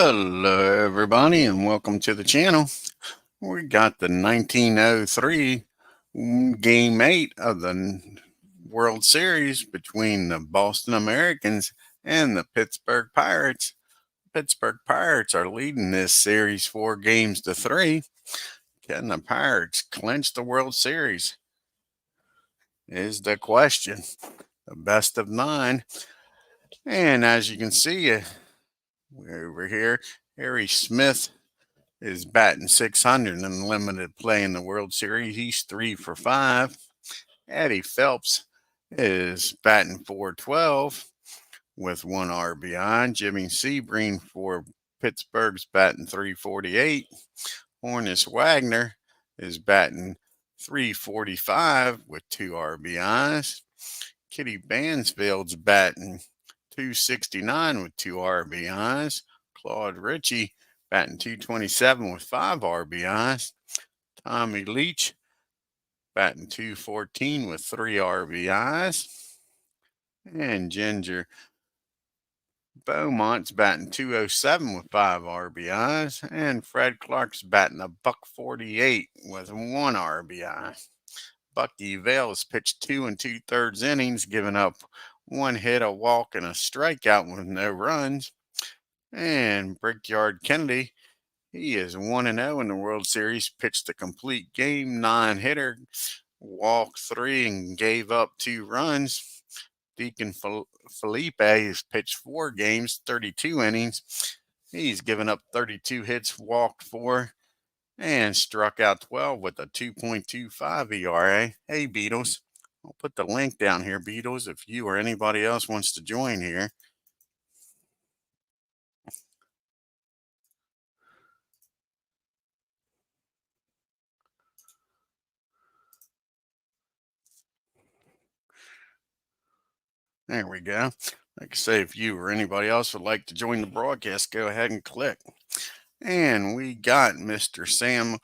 Hello, everybody, and welcome to the channel. We got the 1903 Game 8 of the World Series between the Boston Americans and the Pittsburgh Pirates. Pittsburgh Pirates are leading this series 4-3. Can the Pirates clinch the World Series? Is the question. The best of 9. And as you can see, over here, Harry Smith is batting 600 in limited play in the World Series. He's 3 for 5. Eddie Phelps is batting 412 with 1 RBI. Jimmy Sebring for Pittsburgh's batting 348. Hornus Wagner is batting 345 with 2 RBIs. Kitty Bansfield's batting 269 with 2 RBIs. Claude Ritchie batting 227 with 5 RBIs. Tommy Leach batting 214 with 3 RBIs. And Ginger Beaumont's batting 207 with 5 RBIs. And Fred Clark's batting a $148 with 1 RBI. Bucky Vale's pitched 2 2/3 innings, giving up 1 hit, a walk, and a strikeout with no runs. And Brickyard Kennedy, he is 1-0 in the World Series, pitched a complete game, 9-hitter, walked 3, and gave up 2 runs. Deacon Felipe has pitched 4 games, 32 innings. He's given up 32 hits, walked 4, and struck out 12 with a 2.25 ERA. Hey, Beatles. I'll put the link down here, Beatles, if you or anybody else wants to join here. There we go. Like I say, if you or anybody else would like to join the broadcast, go ahead and click. And we got Mr. Sam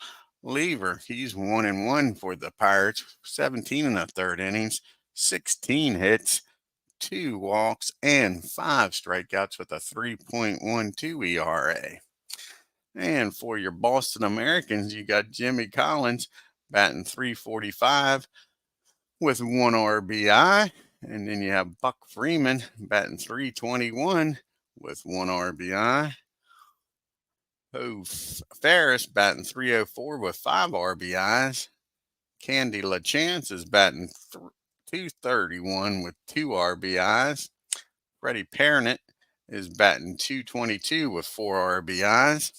Lever. He's 1-1 for the Pirates, 17 in the third innings, 16 hits, 2 walks, and 5 strikeouts with a 3.12 ERA. And for your Boston Americans, you got Jimmy Collins batting 345 with 1 RBI. And then you have Buck Freeman batting 321 with 1 RBI. Ferris batting 304 with 5 RBIs. Candy LaChance is batting 231 with 2 RBIs. Freddie Perrnett is batting 222 with 4 RBIs.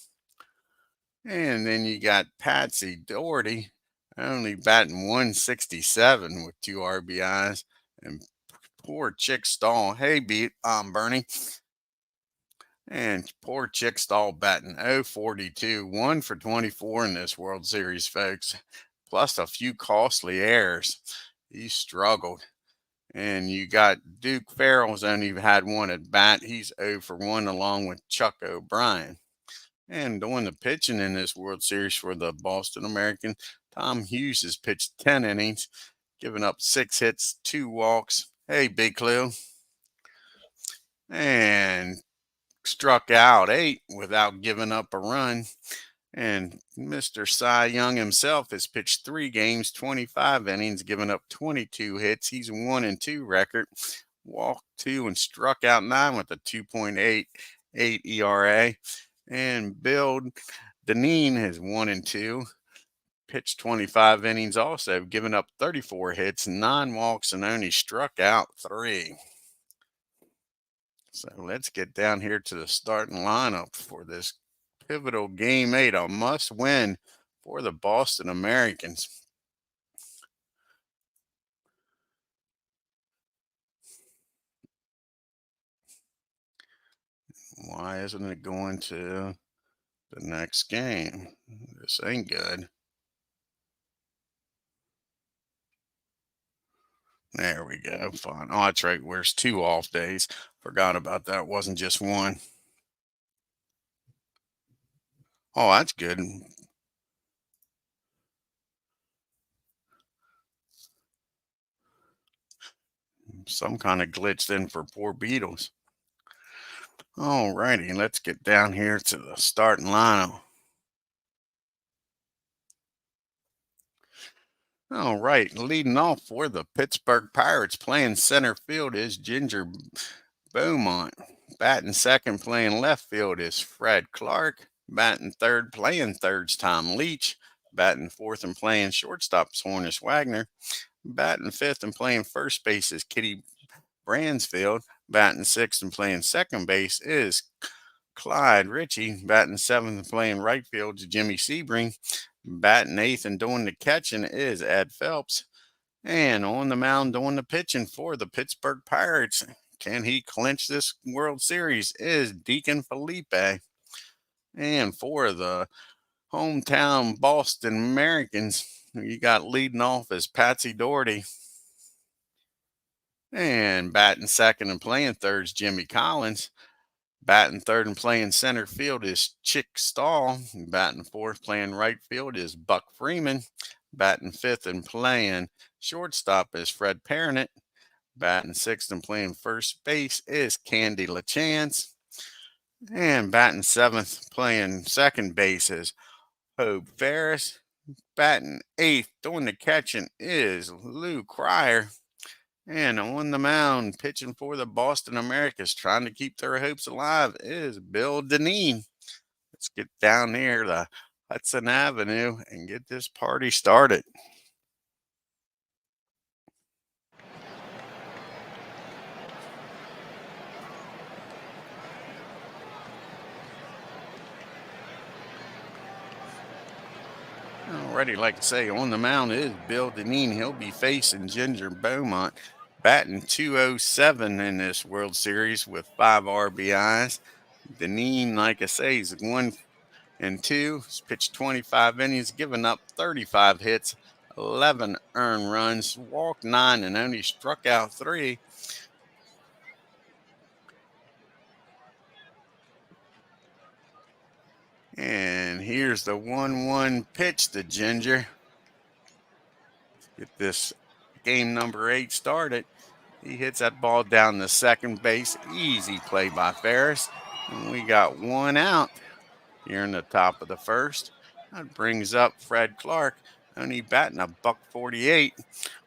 And then you got Patsy Doherty only batting 167 with 2 RBIs. And poor Chick Stahl. Hey, Bernie. And poor Chick Stahl batting 042, 1 for 24 in this World Series, folks. Plus a few costly errors. He struggled. And you got Duke Farrell's only had 1 at bat. He's 0 for 1 along with Chuck O'Brien. And doing the pitching in this World Series for the Boston American, Tom Hughes has pitched 10 innings, giving up 6 hits, 2 walks. Hey, Big Clue. And struck out 8 without giving up a run. And Mr. Cy Young himself has pitched 3 games, 25 innings, giving up 22 hits. He's 1-2 record, walked 2 and struck out 9 with a 2.88 ERA. And Bill Deneen has 1-2, pitched 25 innings also, given up 34 hits, 9 walks, and only struck out 3. So let's get down here to the starting lineup for this pivotal Game 8, a must-win for the Boston Americans. Why isn't it going to the next game? This ain't good. There we go. Fine. Oh, that's right. Where's 2 off days? Forgot about that. It wasn't just 1. Oh, that's good. Some kind of glitch then for poor Beatles. All righty, let's get down here to the starting lineup. All right, leading off for the Pittsburgh Pirates playing center field is Ginger Beaumont. Batting second playing left field is Fred Clark. Batting third playing third's Tom Leach. Batting fourth and playing shortstop is Hornis Wagner. Batting fifth and playing first base is Kitty Bransfield. Batting sixth and playing second base is Clyde Ritchie. Batting seventh and playing right field is Jimmy Sebring. Batting eighth and doing the catching is Ed Phelps. And on the mound doing the pitching for the Pittsburgh Pirates, can he clinch this World Series, is Deacon Felipe. And for the hometown Boston Americans, you got leading off as Patsy Doherty. And batting second and playing third is Jimmy Collins. Batting third and playing center field is Chick Stahl. Batting fourth playing right field is Buck Freeman. Batting fifth and playing shortstop is Fred Perrinet. Batting sixth and playing first base is Candy LaChance. And batting seventh playing second base is Hope Ferris. Batting eighth doing the catching is Lou Cryer. And on the mound, pitching for the Boston Americans, trying to keep their hopes alive, is Bill Dineen. Let's get down there to Hudson Avenue and get this party started. Alrighty, like I say, on the mound is Bill Dineen. He'll be facing Ginger Beaumont, batting 207 in this World Series with 5 RBIs. Dineen, like I say, is 1-2. He's pitched 25 innings, given up 35 hits, 11 earned runs, walked 9, and only struck out 3. And here's the 1-1 pitch to Ginger. Get this game number 8 started. He hits that ball down the second base. Easy play by Ferris. And we got 1 out here in the top of the first. That brings up Fred Clark, only batting a .148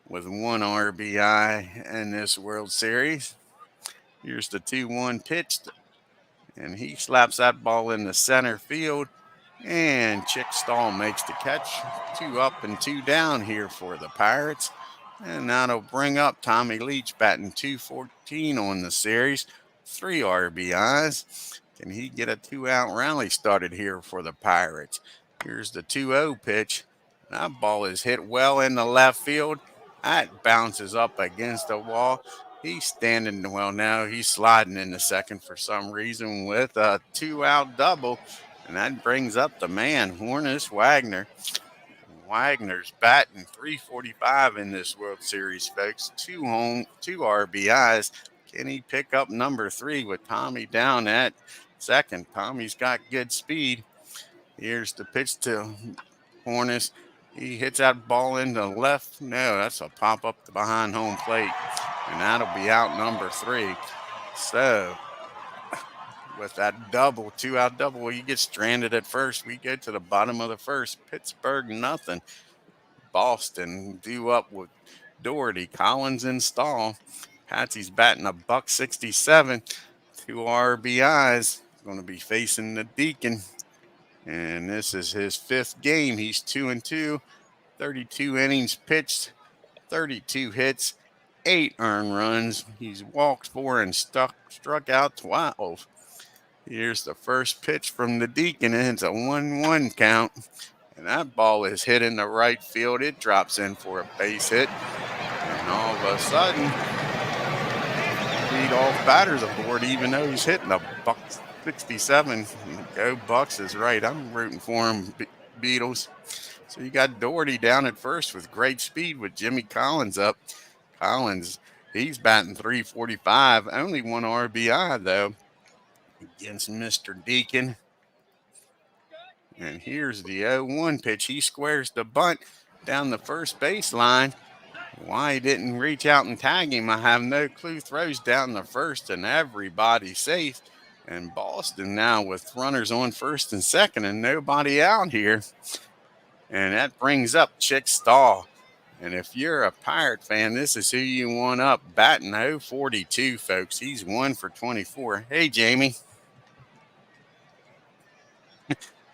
with 1 RBI in this World Series. Here's the 2-1 pitch, and he slaps that ball in the center field. And Chick Stahl makes the catch. 2 up and 2 down here for the Pirates. And that'll bring up Tommy Leach batting .214 on the series. 3 RBIs. Can he get a 2-out rally started here for the Pirates? Here's the 2-0 pitch. That ball is hit well in the left field. That bounces up against the wall. He's standing, well, now he's sliding in the second for some reason with a 2-out double. And that brings up the man, Hornis Wagner. Wagner's batting .345 in this World Series, folks. 2 RBIs. Can he pick up number 3 with Tommy down at second? Tommy's got good speed. Here's the pitch to Hornis. He hits that ball into left. No, that's a pop up to behind home plate. And that'll be out number 3. So with that double, 2-out double, he gets stranded at first. We go to the bottom of the first. Pittsburgh, nothing. Boston due up with Doherty, Collins, and Stahl. Patsy's batting a .167, 2 RBIs. Going to be facing the Deacon. And this is his 5th game. He's 2-2, 32 innings pitched, 32 hits, 8 earned runs. He's walked 4 and struck out 12. Here's the first pitch from the Deacon, and it's a 1-1 count. And that ball is hit in the right field. It drops in for a base hit. And all of a sudden, lead off batter's aboard, even though he's hitting a .167. Go Bucks is right. I'm rooting for him, Beatles. So you got Doherty down at first with great speed with Jimmy Collins up. Collins, he's batting .345. Only 1 RBI, though, against Mr. Deacon. And here's the 0-1 pitch. He squares the bunt down the first baseline. Why he didn't reach out and tag him, I have no clue. Throws down the first, and everybody's safe. And Boston now with runners on first and second and nobody out here. And that brings up Chick Stahl. And if you're a Pirate fan, this is who you want up. Batting 042, folks. He's 1 for 24. Hey, Jamie.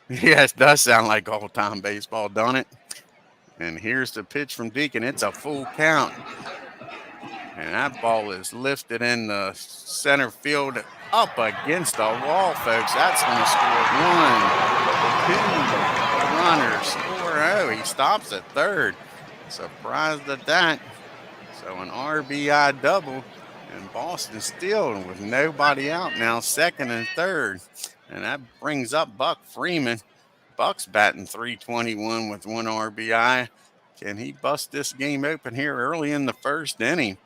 Yeah, it does sound like old-time baseball, don't it? And here's the pitch from Deacon. It's a full count. And that ball is lifted in the center field up against the wall, folks. That's going to score 1, 2 runners score. Oh, he stops at third. Surprised at that. So an RBI double. And Boston still with nobody out now, second and third. And that brings up Buck Freeman. Buck's batting .321 with 1 RBI. Can he bust this game open here early in the first inning?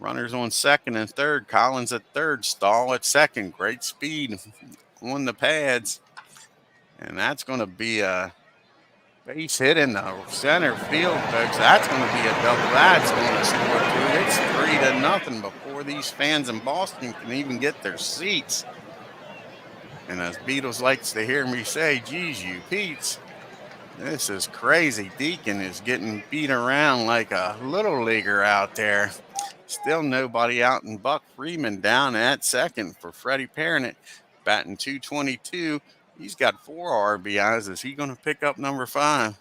Runners on second and third. Collins at third. Stahl at second. Great speed on the pads. And that's going to be a base hit in the center field, folks. That's going to be a double. That's going to score 2. It's 3-0 before these fans in Boston can even get their seats. And as Beatles likes to hear me say, geez, you Pete's. This is crazy. Deacon is getting beat around like a little leaguer out there. Still nobody out, and Buck Freeman down at second for Freddie Perrinet, batting .222. He's got 4 RBIs. Is he going to pick up number 5?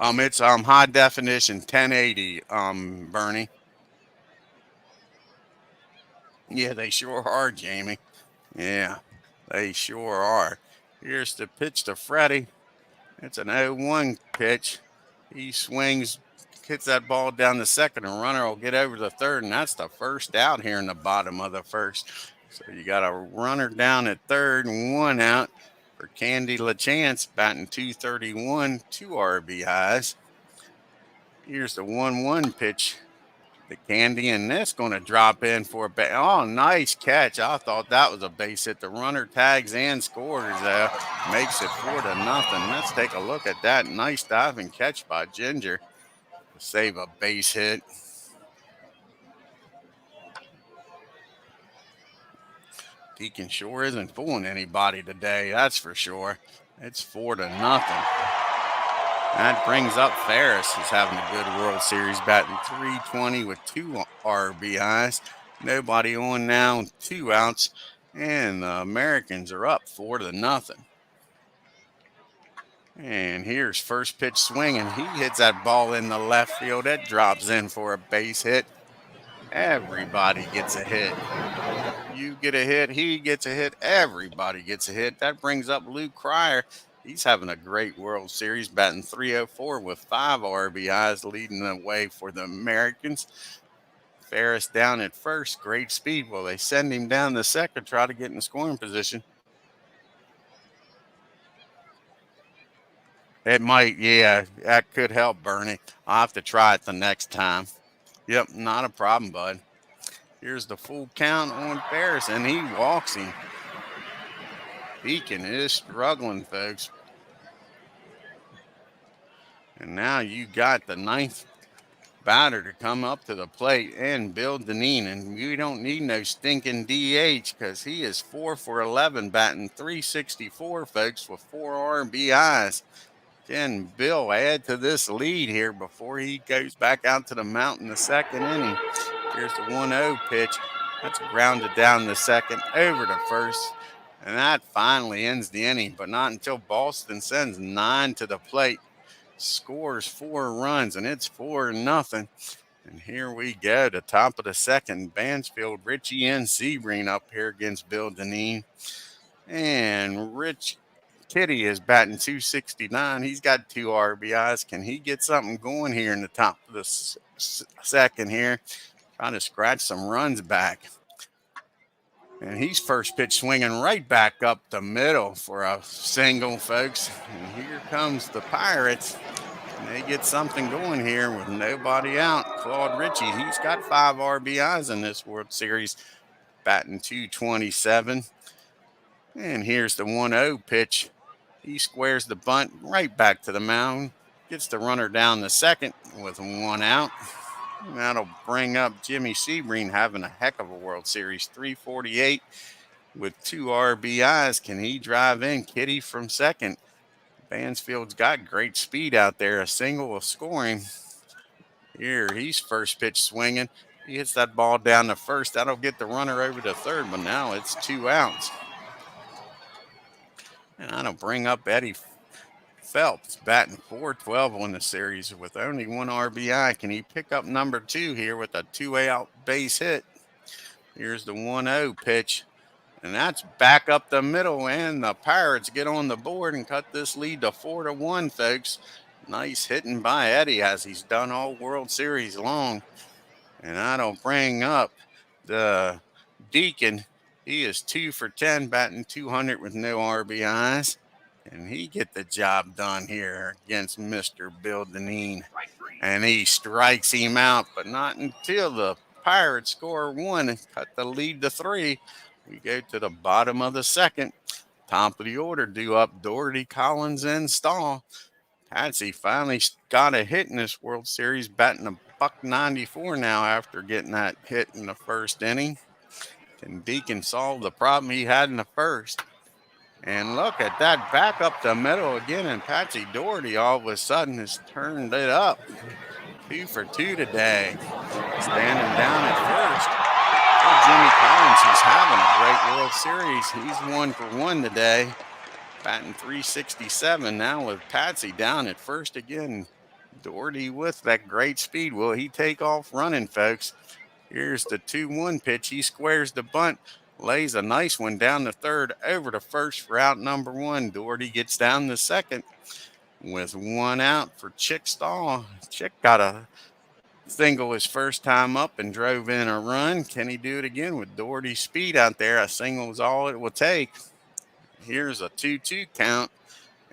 It's high definition 1080, Bernie. Yeah, they sure are, Jamie. Yeah, they sure are. Here's the pitch to Freddie. It's an 0-1 pitch. He swings, hits that ball down the second, and runner will get over the third, and that's the first out here in the bottom of the first. So you got a runner down at third and 1 out for Candy LaChance, batting .231, 2 RBIs. Here's the 1-1 pitch to Candy, and that's going to drop in for a base. Oh, nice catch. I thought that was a base hit. The runner tags and scores, makes it 4-0. Let's take a look at that. Nice diving catch by Ginger to save a base hit. Deacon sure isn't fooling anybody today, that's for sure. It's 4-0. That brings up Ferris, who's having a good World Series, batting .320 with 2 RBIs. Nobody on now, 2 outs, and the Americans are up 4-0. And here's first pitch swinging. He hits that ball in the left field. That drops in for a base hit. Everybody gets a hit. You get a hit, he gets a hit, everybody gets a hit. That brings up Luke Cryer. He's having a great World Series, batting .304 with 5 RBIs, leading the way for the Americans. Ferris down at first, great speed. Well, they send him down the second, try to get in scoring position. It might, yeah, that could help Bernie. I'll have to try it the next time. Yep, not a problem, bud. Here's the full count on Ferris, and he walks him. Deacon is struggling, folks. And now you got the 9th batter to come up to the plate, and Bill Dineen. And you don't need no stinking DH, because he is 4 for 11, batting .364, folks, with 4 RBIs. Can Bill add to this lead here before he goes back out to the mound in the second inning? Here's the 1-0 pitch. That's grounded down the second, over to first. And that finally ends the inning, but not until Boston sends 9 to the plate, scores 4 runs, and it's 4-0. And here we go, the top of the second. Bansfield, Richie, and Sebring up here against Bill Dineen. And Rich Kitty is batting .269. He's got 2 RBIs. Can he get something going here in the top of the second here? Trying to scratch some runs back. And he's first pitch swinging right back up the middle for a single, folks. And here comes the Pirates. And they get something going here with nobody out. Claude Ritchie, he's got 5 RBIs in this World Series, batting .227. And here's the 1-0 pitch. He squares the bunt right back to the mound. gets the runner down the second with 1 out. That'll bring up Jimmy Sebring having a heck of a World Series. 348 with 2 RBIs. Can he drive in Kitty from second? Bansfield's got great speed out there. A single of scoring. Here, he's first pitch swinging. He hits that ball down to first. That'll get the runner over to third, but now it's 2 outs. And that'll bring up Eddie Phelps, batting .412 on the series with only 1 RBI. Can he pick up number 2 here with a 2-out base hit? Here's the 1-0 pitch. And that's back up the middle, and the Pirates get on the board and cut this lead to 4-1, folks. Nice hitting by Eddie, as he's done all World Series long. And that'll bring up the Deacon. He is 2 for 10, batting .200 with no RBIs. And he get the job done here against Mr. Bill Deneen. And he strikes him out, but not until the Pirates score 1 and cut the lead to 3. We go to the bottom of the second. Top of the order due up Doherty, Collins, and Stahl. Patsy finally got a hit in this World Series, batting a .194 now after getting that hit in the first inning. Can Deacon solve the problem he had in the first? And look at that, back up the middle again, and Patsy Doherty all of a sudden has turned it up. 2 for 2 today. Standing down at first. Jimmy Collins, he's having a great World Series. He's 1 for 1 today, batting .367 now with Patsy down at first again. Doherty with that great speed. Will he take off running, folks? Here's the 2-1 pitch. He squares the bunt, lays a nice one down the third, over to first for out number 1. Doherty gets down the second with 1 out for Chick Stahl. Chick got a single his first time up and drove in a run. Can he do it again with Doherty's speed out there? A single is all it will take. Here's a 2-2 count,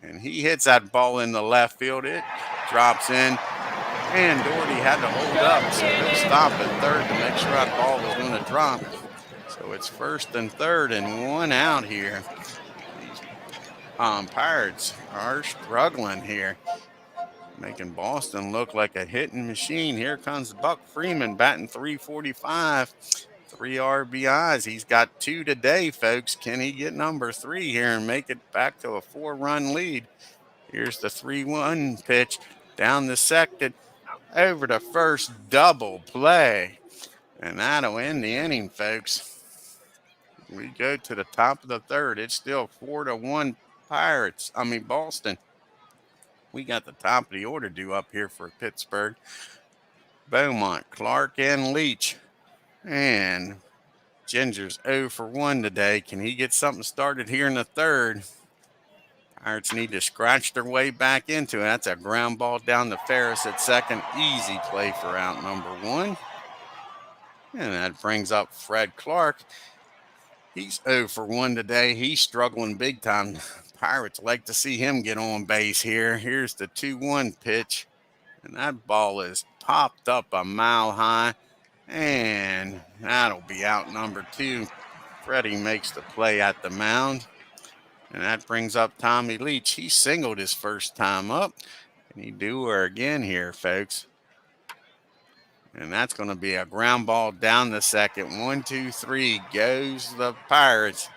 and he hits that ball in the left field. It drops in, and Doherty had to hold up, so he'll stop at third to make sure that ball was going to drop. So it's first and third and 1 out here. These Pirates are struggling here, making Boston look like a hitting machine. Here comes Buck Freeman, batting .345, 3 RBIs. He's got 2 today, folks. Can he get number 3 here and make it back to a 4-run lead? Here's the 3-1 pitch down the second, over to first, double play. And that'll end the inning, folks. We go to the top of the third. It's still 4-1 Boston. We got the top of the order due up here for Pittsburgh. Beaumont, Clark, and Leach. And Ginger's 0 for 1 today. Can he get something started here in the third? Pirates need to scratch their way back into it. That's a ground ball down to Ferris at second. Easy play for out number 1. And that brings up Fred Clark. He's 0 for 1 today. He's struggling big time. Pirates like to see him get on base here. Here's the 2-1 pitch. And that ball is popped up a mile high. And that'll be out number 2. Freddie makes the play at the mound. And that brings up Tommy Leach. He singled his first time up. And he do her again here, folks. And that's going to be a ground ball down the second. 1, 2, 3 goes the Pirates.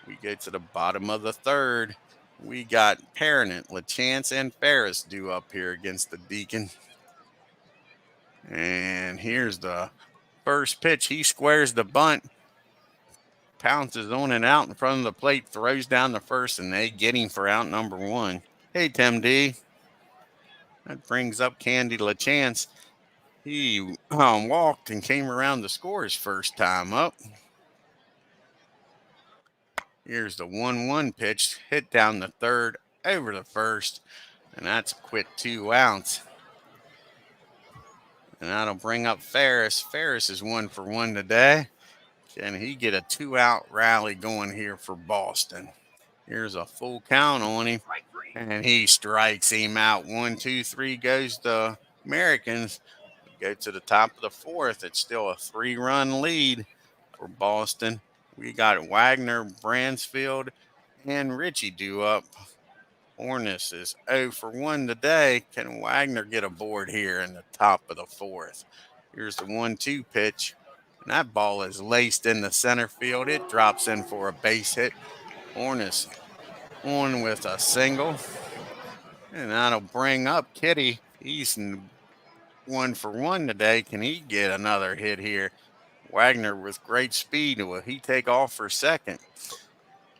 We get to the bottom of the third. We got Perrinant, LaChance, and Ferris due up here against the Deacon. And here's the first pitch. He squares the bunt, pounces on and out in front of the plate, throws down the first, and they get him for out number 1. Hey, Tim D. That brings up Candy LaChance. He walked and came around to score his first time up. Here's the 1-1 pitch, hit down the third, over the first, and that's a quick 2 outs. And that'll bring up Ferris. Ferris is 1 for 1 today. Can he get a 2-out rally going here for Boston? Here's a full count on him, and he strikes him out. 1, 2, 3 goes the Americans. We go to the top of the fourth. It's still a 3-run lead for Boston. We got Wagner, Bransfield, and Ritchie due up Hornus is 0 for 1 today. Can Wagner get aboard here in the top of the 4th? Here's the 1-2 pitch. And that ball is laced in the center field. It drops in for a base hit. Hornus on with a single. And that'll bring up Kitty. He's 1 for 1 today. Can he get another hit here? Wagner with great speed. Will he take off for second?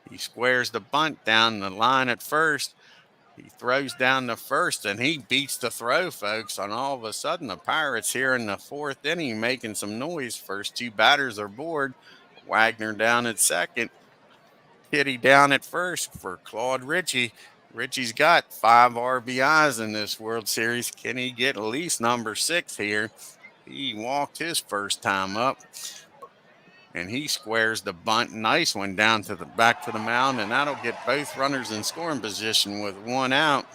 He squares the bunt down the line at first. He throws down the first, and he beats the throw, folks. And all of a sudden, the Pirates here in the 4th inning making some noise. First 2 batters are aboard. Wagner down at second. Kitty down at first for Claude Ritchie. Ritchie's got 5 RBIs in this World Series. Can he get at least number 6 here? He walked his first time up. And he squares the bunt. Nice one down to the back to the mound, and that'll get both runners in scoring position with 1 out.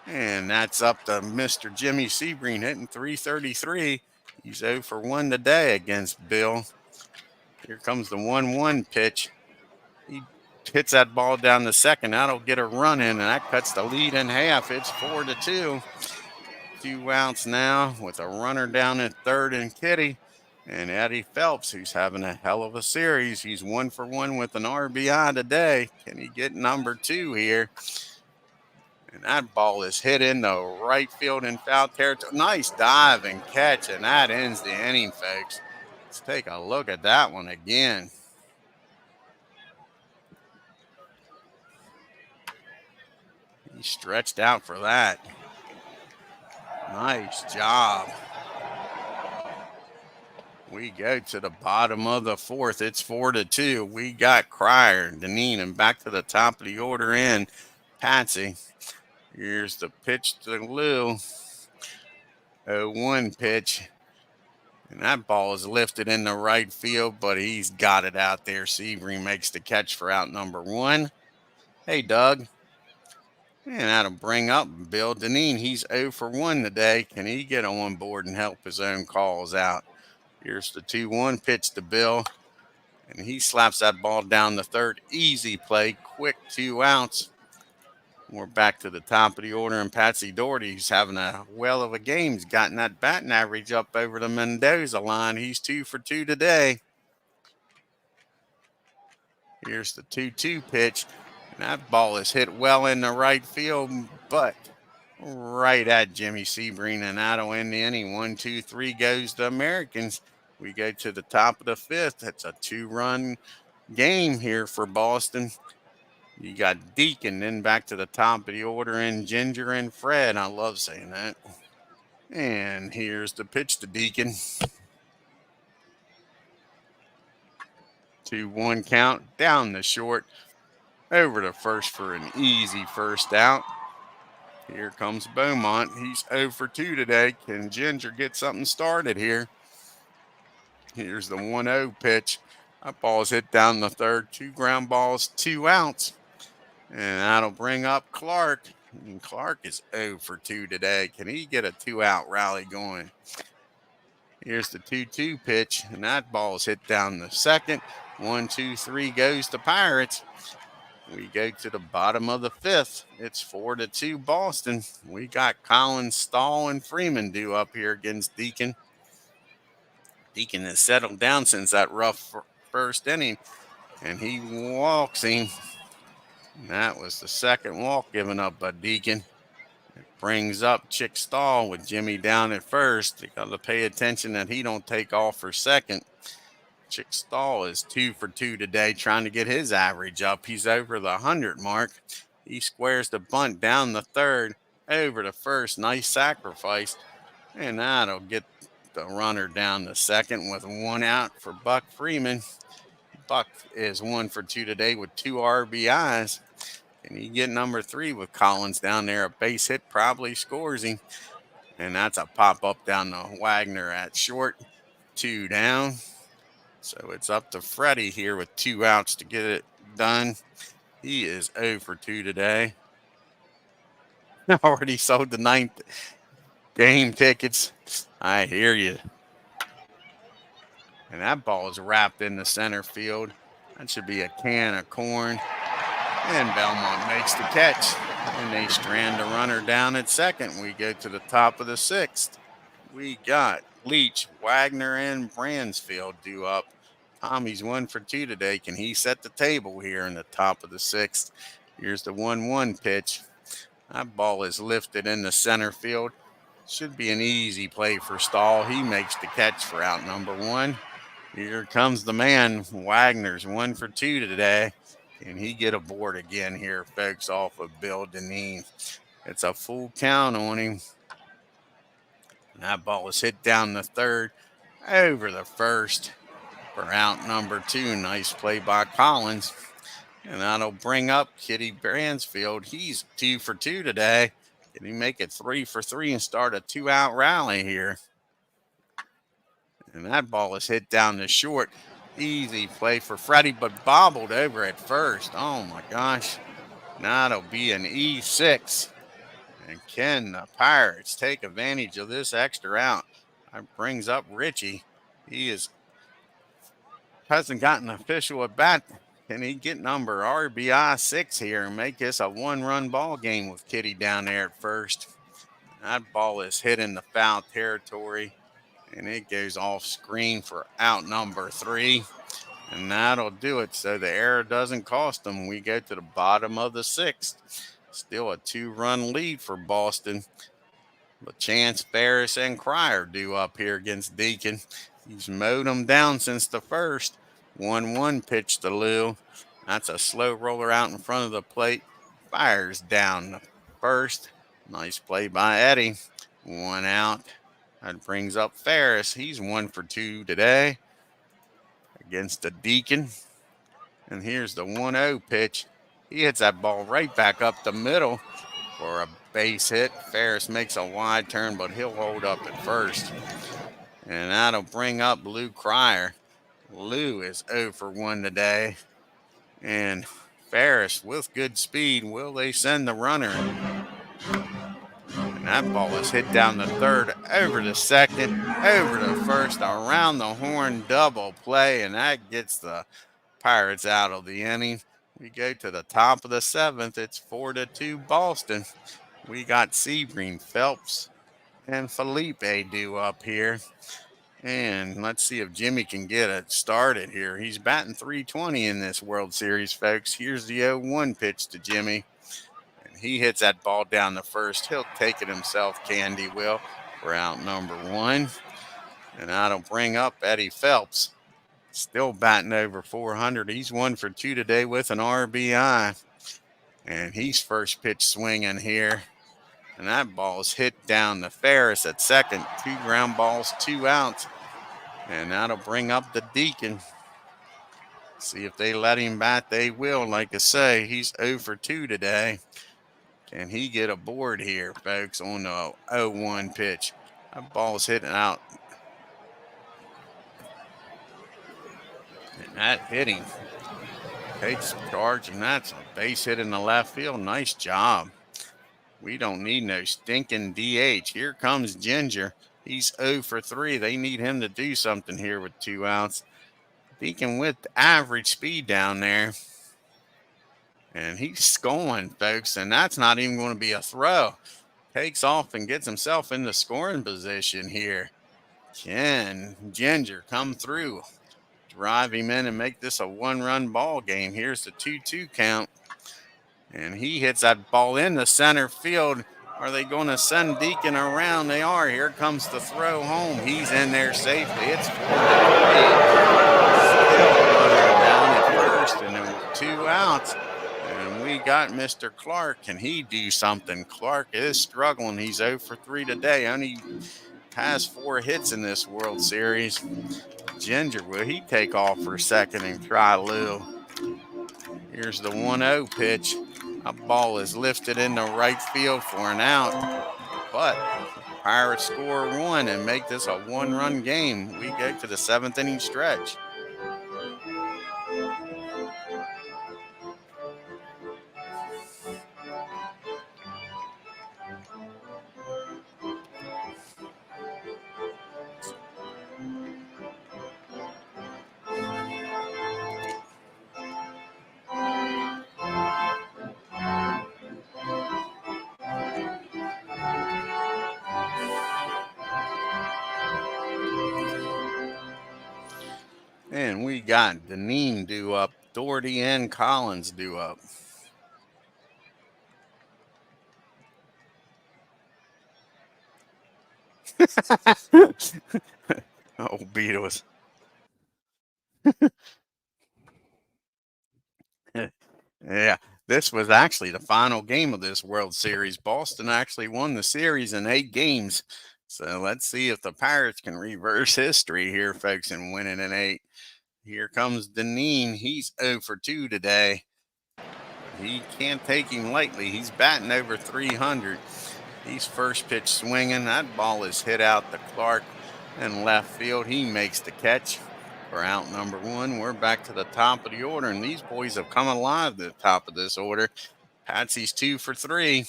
And that's up to Mr. Jimmy Sebring hitting .333. He's 0 for 1 today against Bill. Here comes the 1-1 pitch. He hits that ball down the second. That'll get a run in, and that cuts the lead in half. It's 4-2. 2 outs now with a runner down at third and Kitty. And Eddie Phelps, who's having a hell of a series. He's 1 for 1 with an RBI today. Can he get number 2 here? And that ball is hit into right field in foul territory. Nice dive and catch, and that ends the inning, folks. Let's take a look at that one again. He stretched out for that. Nice job. We go to the bottom of the 4th. It's 4-2. We got Cryer, Deneen, and back to the top of the order in Patsy. Here's the pitch to Lou. 0-1 pitch. And that ball is lifted in the right field, but he's got it out there. Sebring makes the catch for out number 1. Hey, Doug. And that'll bring up Bill Deneen. He's 0 for 1 today. Can he get on board and help his own calls out? Here's the 2-1 pitch to Bill, and he slaps that ball down the third. Easy play, quick 2 outs. We're back to the top of the order, and Patsy Doherty's having a whale of a game. He's gotten that batting average up over the Mendoza line. He's 2 for 2 today. Here's the 2-2 pitch, and that ball is hit well in the right field, but right at Jimmy Sebring, and that'll end the inning. 1-2-3 goes the Americans. We go to the top of the 5th. It's a 2-run game here for Boston. You got Deacon, then back to the top of the order in Ginger and Fred. I love saying that. And here's the pitch to Deacon. 2-1 count, down the short, over to first for an easy first out. Here comes Beaumont. He's 0 for 2 today. Can Ginger get something started here? Here's the 1-0 pitch. That ball is hit down the third. 2 ground balls, 2 outs. And that'll bring up Clark. And Clark is 0 for 2 today. Can he get a 2-out rally going? Here's the 2-2 pitch. And that ball is hit down the second. 1-2-3 goes the Pirates. We go to the bottom of the 5th. It's 4-2 Boston. We got Collins, Stahl, and Freeman due up here against Deacon. Deacon has settled down since that rough first inning, and he walks him. And that was the second walk given up by Deacon. It brings up Chick Stahl with Jimmy down at first. You got to pay attention that he don't take off for second. Chick Stahl is 2 for 2 today, trying to get his average up. He's over the 100 mark. He squares the bunt down the third, over to first. Nice sacrifice. And that'll get the runner down the second with 1 out for Buck Freeman. Buck is 1 for 2 today with 2 RBIs. And he get number 3 with Collins down there. A base hit probably scores him. And that's a pop-up down to Wagner at short. 2 down. So it's up to Freddie here with 2 outs to get it done. He is 0 for 2 today. Already sold the 9th game tickets. I hear you. And that ball is wrapped in the center field. That should be a can of corn. And Belmont makes the catch. And they strand a runner down at second. We go to the top of the sixth. We got Leach, Wagner, and Bransfield due up. Tommy's 1 for 2 today. Can he set the table here in the top of the sixth? Here's the 1-1 pitch. That ball is lifted in the center field. Should be an easy play for Stahl. He makes the catch for out number one. Here comes the man. Wagner's 1 for 2 today. Can he get aboard again here, folks, off of Bill Deneen? It's a full count on him. And that ball is hit down the third, over the first for out number two. Nice play by Collins. And that'll bring up Kitty Bransfield. He's 2 for 2 today. Can he make it 3 for 3 and start a 2-out rally here? And that ball is hit down the short. Easy play for Freddie, but bobbled over at first. Oh my gosh. Now it'll be an E6. And can the Pirates take advantage of this extra out? That brings up Richie. He hasn't gotten an official at bat. Can he get number RBI 6 here and make this a one-run ball game with Kitty down there at first? That ball is hit in the foul territory, and it goes off screen for out number 3. And that'll do it. So the error doesn't cost them. We go to the bottom of the sixth. Still a 2-run lead for Boston. But Chance, Ferris, and Cryer due up here against Deacon. He's mowed them down since the first. 1-1 pitch to Lou. That's a slow roller out in front of the plate. Fires down the first. Nice play by Eddie. 1 out. That brings up Ferris. He's 1 for 2 today against the Deacon. And here's the 1-0 pitch. He hits that ball right back up the middle for a base hit. Ferris makes a wide turn, but he'll hold up at first. And that'll bring up Lou Cryer. Lou is 0 for 1 today. And Ferris with good speed. Will they send the runner? And that ball is hit down the third, over the second, over the first, around the horn double play. And that gets the Pirates out of the inning. We go to the top of the seventh. It's 4-2 Boston. We got Sebring, Phelps, and Felipe due up here. And let's see if Jimmy can get it started here. He's batting .320 in this World Series, folks. Here's the 0-1 pitch to Jimmy. And he hits that ball down the first. He'll take it himself, Candy will, for out number 1. And that'll bring up Eddie Phelps. Still batting over 400. He's 1 for 2 today with an RBI. And he's first pitch swinging here. And that ball is hit down to Ferris at second. 2 ground balls, 2 outs. And that'll bring up the Deacon. See if they let him bat. They will. Like I say, he's 0 for 2 today. Can he get aboard here, folks, on the 0-1 pitch? That ball's hitting out. And that hit him. Takes charge, and that's a base hit in the left field. Nice job. We don't need no stinking DH. Here comes Ginger. He's 0 for 3. They need him to do something here with 2 outs. Deacon with average speed down there. And he's going, folks, and that's not even going to be a throw. Takes off and gets himself in the scoring position here. Can Ginger come through? Drive him in and make this a 1-run ball game. Here's the 2-2 count. And he hits that ball in the center field. Are they going to send Deacon around? They are. Here comes the throw home. He's in there safely. It's 4-3. Still runner down at first, and then 2 outs. And we got Mr. Clark. Can he do something? Clark is struggling. He's 0 for 3 today. Only has 4 hits in this World Series. Ginger, will he take off for a second and try Lou? Here's the 1-0 pitch. A ball is lifted into right field for an out. But Pirates score 1 and make this a 1-run game. We go to the 7th inning stretch. And we got Deneen due up, Doherty and Collins due up. Oh, Beatles. Yeah, this was actually the final game of this World Series. Boston actually won the series in 8 games. So let's see if the Pirates can reverse history here, folks, and win it in 8. Here comes Deneen. He's 0 for 2 today. But he can't take him lightly. He's batting over 300. He's first pitch swinging. That ball is hit out to Clark in left field. He makes the catch for out number 1. We're back to the top of the order, and these boys have come alive to the top of this order. Patsy's 2 for 3.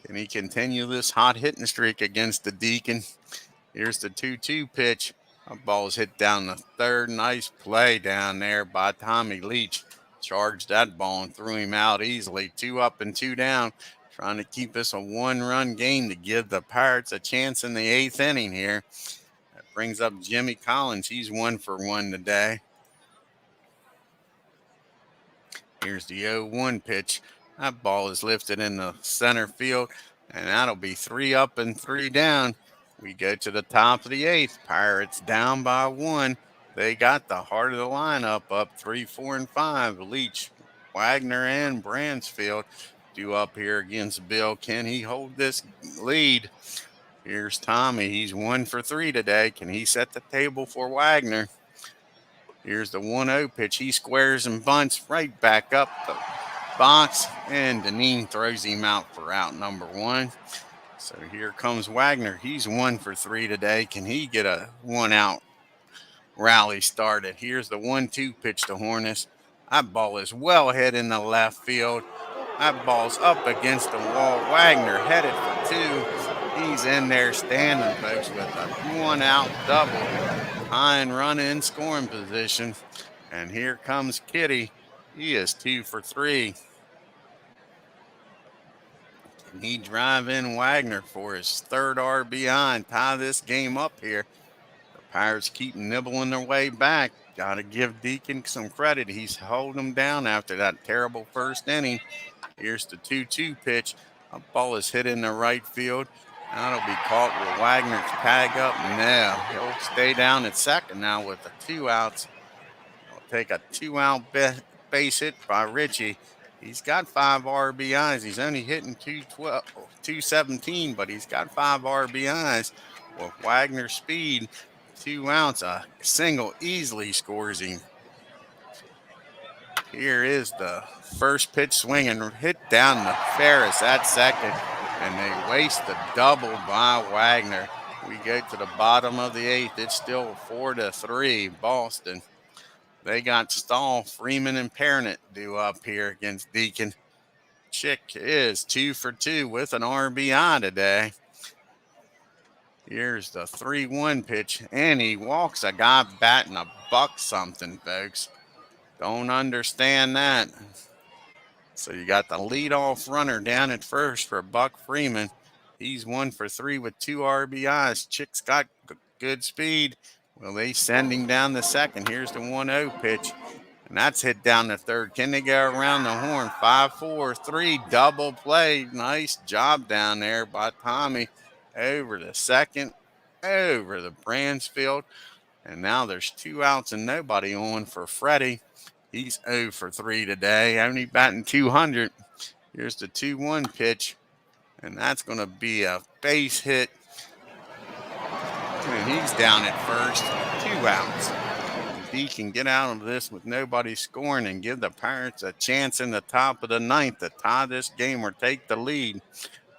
Can he continue this hot hitting streak against the Deacon? Here's the 2-2 pitch. A ball's hit down the third. Nice play down there by Tommy Leach. Charged that ball and threw him out easily. 2 up and 2 down. Trying to keep this a 1-run game to give the Pirates a chance in the 8th inning here. That brings up Jimmy Collins. He's 1 for 1 today. Here's the 0-1 pitch. That ball is lifted in the center field, and that'll be 3 up and 3 down. We go to the top of the 8th. Pirates down by 1. They got the heart of the lineup up 3, 4, and 5. Leach, Wagner, and Bransfield due up here against Bill. Can he hold this lead? Here's Tommy. He's 1 for 3 today. Can he set the table for Wagner? Here's the 1-0 pitch. He squares and bunts right back up the box, and Deneen throws him out for out number 1. So here comes Wagner. He's 1 for 3 today. Can he get a 1-out rally started? Here's the 1-2 pitch to Hornus. That ball is well ahead in the left field. That ball's up against the wall. Wagner headed for 2. He's in there standing, folks, with a 1-out double. High and running in scoring position. And here comes Kitty. He is 2 for 3. Can he drive in Wagner for his 3rd RBI and tie this game up here? The Pirates keep nibbling their way back. Got to give Deacon some credit. He's holding them down after that terrible first inning. Here's the 2-2 pitch. A ball is hit in the right field. That'll be caught. Will Wagner tag up? No. He'll stay down at second now with the 2 outs. He'll take a 2-out base hit by Richie. He's got 5 RBIs. He's only hitting 217, but he's got 5 RBIs. With Wagner's speed, 2 outs, a single easily scores him. Here is the first pitch swing and hit down the Ferris at second, and they waste the double by Wagner. We go to the bottom of the 8th. It's still 4-3 Boston. They got Stahl, Freeman, and Parnett due up here against Deacon. Chick is 2 for 2 with an RBI today. Here's the 3-1 pitch, and he walks a guy batting a buck something, folks. Don't understand that. So you got the leadoff runner down at first for Buck Freeman. He's 1 for 3 with 2 RBIs. Chick's got good speed. Well, they send him down the second. Here's the 1-0 pitch, and that's hit down the third. Can they go around the horn? 5-4-3 double play. Nice job down there by Tommy. Over the second, over the Bransfield, and now there's 2 outs and nobody on for Freddie. He's 0 for 3 today, only batting 200. Here's the 2-1 pitch, and that's going to be a base hit. And he's down at first, 2 outs. If he can get out of this with nobody scoring and give the Pirates a chance in the top of the 9th to tie this game or take the lead,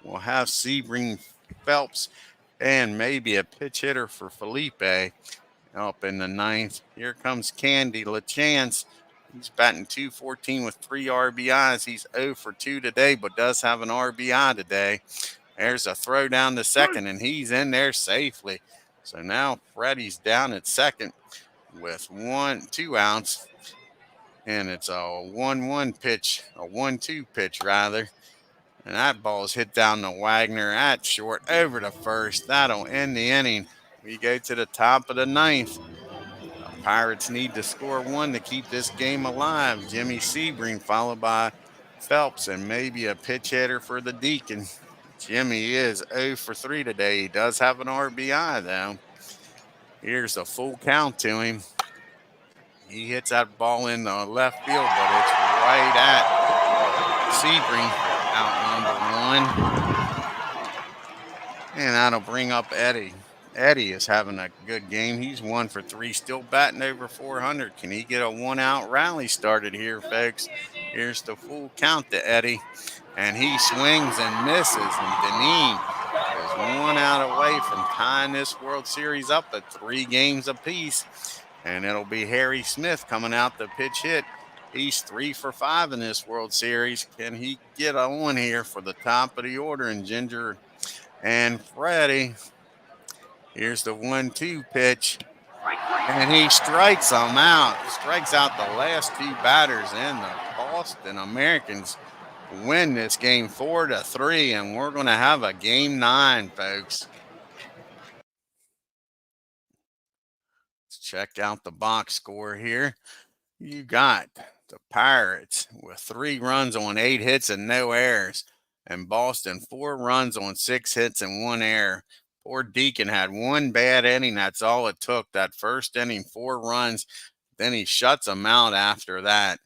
we'll have Sebring, Phelps, and maybe a pitch hitter for Felipe up in the 9th. Here comes Candy LaChance. He's batting .214 with 3 RBIs. He's 0 for 2 today, but does have an RBI today. There's a throw down to second, and he's in there safely. So now Freddie's down at second with 2 outs, and it's a 1-1 pitch, a 1-2 pitch rather. And that ball is hit down to Wagner at short over to first. That'll end the inning. We go to the top of the 9th. The Pirates need to score one to keep this game alive. Jimmy Sebring followed by Phelps and maybe a pitch hitter for the Deacon. Jimmy is 0 for 3 today. He does have an RBI though. Here's a full count to him. He hits that ball in the left field, but it's right at Sebring, out number 1. And that'll bring up Eddie. Eddie is having a good game. He's 1 for 3, still batting over 400. Can he get a 1-out rally started here, folks? Here's the full count to Eddie. And he swings and misses. And Deneen is 1 out away from tying this World Series up at 3 games apiece. And it'll be Harry Smith coming out to pitch hit. He's 3 for 5 in this World Series. Can he get a one here for the top of the order? And Ginger and Freddie. Here's the 1-2 pitch. And he strikes them out. Strikes out the last 2 batters, and the Boston Americans win this game 4-3. And we're going to have a game 9, folks. Let's check out the box score here. You got the Pirates with 3 runs on 8 hits and no errors. And Boston 4 runs on 6 hits and 1 error. Poor Deacon had 1 bad inning. That's all it took. That first inning, 4 runs. Then he shuts them out after that.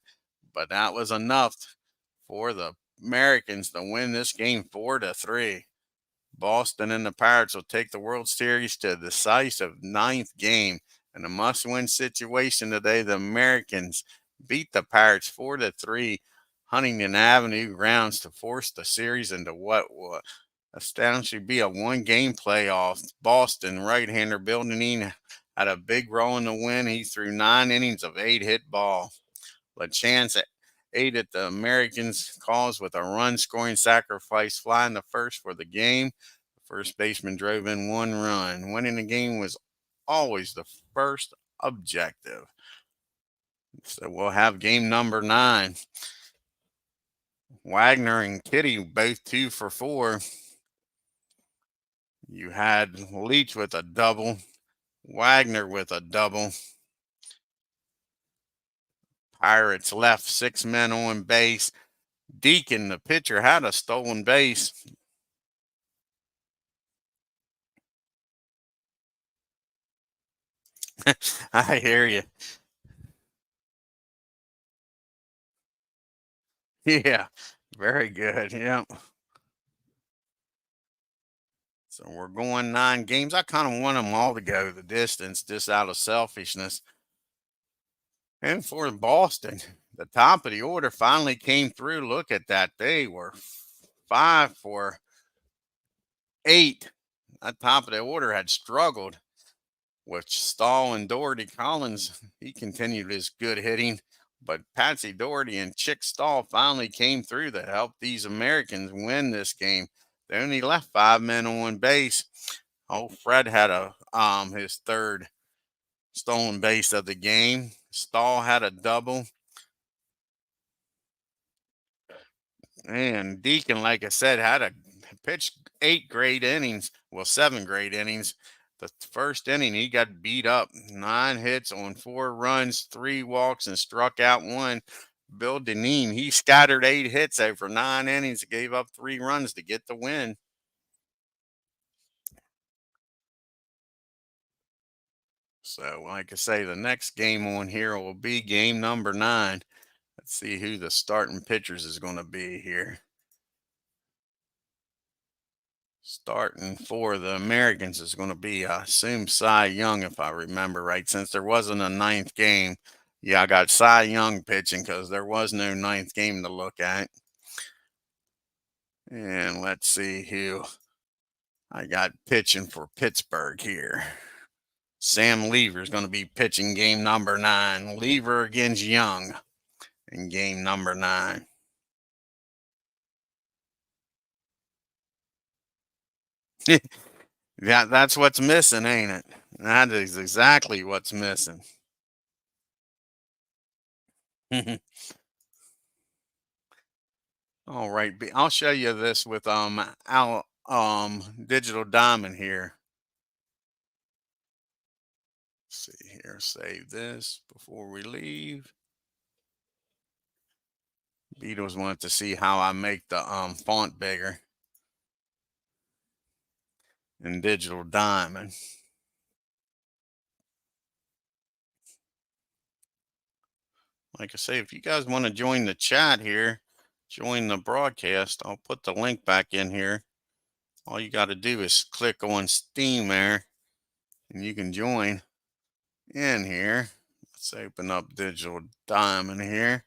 But that was enough for the Americans to win this game 4-3. Boston and the Pirates will take the World Series to the decisive 9th game. In a must-win situation today, the Americans beat the Pirates 4-3. Huntington Avenue grounds to force the series into what will ostensibly be a 1-game playoff. Boston right-hander Bill Deneen had a big role in the win. He threw 9 innings of 8-hit ball. LaChance aided the Americans' cause with a run-scoring sacrifice, flying to first for the game. The first baseman drove in 1 run. Winning the game was always the first objective. So we'll have game number 9. Wagner and Kitty both 2 for 4. You had Leach with a double, Wagner with a double. Pirates left 6 men on base. Deacon, the pitcher, had a stolen base. I hear you. Yeah, very good. Yeah. So we're going 9 games. I kind of want them all to go the distance just out of selfishness. And for Boston, the top of the order finally came through. Look at that. They were 5 for 8. That top of the order had struggled with Stahl and Doherty. Collins, he continued his good hitting, but Patsy Doherty and Chick Stahl finally came through to help these Americans win this game. They only left 5 men on base. Oh, Fred had his 3rd stolen base of the game. Stahl had a double. And Deacon, like I said, had a pitched 8 great innings. Well, 7 great innings. The first inning, he got beat up. 9 hits on 4 runs, 3 walks, and struck out 1. Bill Deneen, he scattered 8 hits over 9 innings, gave up 3 runs to get the win. So, like I say, the next game on here will be game number 9. Let's see who the starting pitchers is going to be here. Starting for the Americans is going to be, I assume, Cy Young, if I remember right, since there wasn't a 9th game. Yeah, I got Cy Young pitching because there was no 9th game to look at. And let's see who I got pitching for Pittsburgh here. Sam Lever is going to be pitching game number 9. Lever against Young in game number 9. Yeah, that's what's missing, ain't it? That is exactly what's missing. All right, I'll show you this with our digital diamond here. see here, save this before we leave. Beatles wanted to see how I make the font bigger in Digital Diamond. Like I say, if you guys want to join the chat here, join the broadcast, I'll put the link back in here. All you got to do is click on Steam there, and you can join in here. Let's open up Digital Diamond here.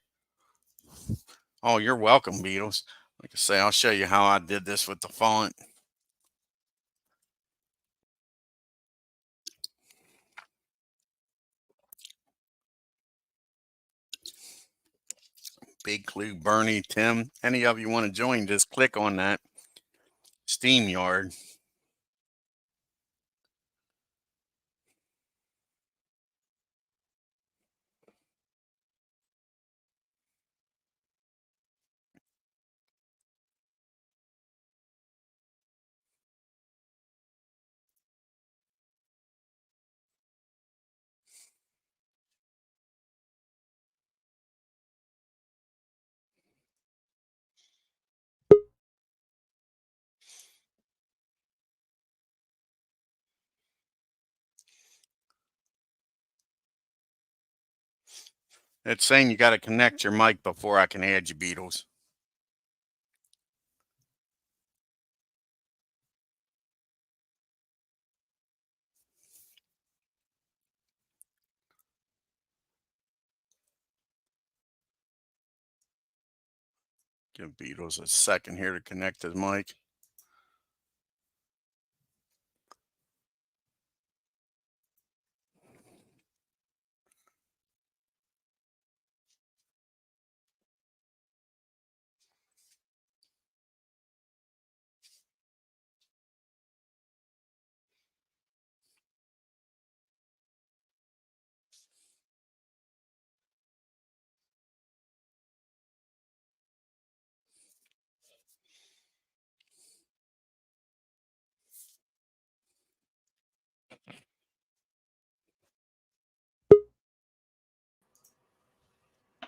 Oh, you're welcome, Beatles. Like I say, I'll show you how I did this with the font. Big Clue, Bernie, Tim, any of you want to join, just click on that SteamYard. It's saying you got to connect your mic before I can add you, Beatles. Give Beatles a second here to connect his mic.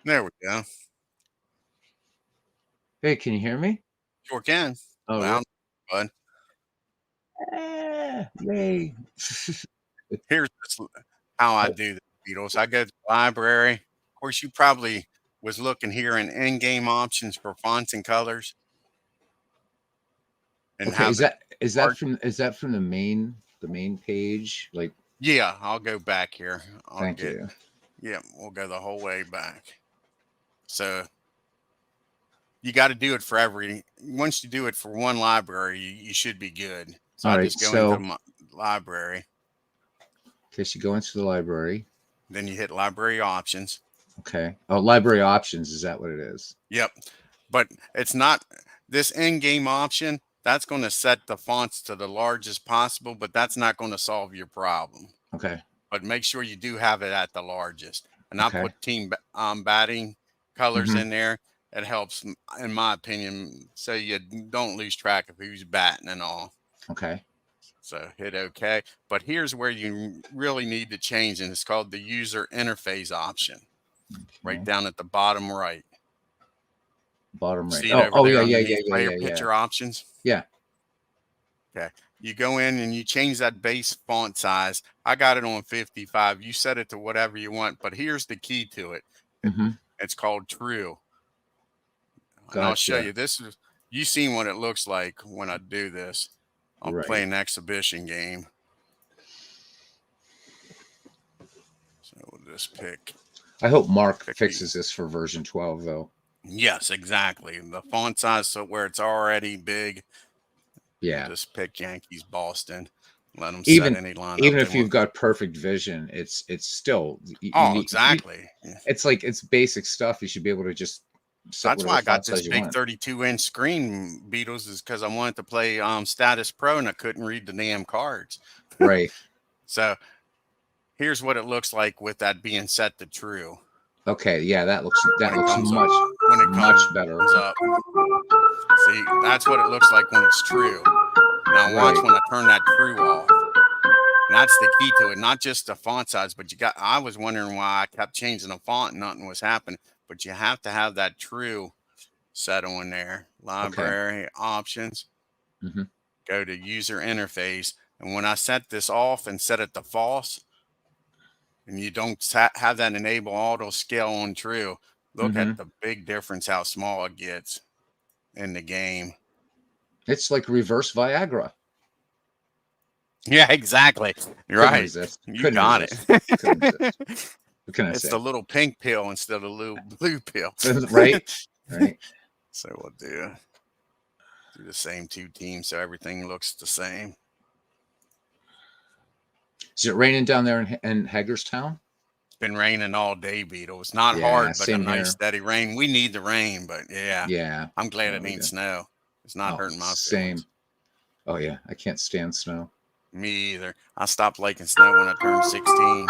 There we go. Hey, can you hear me? Sure can. Oh, Well, bud. Yay. Here's how I do the Beatles. I go to the library. Of course, you probably was looking here in in-game options for fonts and colors. And Okay, have is that from the main page? Like, yeah, I'll go back here. thank you. Yeah, we'll go the whole way back. So you got to do it for once you do it for one library, you should be good. So All I right, just go so into my library. okay, so you go into the library. Then you hit library options. Okay. Oh, library options, is that what it is? Yep. But it's not this in-game option. That's going to set the fonts to the largest possible, but that's not going to solve your problem. Okay. But make sure you do have it at the largest. And I'll Okay. put team batting colors Mhm. in there. It helps, in my opinion, so you don't lose track of who's batting and all. Okay. So hit OK. But here's where you really need to change, and it's called the user interface option. Right down at the bottom right. Bottom right. See it over Oh, there yeah, underneath player picture options? Yeah. Okay. You go in and you change that base font size. I got it on 55. You set it to whatever you want, but here's the key to it. Mhm. It's called true. And I'll show Gotcha. you. You seen what it looks like when I do this. I'll play an exhibition game. So we'll just pick. I hope Mark fixes this for version 12, though. Yes, exactly. The font size, so where it's already big. Yeah. Just pick Yankees, Boston. Let them Even set any line. even if you've got perfect vision, it's still exactly. It's like it's basic stuff. You should be able to just set That's why I got this big want. 32-inch screen, Beatles, is because I wanted to play Status Pro and I couldn't read the damn cards. Right. So here's what it looks like with that being set to true. Okay, yeah, that looks much better. Up. See, that's what it looks like when it's true. Now watch when I turn that true off. And that's the key to it, not just the font size, but I was wondering why I kept changing the font and nothing was happening. But you have to have that true set on there. Okay. Library options, Mm-hmm. go to user interface. And when I set this off and set it to false, and you don't have that enable auto scale on true, look Mm-hmm. at the big difference how small it gets in the game. It's like reverse Viagra. Yeah, exactly. You're Couldn't right. resist. You Couldn't got resist. Couldn't resist. it. What can I It's say? the little pink pill instead of the little blue pill. Right? Right. So we'll do the same two teams so everything looks the same. Is it raining down there in Hagerstown? It's been raining all day, Beetle. It's not Yeah, hard, but a same nice here. steady rain. We need the rain, but yeah, Yeah. I'm glad Yeah, it we ain't do. snow. It's not Oh, hurting my same. feelings. Oh yeah, I can't stand snow. Me either. I stopped liking snow when I turned 16.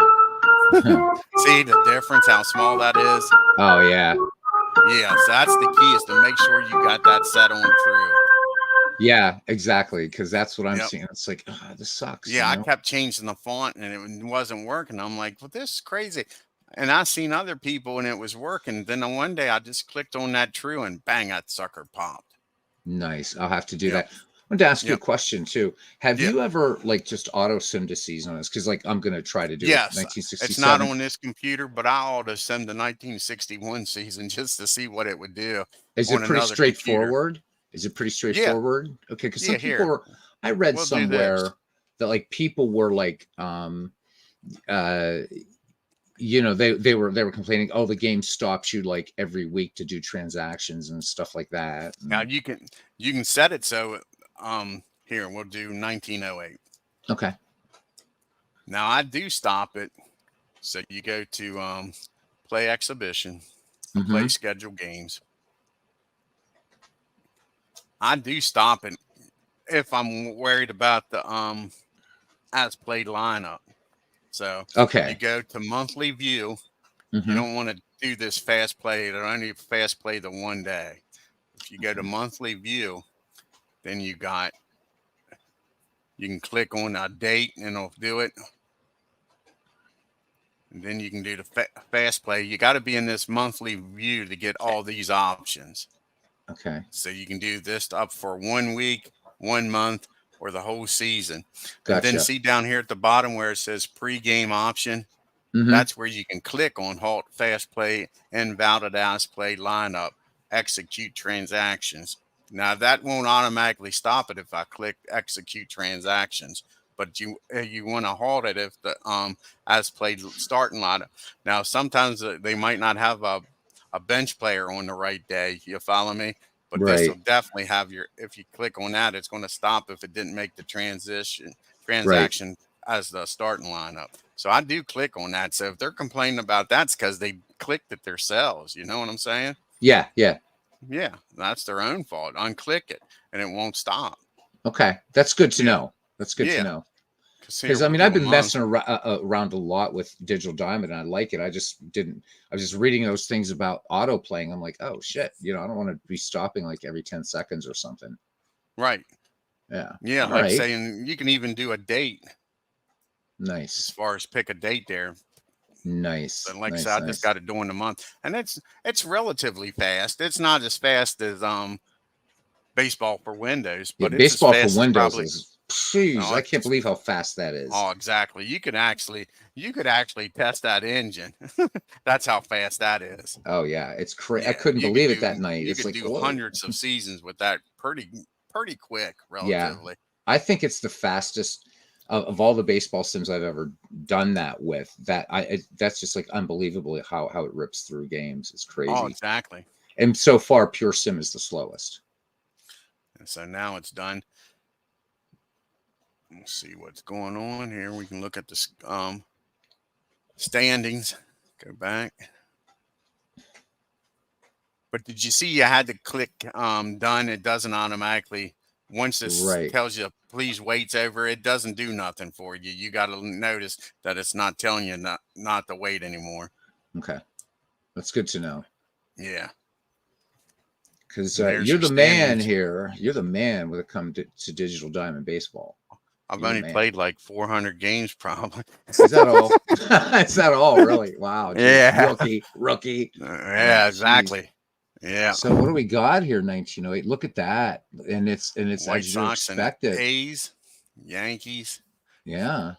See the difference, how small that is? Oh yeah. Yeah, so that's the key is to make sure you got that set on true. Yeah, exactly. Because that's what I'm Yep. seeing. It's like, this sucks. Yeah, I kept changing the font and it wasn't working. I'm like, well, this is crazy. And I seen other people and it was working. Then on one day I just clicked on that true and bang, that sucker popped. Nice. I'll have to do Yep. that. I wanted to ask you a Yep. question too. Have Yeah. you ever like just auto simmed a season on this? Because like I'm gonna try to do it. Yes. It's not 1967. on this computer, but I ought to send the 1961 season just to see what it would do Is it on pretty another computer. straightforward? Is it pretty Yeah. straightforward? Okay, because some Yeah. people Here, were. I read we'll do this. somewhere that like people were like uh they were complaining, oh, the game stops you like every week to do transactions and stuff like that. Now you can set it so here we'll do 1908. Okay. Now I do stop it. So you go to play exhibition, Mm-hmm. play scheduled games. I do stop it if I'm worried about the as played lineup. So you Okay. go to monthly view. You Mm-hmm. don't want to do this fast play. It'll only fast play the one day. If you go to Okay. monthly view, then you can click on a date and it'll do it. And then you can do the fast play. You got to be in this monthly view to get all these options. Okay. So you can do this up for 1 week, 1 month, or the whole season. And then Gotcha. see down here at the bottom where it says pre-game option. Mm-hmm. That's where you can click on halt fast play, invalid as play lineup, execute transactions. Now that won't automatically stop it if I click execute transactions, but you want to halt it if the as played starting lineup. Now sometimes they might not have a bench player on the right day. You follow me? But this will Right. definitely have if you click on that, it's going to stop if it didn't make the Right. transaction as the starting lineup. So I do click on that. So if they're complaining about that's because they clicked it themselves. You know what I'm saying? Yeah. Yeah. Yeah, that's their own fault. Unclick it and it won't stop. Okay. That's good to Yeah. know. That's good to Yeah. know. Because here Because I we'll mean, do I've a been month. messing around a lot with Digital Diamond, and I like it. I just didn't. I was just reading those things about auto playing. I'm like, oh shit, I don't want to be stopping like every 10 seconds or something. Right. Yeah. Yeah. All Like right. saying you can even do a date as Nice. far as pick a date there. Nice. But like I Nice. said, I just Nice. got it during the month. And it's relatively fast. It's not as fast as baseball for Windows, Yeah. but it's as Baseball for fast as Windows probably is. Jeez, oh, I can't it's believe how fast that is. oh exactly. You could actually test that engine. That's how fast that is. Oh yeah, it's crazy. I Yeah, couldn't believe it that night. you It's could like, do whoa. hundreds of seasons with that pretty quick Yeah, relatively. I think it's the fastest of all the baseball sims I've ever done that with. That's just like unbelievably how it rips through games. It's Oh, crazy. exactly. And so far, Pure Sim is the slowest. And so now it's done. Let's see what's going on here. We can look at the standings. Go back. But did you see you had to click done? It doesn't automatically once this Right. tells you please wait's over, it doesn't do nothing for you. You got to notice that it's not telling you not to wait anymore. Okay, that's good to know. Yeah. Because And there's you're your the man standings. here. You're the man when it comes to Digital Diamond Baseball. I've You're the only man. played like 400 games probably. Is that all? Is that all? Really? Wow. Geez. Yeah. Rookie. Yeah, Oh, exactly. Yeah. so what do we got here? 1908. Look at that. And it's White as you Sox and expect it. A's, Yankees. Yeah.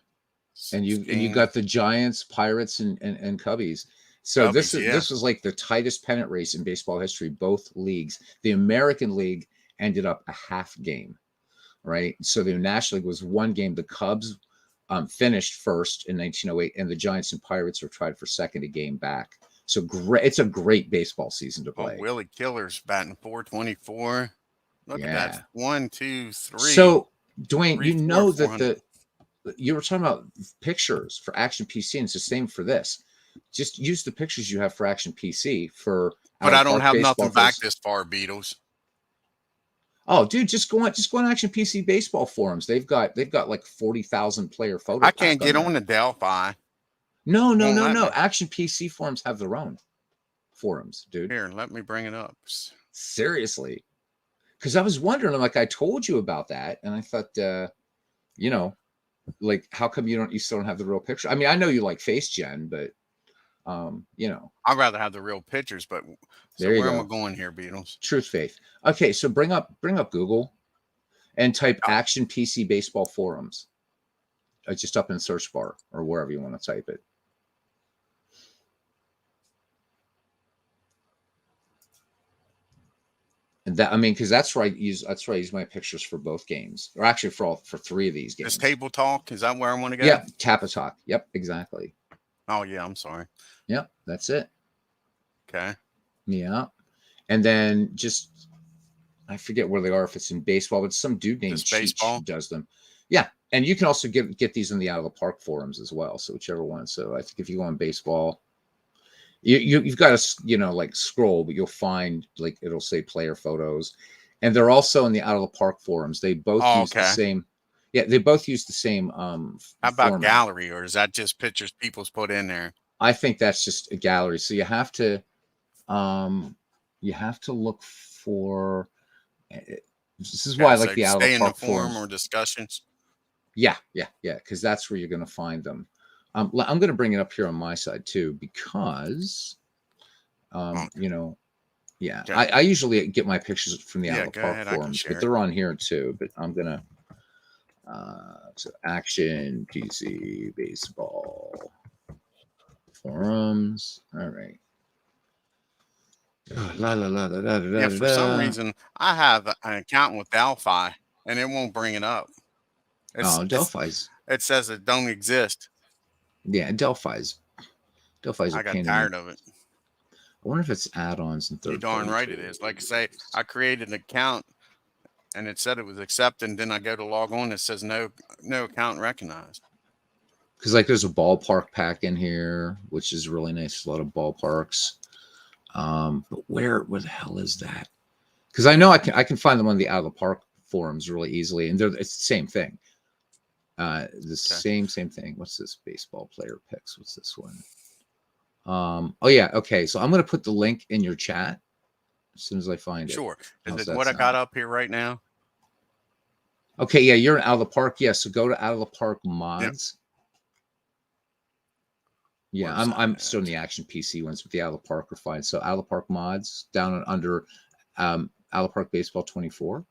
And you Game got the Giants, Pirates, and Cubbies. So Cubbies, yeah. this was like the tightest pennant race in baseball history. Both leagues. The American League ended up a half game, right? So the National League was one game. The Cubs finished first in 1908, and the Giants and Pirates were tied for second, a game back. So great! It's a great baseball season to play. Willie Killer's batting 424. Look at that. 1, 2, 3. So Dwayne, 3, you 4, know 400. that you were talking about pictures for Action PC, and it's the same for this. Just use the pictures you have for Action PC for. But I don't have nothing back this far, Beatles. Oh, dude, just go on Action PC baseball forums. They've got like 40,000 player photos. I can't get on the Delphi. No. Action PC forums have their own forums, dude. Here, let me bring it up. Seriously, because I was wondering, I'm like, I told you about that, and I thought, you know, like, how come you still don't have the real picture? I mean, I know you like Face Gen, but you know, I'd rather have the real pictures. But so where am I going here, Beatles? Truth Faith. Okay, so bring up Google and type Action PC baseball forums. Just up in the search bar or wherever you want to type it. And that, I mean, because that's where I use my pictures for both games, or actually for 3 of these games. This Table Talk, is that where I want to go? Yeah, Kappa Talk. Yep, exactly. Oh yeah, I'm sorry. Yep, that's it. Okay. Yeah, and then just I forget where they are, if it's in baseball, but some dude named Cheech does them. Yeah, and you can also get these in the Out of the Park forums as well. So whichever one. So I think if you go on baseball, you've got to like scroll, but you'll find like it'll say player photos, and they're also in the Out of the Park forums. They both use the same. Yeah, they both use the same. How about format. Gallery, or is that just pictures people's put in there? I think that's just a gallery. So you have to look for. This is why I like the Out of the Park forum or discussions. Yeah, because that's where you're going to find them. I'm going to bring it up here on my side too, because, you know, yeah, okay. I usually get my pictures from the Out of the Park forums, but they're on here too. But I'm going to, so Action PC baseball forums. All right. Yeah, for some reason, I have an account with Delphi, and it won't bring it up. Delphi's. It says it don't exist. Yeah, Delphi's. I got tired of it. I wonder if it's add-ons and third. You're darn right it is. Like I say, I created an account, and it said it was accepted. And then I go to log on, it says no account recognized. Because like there's a ballpark pack in here, which is really nice. A lot of ballparks. But where the hell is that? Because I know I can find them on the Out of the Park forums really easily, and it's the same thing. Same thing. What's this? Baseball player picks. What's this one? Oh yeah, okay. So I'm gonna put the link in your chat as soon as I find it. Sure. Is it what I got up here right now? Okay, yeah, you're in Out of the Park. Yeah, so go to Out of the Park mods. Yep. Yeah, I'm still in the Action PC ones, but the Out of the Park are fine. So Out of the Park mods down under Out of the Park Baseball 24.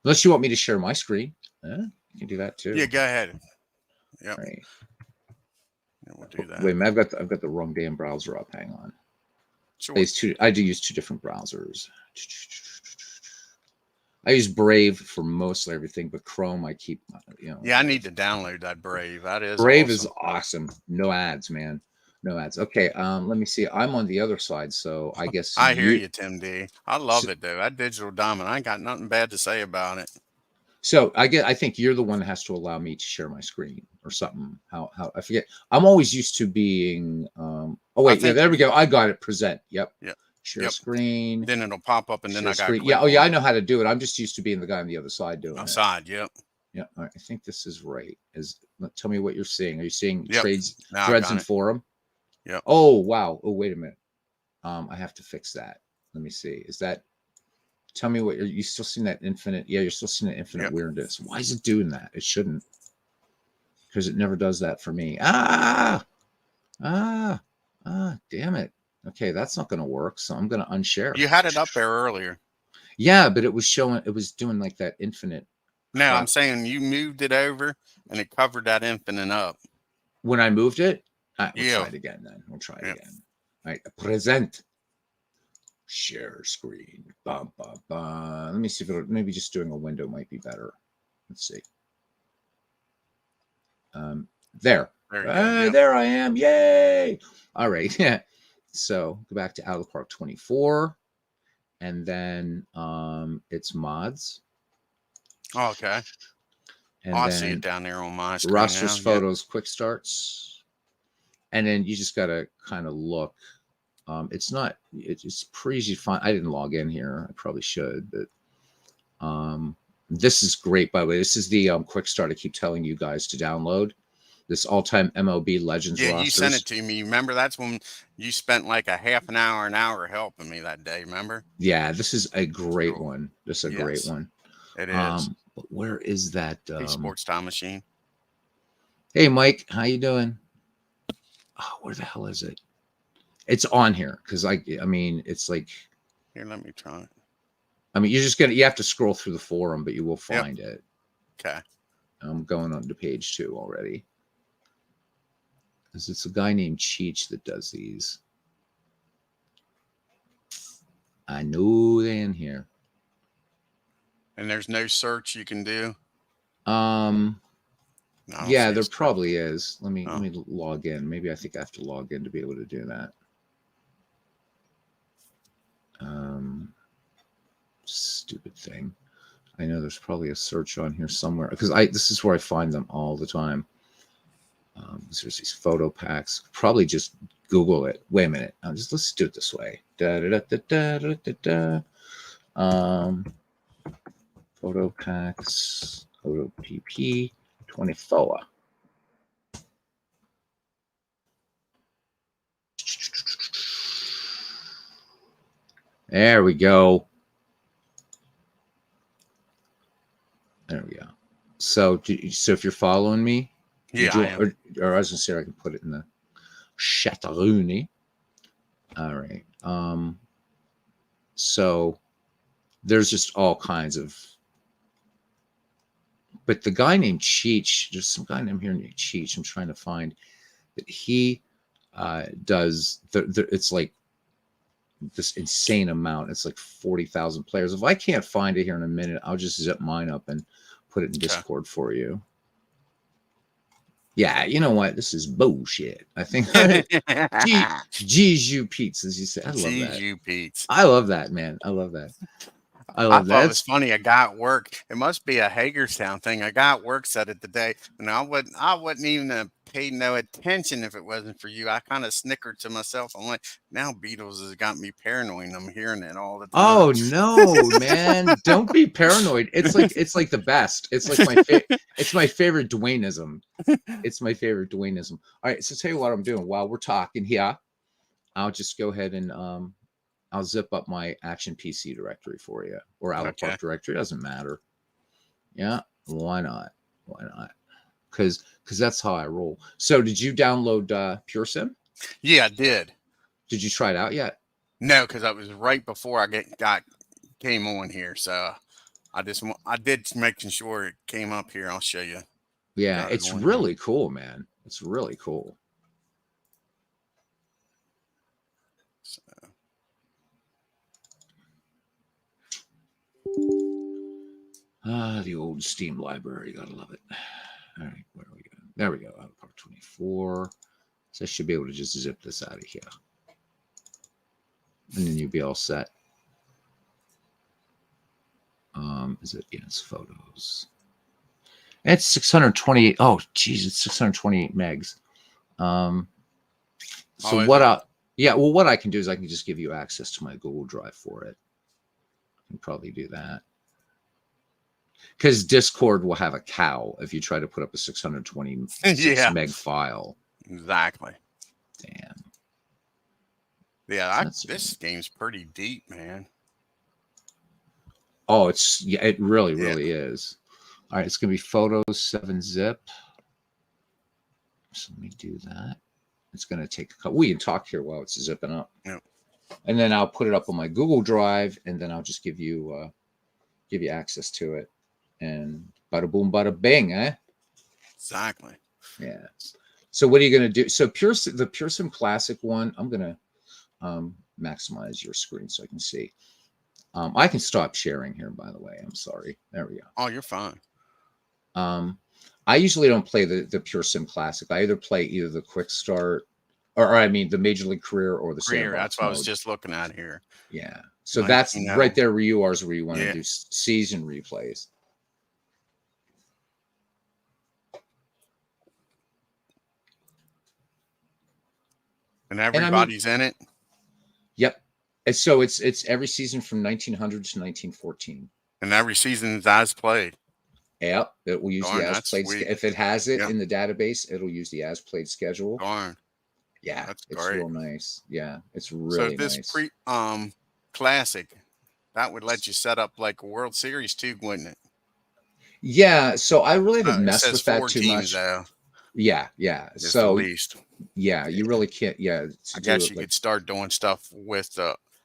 Unless you want me to share my screen, you can do that too. Yeah, go ahead. Yeah. Right. Yeah, we'll do that. Wait a minute, I've got the wrong damn browser up. Hang on. Sure. I do use 2 different browsers. I use Brave for mostly everything, but Chrome I keep, Yeah, I need to download that Brave. That is Brave awesome. Is awesome. No ads, man. No ads. Okay, let me see. I'm on the other side, so I guess I hear you, Tim D. I love it though. That Digital Diamond, I ain't got nothing bad to say about it. So I think you're the one that has to allow me to share my screen or something. How I forget. I'm always used to being. Oh wait, yeah, there we go. I got it. Present. Yep. Yep. Share screen. Then it'll pop up, and then I got. Yeah. Oh yeah, I know how to do it. I'm just used to being the guy on the other side doing it. Outside. Yep. Yeah. All right. I think this is right. Tell me what you're seeing. Are you seeing trades, threads, and forum? Yeah. Oh wow. Oh wait a minute. I have to fix that. Let me see. Is that? Tell me what you still seeing that infinite? Yeah, you're still seeing that infinite weirdness. Why is it doing that? It shouldn't, because it never does that for me. Damn it. Okay, that's not going to work. So I'm going to unshare. You had it up there earlier. Yeah, but it was showing. It was doing like that infinite. No, I'm saying you moved it over and it covered that infinite up. When I moved it, we'll try it again. Then we'll try it again. All right, present. Share screen. Bum, bum, bum. Let me see if it'll, maybe just doing a window might be better. Let's see. There. There I am. Yay! All right. Yeah. So go back to Out of the Park 24, and then it's mods. Oh, okay. And I see it down there on my screen. Rosters, photos, quick starts, and then you just gotta kind of look. It's pretty easy to find. I didn't log in here. I probably should, but this is great, by the way. This is the quick start I keep telling you guys to download. This all-time MLB Legends rosters. You sent it to me. Remember, that's when you spent like a half an hour helping me that day. Remember? Yeah, this is a great one. This is a great one. It is. But where is that? Sports Time Machine. Hey, Mike, how you doing? Oh, where the hell is it? It's on here because I mean, it's like. Here, let me try it. I mean, you have to scroll through the forum, but you will find it. Okay. I'm going on to page 2 already. Because it's a guy named Cheech that does these. I know they're in here. And there's no search you can do? Yeah, there probably is. Let me log in. Maybe I think I have to log in to be able to do that. Stupid thing. I know there's probably a search on here somewhere because this is where I find them all the time. There's these photo packs. Probably just Google it. Wait a minute. Let's do it this way. Photo packs. Ootp 24. There we go. There we go. So if you're following me, I am. Or I was gonna say I can put it in the Chateaurouni. All right. So there's just all kinds of. But the guy named Cheech, there's some guy named here named Cheech. I'm trying to find that he does. It's like this insane amount. It's like 40,000 players. If I can't find it here in a minute, I'll just zip mine up and put it in Discord for you. Yeah, you know what? This is bullshit. I think Gju Pete's, as you say. I love that. Gju Pete's. I love that, man. I love that. I thought it was funny. A guy at work. It must be a Hagerstown thing. A guy at work said it today, and I wouldn't even have paid no attention if it wasn't for you. I kind of snickered to myself. I'm like, now Beatles has got me paranoid. I'm hearing it all the time. Oh no, man! Don't be paranoid. It's like the best. It's like it's my favorite Dwayneism. It's my favorite Dwayneism. All right, so tell you what I'm doing while we're talking here. I'll just go ahead and I'll zip up my Action PC directory for you, or Out of Park directory. Doesn't matter. Yeah, why not? Why not? Because that's how I roll. So, did you download PureSim? Yeah, I did. Did you try it out yet? No, because that was right before I came on here. So I did making sure it came up here. I'll show you. Yeah, it's really cool, man. It's really cool. So. The old Steam library. Gotta love it. All right, where are we going? There we go. Out of Park 24. So I should be able to just zip this out of here. And then you'll be all set. Is it? Yeah, it's photos. It's 628. Oh, geez, it's 628 megs. So what I can do is I can just give you access to my Google Drive for it. I can probably do that. Because Discord will have a cow if you try to put up a 626 meg file. Exactly. Damn. Yeah, this game's pretty deep, man. Oh, it really is. All right, it's gonna be photos 7-zip. So let me do that. It's gonna take a couple. We can talk here while it's zipping up. Yep. And then I'll put it up on my Google Drive, and then I'll just give you access to it. And bada boom, bada bing, eh? Exactly. Yeah. So what are you gonna do? So the Pure Sim Classic one, I'm gonna maximize your screen so I can see. I can stop sharing here, by the way. I'm sorry. There we go. Oh, you're fine. I usually don't play the Pure Sim Classic. I either play the Quick Start, or I mean the Major League Career or the Sandbox That's what mode. I was just looking at here. Yeah. So that's right there where you are, is where you want to do season replays. And everybody's in it. Yep. And so it's every season from 1900 to 1914. And every season is as played. Yep. It will use the as played. If it has it in the database, it'll use the as played schedule. Darn. Yeah, that's it's great. real nice. Yeah, it's really nice. So this classic, that would let you set up like a World Series too, wouldn't it? Yeah. So I really haven't messed with that too much. Though. Yeah. It's so the least. Yeah, you really can't. Yeah, I guess you could start doing stuff with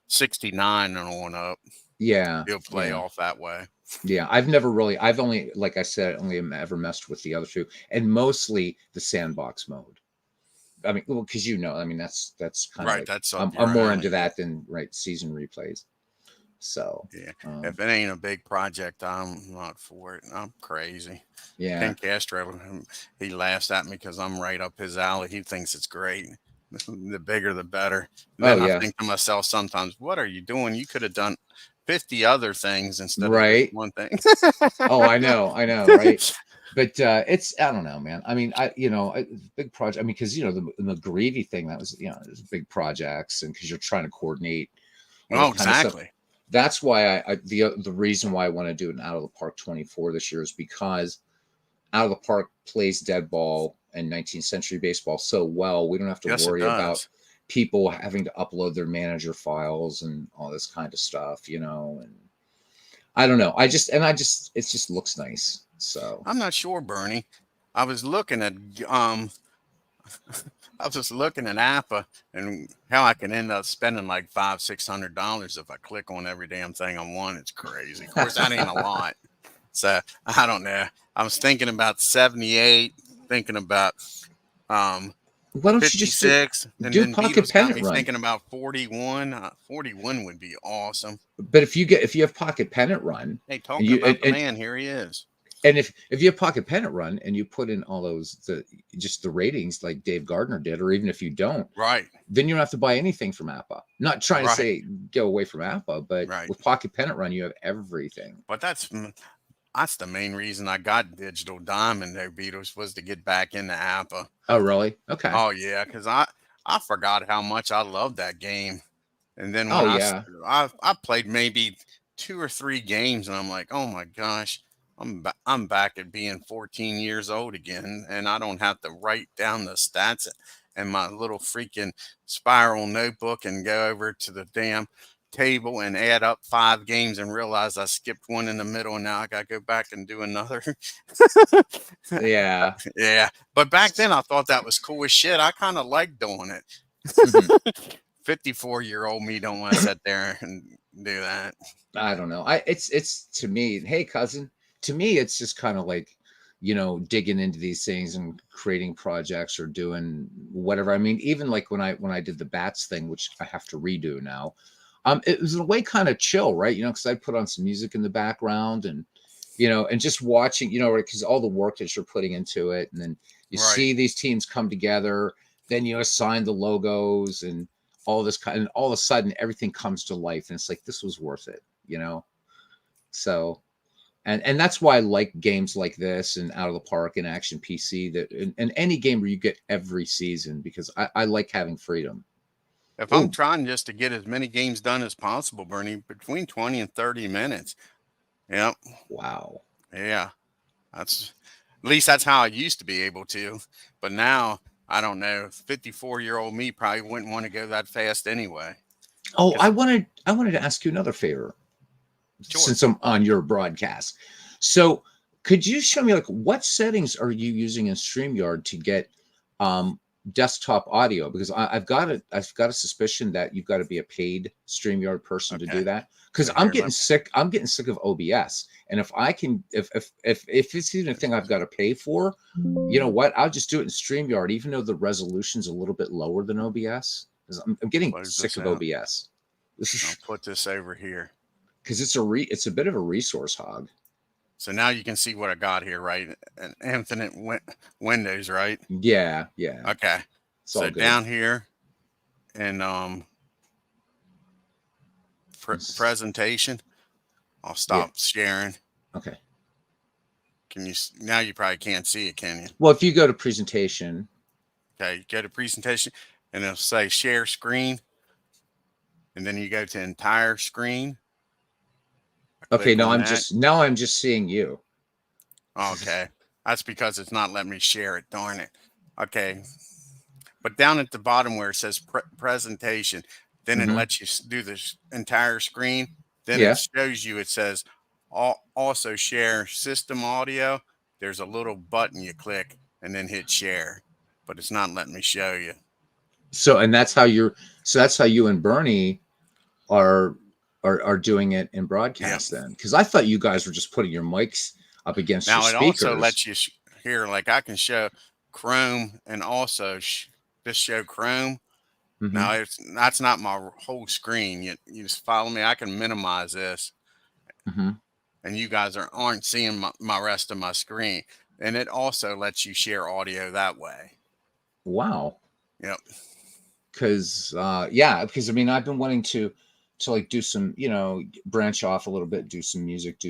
69 and on up. Yeah, you'll play off that way. Yeah, I've only, like I said, only ever messed with the other two, and mostly the sandbox mode. I mean, well, because I mean, that's kind of right. That's I'm more into that than season replays. So yeah, if it ain't a big project, I'm not for it. I'm crazy. Yeah, Ken Castro, he laughs at me because I'm right up his alley. He thinks it's great. The bigger, the better. And then I think to myself sometimes, what are you doing? You could have done 50 other things instead of just one thing. Oh, I know, right? But it's, I don't know, man. I mean, big project. I mean, because the McGreevy thing, that was there's big projects, and because you're trying to coordinate. Oh, exactly. That's why the reason why I want to do an Out of the Park 24 this year is because Out of the Park plays dead ball and 19th century baseball so well. We don't have to worry about people having to upload their manager files and all this kind of stuff, and I don't know. It just looks nice. So I'm not sure, Bernie. I was looking at Appa and how I can end up spending like $500-600 if I click on every damn thing I want. It's crazy. Of course, that ain't a lot. So I don't know. I was thinking about 78, thinking about why don't 56, you just do Pocket Pennant Run? Thinking about 41. 41 would be awesome. But if you have Pocket Pennant Run, hey, talking about the man, here he is. And if you have Pocket Pennant Run and you put in all those just the ratings like Dave Gardner did, or even if you don't, right, then you don't have to buy anything from Appa. Not trying to say go away from Appa, but with Pocket Pennant Run you have everything. But that's the main reason I got Digital Diamond there, Beatles, was to get back into Appa. Oh, really? Okay. Oh yeah, because I forgot how much I loved that game, and then when I played maybe 2 or 3 games, and I'm like, oh my gosh. I'm back at being 14 years old again, and I don't have to write down the stats in my little freaking spiral notebook and go over to the damn table and add up 5 games and realize I skipped one in the middle, and now I got to go back and do another. Yeah. Yeah. But back then I thought that was cool as shit. I kind of liked doing it. 54-year-old me don't want to sit there and do that. I don't know. It's to me, hey cousin. To me, it's just kind of like, digging into these things and creating projects or doing whatever. I mean, even like when I did the bats thing, which I have to redo now, it was in a way kind of chill, right? Because I put on some music in the background and, and just watching, because all the work that you're putting into it, and then you see these teams come together, then you assign the logos and all this kind, and all of a sudden everything comes to life, and it's like, this was worth it, So. And that's why I like games like this and Out of the Park and Action PC, that and any game where you get every season, because I like having freedom. If I'm trying just to get as many games done as possible, Bernie, between 20 and 30 minutes. Yep. Wow. Yeah. At least that's how I used to be able to. But now, I don't know, 54-year-old me probably wouldn't want to go that fast anyway. Oh, I wanted to ask you another favor. since I'm on your broadcast. So could you show me like what settings are you using in StreamYard to get desktop audio? Because I've got a suspicion that you've got to be a paid StreamYard person to do that. Because So I'm getting sick. I'm getting sick of OBS. And if I can, if it's even a thing I've got to pay for, you know what? I'll just do it in StreamYard, even though the resolution's a little bit lower than OBS. I'm getting sick of OBS. I'll put this over here because it's a bit of a resource hog. So now you can see what I got here, right? An infinite windows, right? Yeah. Okay. So down here in presentation, I'll stop sharing. Okay. Can you now? You probably can't see it, can you? Well, if you go to presentation. Okay, you go to presentation, and it'll say share screen, and then you go to entire screen. Okay, now I'm just seeing you. Okay, that's because it's not letting me share it. Darn it. Okay, but down at the bottom where it says presentation, then it lets you do this entire screen. Then it shows you. It says also share system audio. There's a little button you click and then hit share, but it's not letting me show you. So that's how you and Bernie are doing it in broadcast then, because I thought you guys were just putting your mics up against your speakers. Now it also lets you hear, like I can show Chrome and also just show Chrome. Now that's not my whole screen. You just follow me. I can minimize this, and you guys aren't seeing my rest of my screen. And it also lets you share audio that way. Wow. Yep. Because because I mean I've been wanting to like do some, branch off a little bit, do some music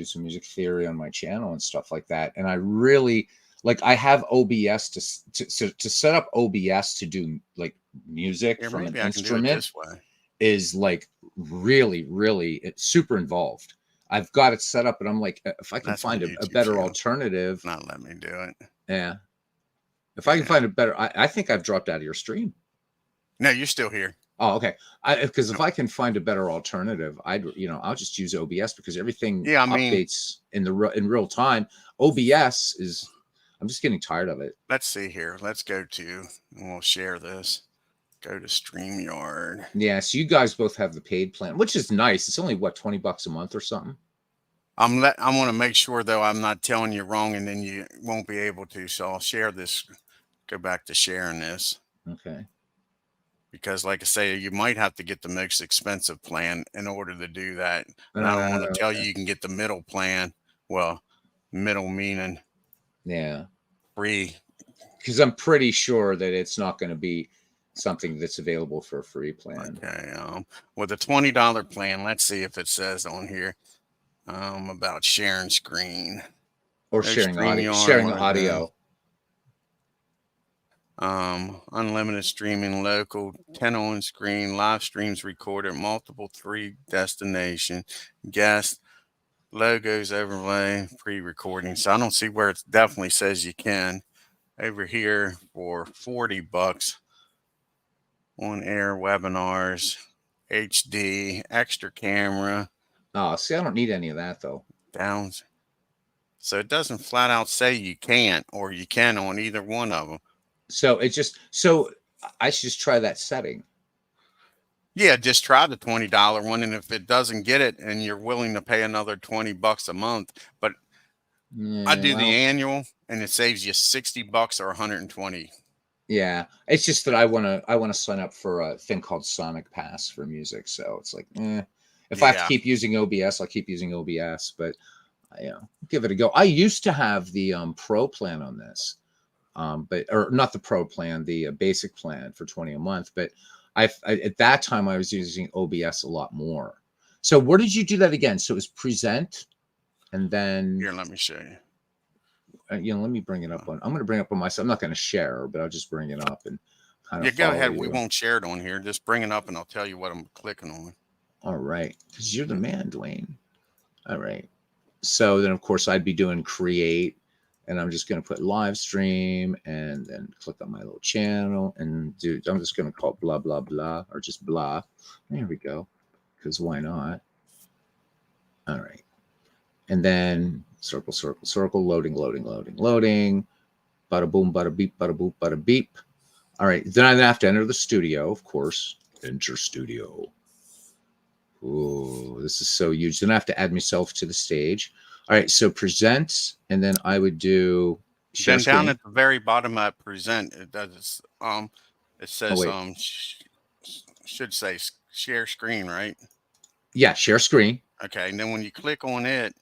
theory on my channel and stuff like that. And I really I have OBS to set up OBS to do like music from an instrument is like really it's super involved. I've got it set up, and I'm like, if I can find a better alternative, not let me do it. Yeah. If I can find a better, I think I've dropped out of your stream. No, you're still here. Oh, okay. Because if I can find a better alternative, I'll just use OBS because everything updates in real time. OBS is, I'm just getting tired of it. Let's see here. Let's go to, and we'll share this. Go to StreamYard. Yeah, so you guys both have the paid plan, which is nice. It's only what, $20 a month or something. I want to make sure though I'm not telling you wrong, and then you won't be able to. So I'll share this. Go back to sharing this. Okay. Because, like I say, you might have to get the most expensive plan in order to do that. And I don't want to tell you can get the middle plan. Well, middle meaning free. Because I'm pretty sure that it's not going to be something that's available for a free plan. Okay. With a $20 plan, let's see if it says on here about sharing screen or sharing audio. Sharing audio. Unlimited streaming, local, 10 on screen, live streams recorded, multiple 3 destination, guest, logos overlay, pre-recording. So I don't see where it definitely says you can. Over here for $40, on air webinars, HD, extra camera. Oh, see, I don't need any of that though. Downs. So it doesn't flat out say you can't or you can on either one of them. So I should just try that setting. Yeah, just try the $20 one, and if it doesn't get it, and you're willing to pay another $20 a month, but I do the annual, and it saves you $60 or $120. Yeah, it's just that I want to sign up for a thing called Sonic Pass for music. So it's like, if I have to keep using OBS, I'll keep using OBS. But give it a go. I used to have the Pro plan on this. Or not the Pro plan, the basic plan for $20 a month. But at that time I was using OBS a lot more. So where did you do that again? So it was present, and then here, let me show you. Let me bring it up on. I'm going to bring it up on myself. I'm not going to share, but I'll just bring it up and kind of. Go ahead. We won't share it on here. Just bring it up, and I'll tell you what I'm clicking on. All right, because you're the man, Dwayne. All right. So then, of course, I'd be doing create. And I'm just going to put live stream and then click on my little channel and I'm just going to call it blah, blah, blah, or just blah. There we go. Because why not? All right. And then circle, circle, circle, loading, loading, loading, loading. Bada boom, bada beep, bada boop, bada beep. All right. Then I have to enter the studio, of course. Enter studio. Ooh, this is so huge. Then I have to add myself to the stage. All right. So present, and then I would do share Then screen. down at the very bottom of present, it does it says should say share screen, right? Yeah, share screen. Okay, and then when you click on it,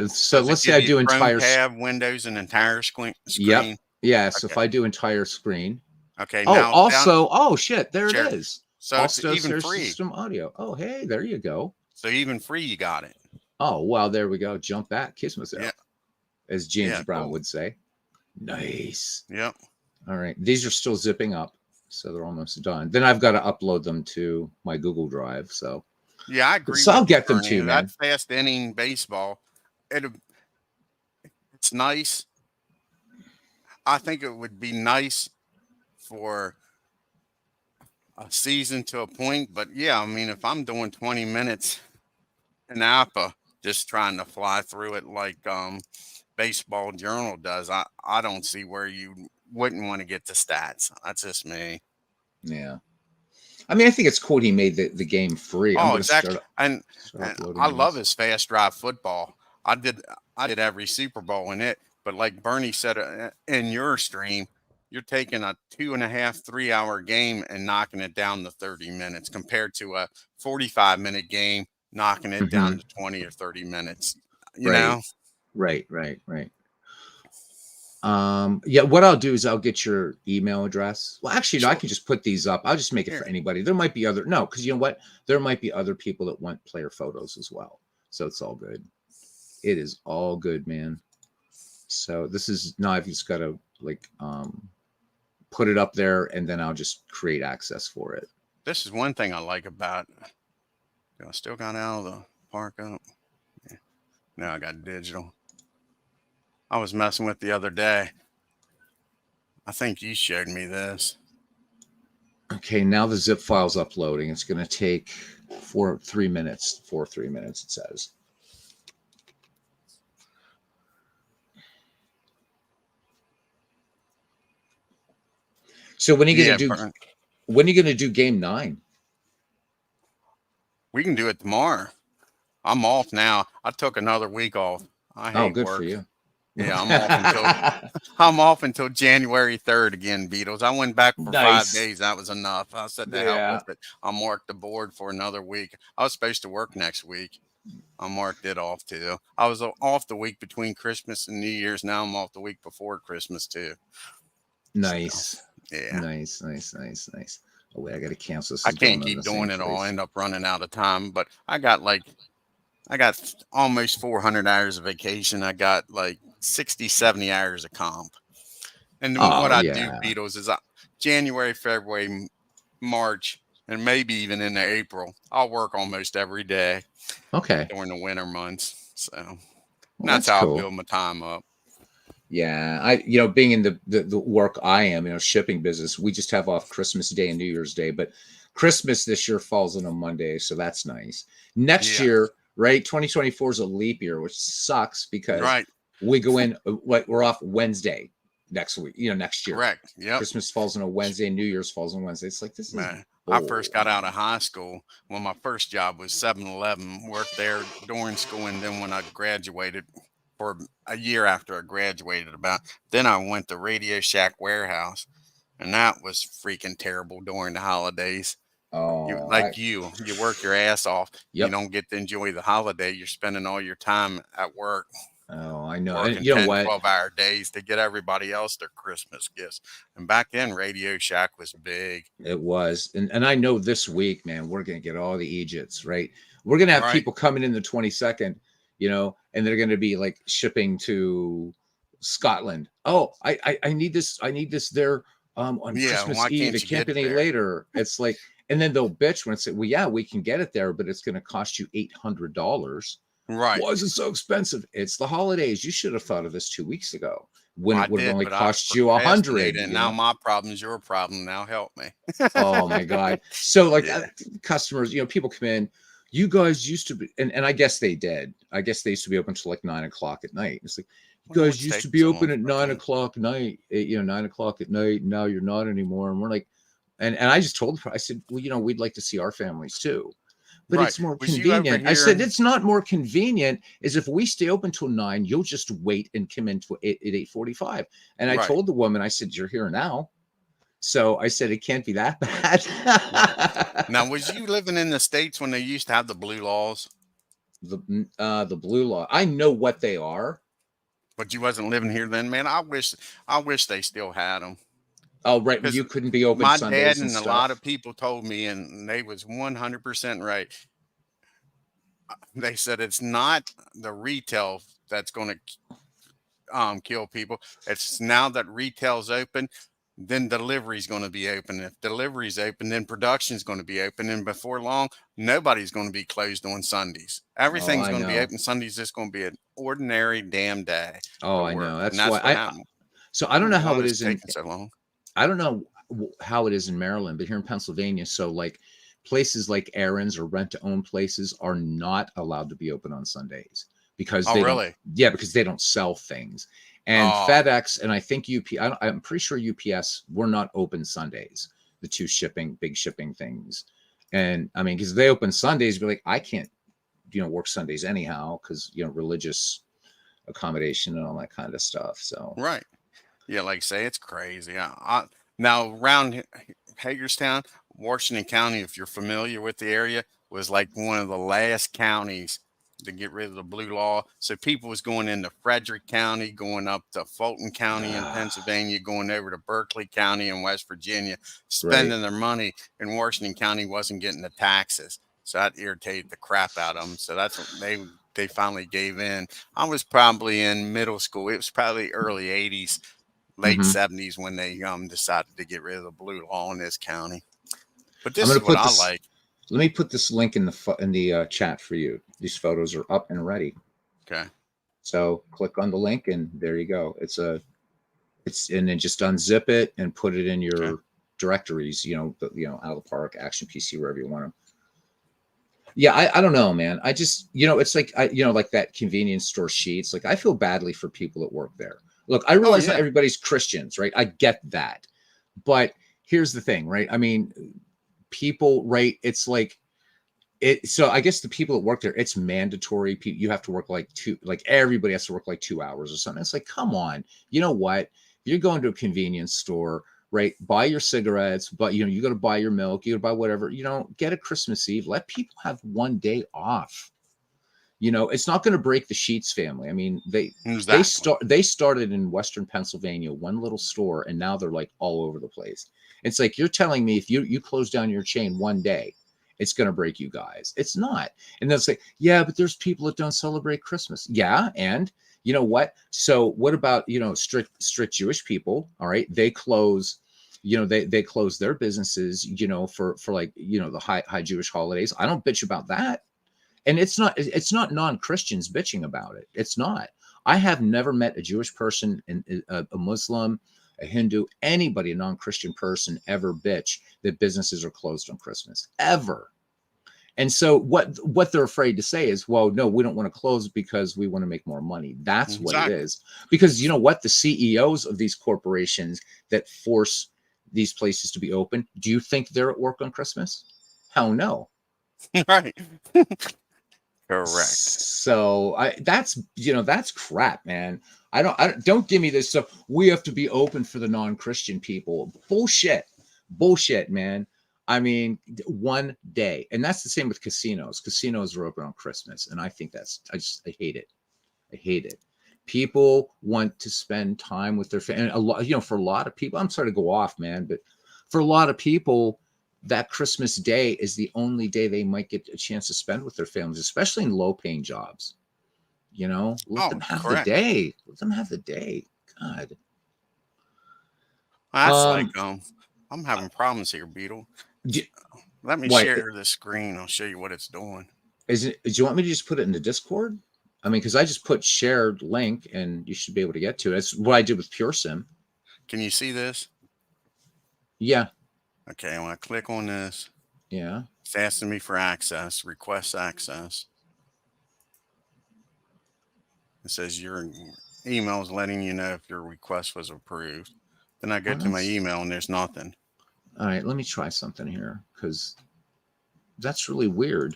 so let's say I do entire tab, Windows, and entire screen. Yep. Yeah. So if I do entire screen. Okay. Oh, now also, oh shit, there it is. So also, it's even free. System audio. Oh, hey, there you go. So even free, you got it. Oh, well, there we go. Jump back, kiss myself, yeah. as James Brown would say. Nice. Yep. All right. These are still zipping up, so they're almost done. Then I've got to upload them to my Google Drive. So yeah, I agree. So I'll get them to you, man. That fast inning baseball, it's nice. I think it would be nice for a season to a point, but yeah, I mean, if I'm doing 20 minutes in APA, just trying to fly through it like Baseball Journal does, I don't see where you wouldn't want to get the stats. That's just me. Yeah. I mean, I think it's cool he made the game free. Oh, exactly. And I love his fast drive football. I did every Super Bowl in it, but like Bernie said in your stream, you're taking a 2.5, 3 hour game and knocking it down to 30 minutes compared to a 45-minute game, knocking it down to 20 or 30 minutes, you know? Right. Yeah, what I'll do is I'll get your email address. Well, actually, no, I can just put these up. I'll just make it for anybody. There might be because you know what? There might be other people that want player photos as well. So it's all good. It is all good, man. So this is now I've just got to put it up there, and then I'll just create access for it. This is one thing I like about I still got out of the park up. Yeah. Now I got digital. I was messing with the other day. I think you showed me this. Okay, now the zip file's uploading. It's going to take 3 minutes. 3 minutes, it says. So when are you going to do? When are you going to do game 9? We can do it tomorrow. I'm off now. I took another week off. I hate good work. for you. Yeah, I'm off until January 3rd again, Beatles. I went back for 5 days. That was enough. I said to hell with it. I'll mark the board for another week. I was supposed to work next week. I marked it off too. I was off the week between Christmas and New Year's. Now I'm off the week before Christmas too. Nice. So, yeah. Nice. Oh wait, I got to cancel this. I can't keep doing it. I'll end up running out of time. But I got almost 400 hours of vacation. I got 60, 70 hours of comp. And what I do, Beatles, is January, February, March, and maybe even into April, I'll work almost every day. Okay. During the winter months. So that's how I build my time up. Yeah. Being in the work I am, shipping business, we just have off Christmas Day and New Year's Day, but Christmas this year falls on a Monday. So that's nice. Next year, right? 2024 is a leap year, which sucks because we go in, we're off Wednesday next week, next year. Correct. Yeah. Christmas falls on a Wednesday, New Year's falls on Wednesday. It's like, this is I first got out of high school. Well, my first job was 7-Eleven, worked there during school. And then when I graduated, for a year after I graduated then I went to Radio Shack Warehouse, and that was freaking terrible during the holidays. Oh, you work your ass off. Yep. You don't get to enjoy the holiday. You're spending all your time at work. Oh, I know. And you know what? 12-hour days to get everybody else their Christmas gifts. And back then, Radio Shack was big. It was. And I know this week, man, we're going to get all the Egypts, right? We're going to have people coming in the 22nd, and they're going to be shipping to Scotland. Oh, I need this. I need this there on Christmas Eve. It can't be any later. It's like, and then they'll bitch when it's well, yeah, we can get it there, but it's going to cost you $800. Right. Why is it so expensive? It's the holidays. You should have thought of this 2 weeks ago when it would have only cost you $100. And now my problem is your problem. Now help me. Oh my God. So customers, people come in, you guys used to be, and I guess they did. I guess they used to be open till like 9 o'clock at night. It's like, you guys used to be open at 9 o'clock night, 9 o'clock at night. And now you're not anymore. And we're like, and I just told her, I said, well, we'd like to see our families too, but it's more convenient. I said, it's not more convenient is if we stay open till 9, you'll just wait and come in at 8:45. And I told the woman, I said, you're here now. So I said, it can't be that bad. Right. Now, was you living in the States when they used to have the blue laws? The blue law. I know what they are. But you wasn't living here then, man. I wish they still had them. Oh, right. You couldn't be open my Sundays dad and stuff. A lot of people told me, and they was 100% right. They said it's not the retail that's going to kill people. It's now that retail's open, then delivery's going to be open. If delivery's open, then production's going to be open. And before long, nobody's going to be closed on Sundays. Everything's going to be open. Sundays is going to be an ordinary damn day. Oh, I know. That's why so I don't know how it is taking so long. I don't know how it is in Maryland, but here in Pennsylvania, so like places like Aaron's or rent-to-own places are not allowed to be open on Sundays because because they don't sell things. And FedEx and I think I'm pretty sure UPS were not open Sundays, the two big shipping things. And I mean, because they open Sundays, be like, I can't, work Sundays anyhow because, religious accommodation and all that kind of stuff. So, right. Yeah, like say it's crazy. Now around Hagerstown, Washington County, if you're familiar with the area, was like one of the last counties to get rid of the blue law. So people was going into Frederick County, going up to Fulton County in Pennsylvania, going over to Berkeley County in West Virginia, spending their money, and Washington County wasn't getting the taxes. So that irritated the crap out of them. So that's what they finally gave in. I was probably in middle school. It was probably early 80s. Late 70s when they decided to get rid of the blue law in this county. But this is what I like. Let me put this link in the chat for you. These photos are up and ready. Okay. So click on the link and there you go. And then just unzip it and put it in your directories. Out of the park, Action PC, wherever you want them. Yeah, I don't know, man. I just it's like like that convenience store sheets. Like I feel badly for people that work there. Look, I realize not everybody's Christians, right? I get that. But here's the thing, right? I mean, people, right? It's like so I guess the people that work there, it's mandatory. You have to work everybody has to work like 2 hours or something. It's like, come on. You know what? You're going to a convenience store, right? Buy your cigarettes, but you got to buy your milk, you got to buy whatever, get a Christmas Eve. Let people have one day off. It's not going to break the Sheets family. I mean, they started in Western Pennsylvania, one little store, and now they're like all over the place. It's like you're telling me if you close down your chain one day, it's going to break you guys. It's not. And they'll say, yeah, but there's people that don't celebrate Christmas. Yeah, and you know what? So what about strict Jewish people? All right, they close. They close their businesses. For like the high Jewish holidays. I don't bitch about that. And it's not non-Christians bitching about it. It's not. I have never met a Jewish person, a Muslim, a Hindu, anybody, a non-Christian person ever bitch that businesses are closed on Christmas, ever. And so what they're afraid to say is, well, no, we don't want to close because we want to make more money. That's what it is. Because you know what? The CEOs of these corporations that force these places to be open, do you think they're at work on Christmas? Hell no. Right. Correct. So that's crap, man. Don't give me this stuff. We have to be open for the non-Christian people. Bullshit, man. I mean, one day, and that's the same with casinos. Casinos are open on Christmas, and I think I hate it. I hate it. People want to spend time with their family. A lot, for a lot of people, I'm sorry to go off, man, but for a lot of people, that Christmas day is the only day they might get a chance to spend with their families, especially in low-paying jobs. Let them have the day. Let them have the day. God. That's I'm having problems here, Beetle. Let me share the screen. I'll show you what it's doing. Do you want me to just put it in the Discord? I mean, because I just put shared link and you should be able to get to it. That's what I did with PureSim. Can you see this? Yeah. Okay, I want to click on this. Yeah. It's asking me for access, request access. It says your email is letting you know if your request was approved. Then I go Oh, to my email and there's nothing. All right, let me try something here because that's really weird.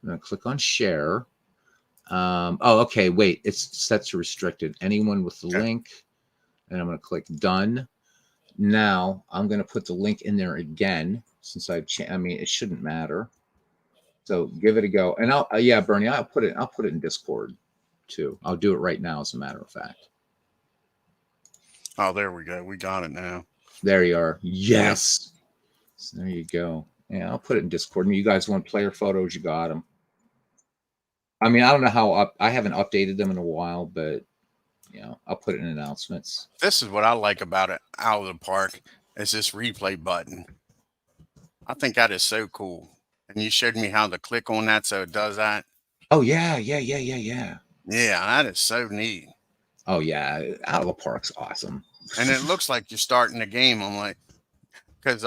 I'm going to click on share. Oh, okay. Wait, it's set to restricted. Anyone with the Okay. link. And I'm going to click done. Now I'm going to put the link in there again since I mean, it shouldn't matter. So give it a go. And yeah, Bernie, I'll put it in Discord too. I'll do it right now, as a matter of fact. Oh, there we go. We got it now. There you are. Yes. Yep. So there you go. Yeah, I'll put it in Discord. I mean, you guys want player photos? You got them. I mean, I don't know how I haven't updated them in a while, but I'll put it in announcements. This is what I like about it out of the park is this replay button. I think that is so cool. And you showed me how to click on that so it does that. Oh yeah. Yeah, that is so neat. Oh yeah, out of the park's awesome. And it looks like you're starting the game. I'm like, because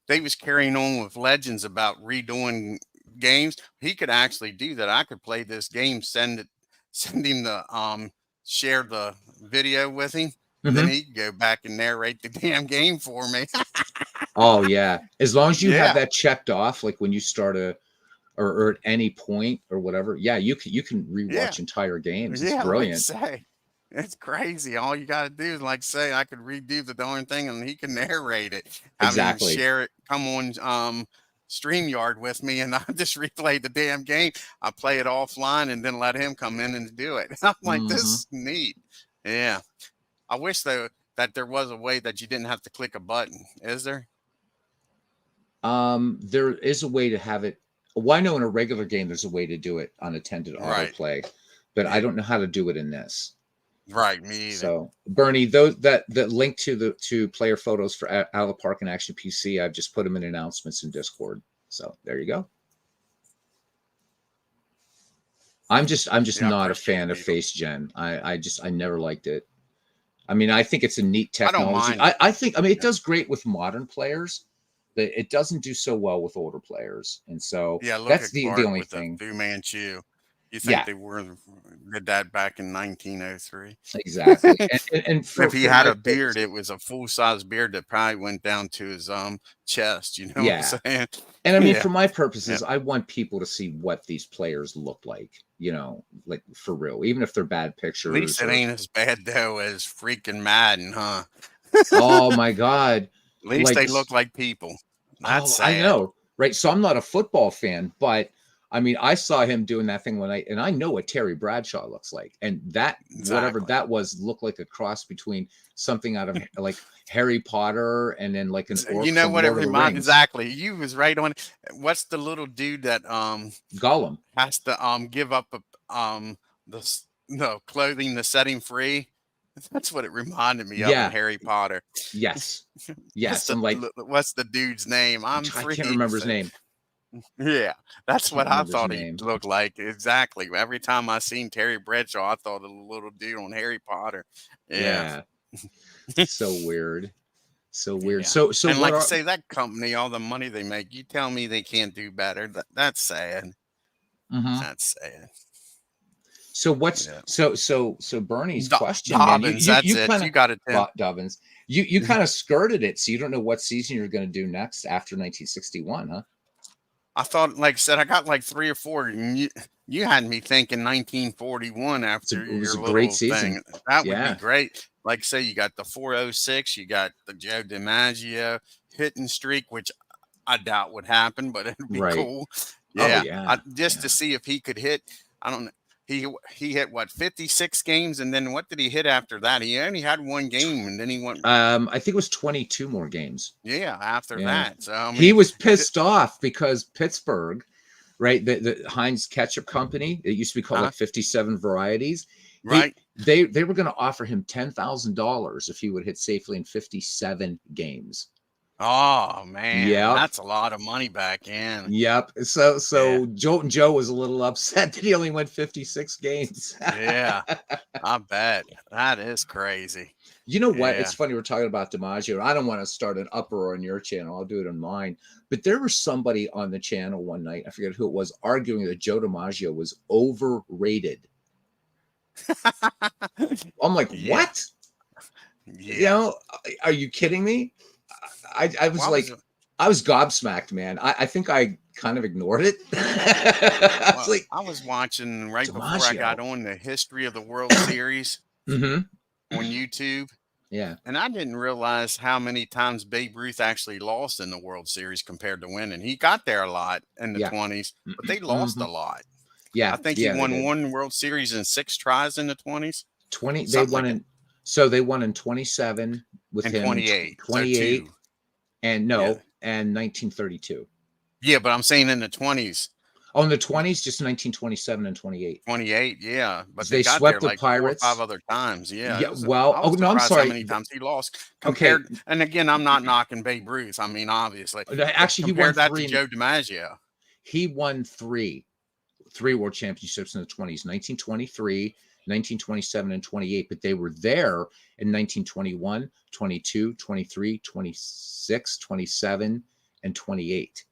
they was carrying on with legends about redoing games. He could actually do that. I could play this game, send him the share the video with him, and then he could go back and narrate the damn game for me. Oh yeah, as long as you have that checked off, like when you start or at any point or whatever. Yeah, you can rewatch entire games. It's brilliant. It's crazy. All you got to do is like say I could redo the darn thing and he can narrate it. Exactly. Share it. Come on StreamYard with me and I just replay the damn game. I play it offline and then let him come in and do it. I'm like, this is neat. Yeah. I wish though that there was a way that you didn't have to click a button. Is there? There is a way to have it. Well, I know in a regular game there's a way to do it unattended autoplay, but I don't know how to do it in this. Right, me either. So Bernie, that link to player photos for Out of the Park and Action PC, I've just put them in announcements in Discord. So there you go. I'm just not a fan of face gen. I never liked it. I mean, I think it's a neat technology. I think it does great with modern players. But it doesn't do so well with older players, and so that's the only thing. Fu Manchu. You think they did that back in 1903? Exactly. and if he had a beard, it was a full size beard that probably went down to his chest. You know what I'm saying? And I mean, for my purposes, I want people to see what these players look like. Like for real, even if they're bad pictures. At least it ain't as bad though as freaking Madden, huh? Oh my God. At least they look like people. That's sad. I know, right? So I'm not a football fan, but I mean, I saw him doing that thing and I know what Terry Bradshaw looks like, and that whatever that was looked like a cross between something out of like Harry Potter and then like an orc. You know what it reminds exactly? You was right on. What's the little dude that Gollum has to give up the clothing to set him free? That's what it reminded me of in Harry Potter. Yes. I'm like, what's the dude's name? I can't remember his name. Yeah, that's what I thought he looked like. Exactly. Every time I seen Terry Bradshaw, I thought of the little dude on Harry Potter. Yeah. So weird. So weird. Yeah. So and like I say, that company, all the money they make, you tell me they can't do better. That's sad. That's sad. So what's so Bernie's question? Dobbins, you got it. Dobbins. You kind of skirted it, so you don't know what season you're going to do next after 1961, huh? I thought, like I said, I got like 3 or 4. And you had me thinking 1941 after your little great season. Thing. That would be great. Like say, you got the 406, you got the Joe DiMaggio hitting streak, which I doubt would happen, but it'd be cool. Yeah, to see if he could hit. I don't know. He hit what 56 games, and then what did he hit after that? He only had 1 game, and then he went. I think it was 22 more games. Yeah, after that, so I mean, he was pissed off because Pittsburgh, right? The Heinz Ketchup Company. It used to be called like 57 Varieties. Right. They were going to offer him $10,000 if he would hit safely in 57 games. Oh man, Yep. that's a lot of money back in. Yep. So Jolton Joe was a little upset that he only went 56 games. Yeah, I bet. That is crazy. You know what? It's Yeah. funny we're talking about DiMaggio. I don't want to start an uproar on your channel. I'll do it on mine. But there was somebody on the channel one night, I forget who it was, arguing that Joe DiMaggio was overrated. I'm like, Yeah. what? You Yeah. know, are you kidding me? I was Well, like, I was gobsmacked, man. I think I kind of ignored it. I was like, I was watching right before I got DiMaggio. on the history of the World Series Mm-hmm. on YouTube. Yeah. And I didn't realize how many times Babe Ruth actually lost in the World Series compared to winning. He got there a lot in the Yeah. 20s, but they lost Mm-hmm. a lot. I Yeah. think he Yeah, they won did. one World Series in 6 tries in the 20s, 20, they something won like that, in, so they won in 27 with and him in 28. So 28 2. and Yeah. no, and 1932. Yeah, but I'm saying in the 20s. Oh, in the 20s, just 1927 and 28. 28, yeah, but they They got there swept the like 4 or 5 Pirates. other times. Yeah, Yeah, it was. well, I oh was no, I'm surprised how sorry. many times he lost Okay, compared. And again, I'm not knocking Babe Ruth. I mean, obviously, but actually, he won compare that to three. Joe DiMaggio. He won three world championships in the 20s, 1923, 1927, and 28. But they were there in 1921, 22, 23, 26, 27, and 28.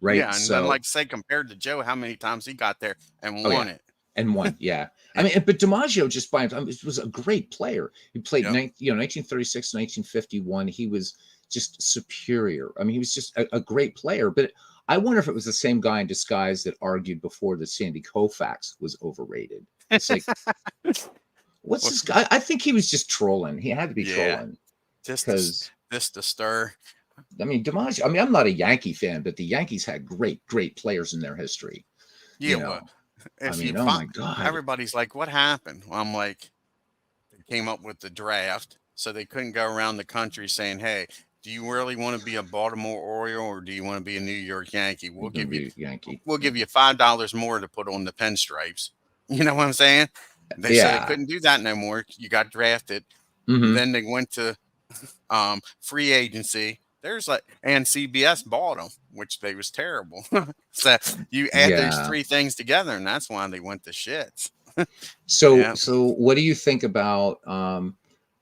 Right. Yeah, and then So, like say compared to Joe, how many times he got there and oh won yeah, it. and won. Yeah, I mean, but DiMaggio just by himself was a great player. He played, Yep. 1936, 1951. He was just superior. I mean, he was just a great player. But I wonder if it was the same guy in disguise that argued before that Sandy Koufax was overrated. It's like, what's Well, this guy? I think he was just trolling. He had to be yeah, trolling just to because just to stir. I mean, DiMaggio. I mean, I'm not a Yankee fan, but the Yankees had great players in their history. Yeah, You well, know, I if you mean, oh find my God. everybody's like, what happened? Well, I'm like, they came up with the draft, so they couldn't go around the country saying, "Hey, do you really want to be a Baltimore Oriole or do you want to be a New York Yankee? You're gonna be a Yankee. We'll give you $5 more to put on the pinstripes." You know what I'm saying? They said they Yeah. couldn't do that no more. You got drafted. Hmm. Then they went to free agency. There's like, and CBS bought them, which they was terrible. So you add those Yeah. 3 things together, and that's why they went to shits. So Yeah, what do you think about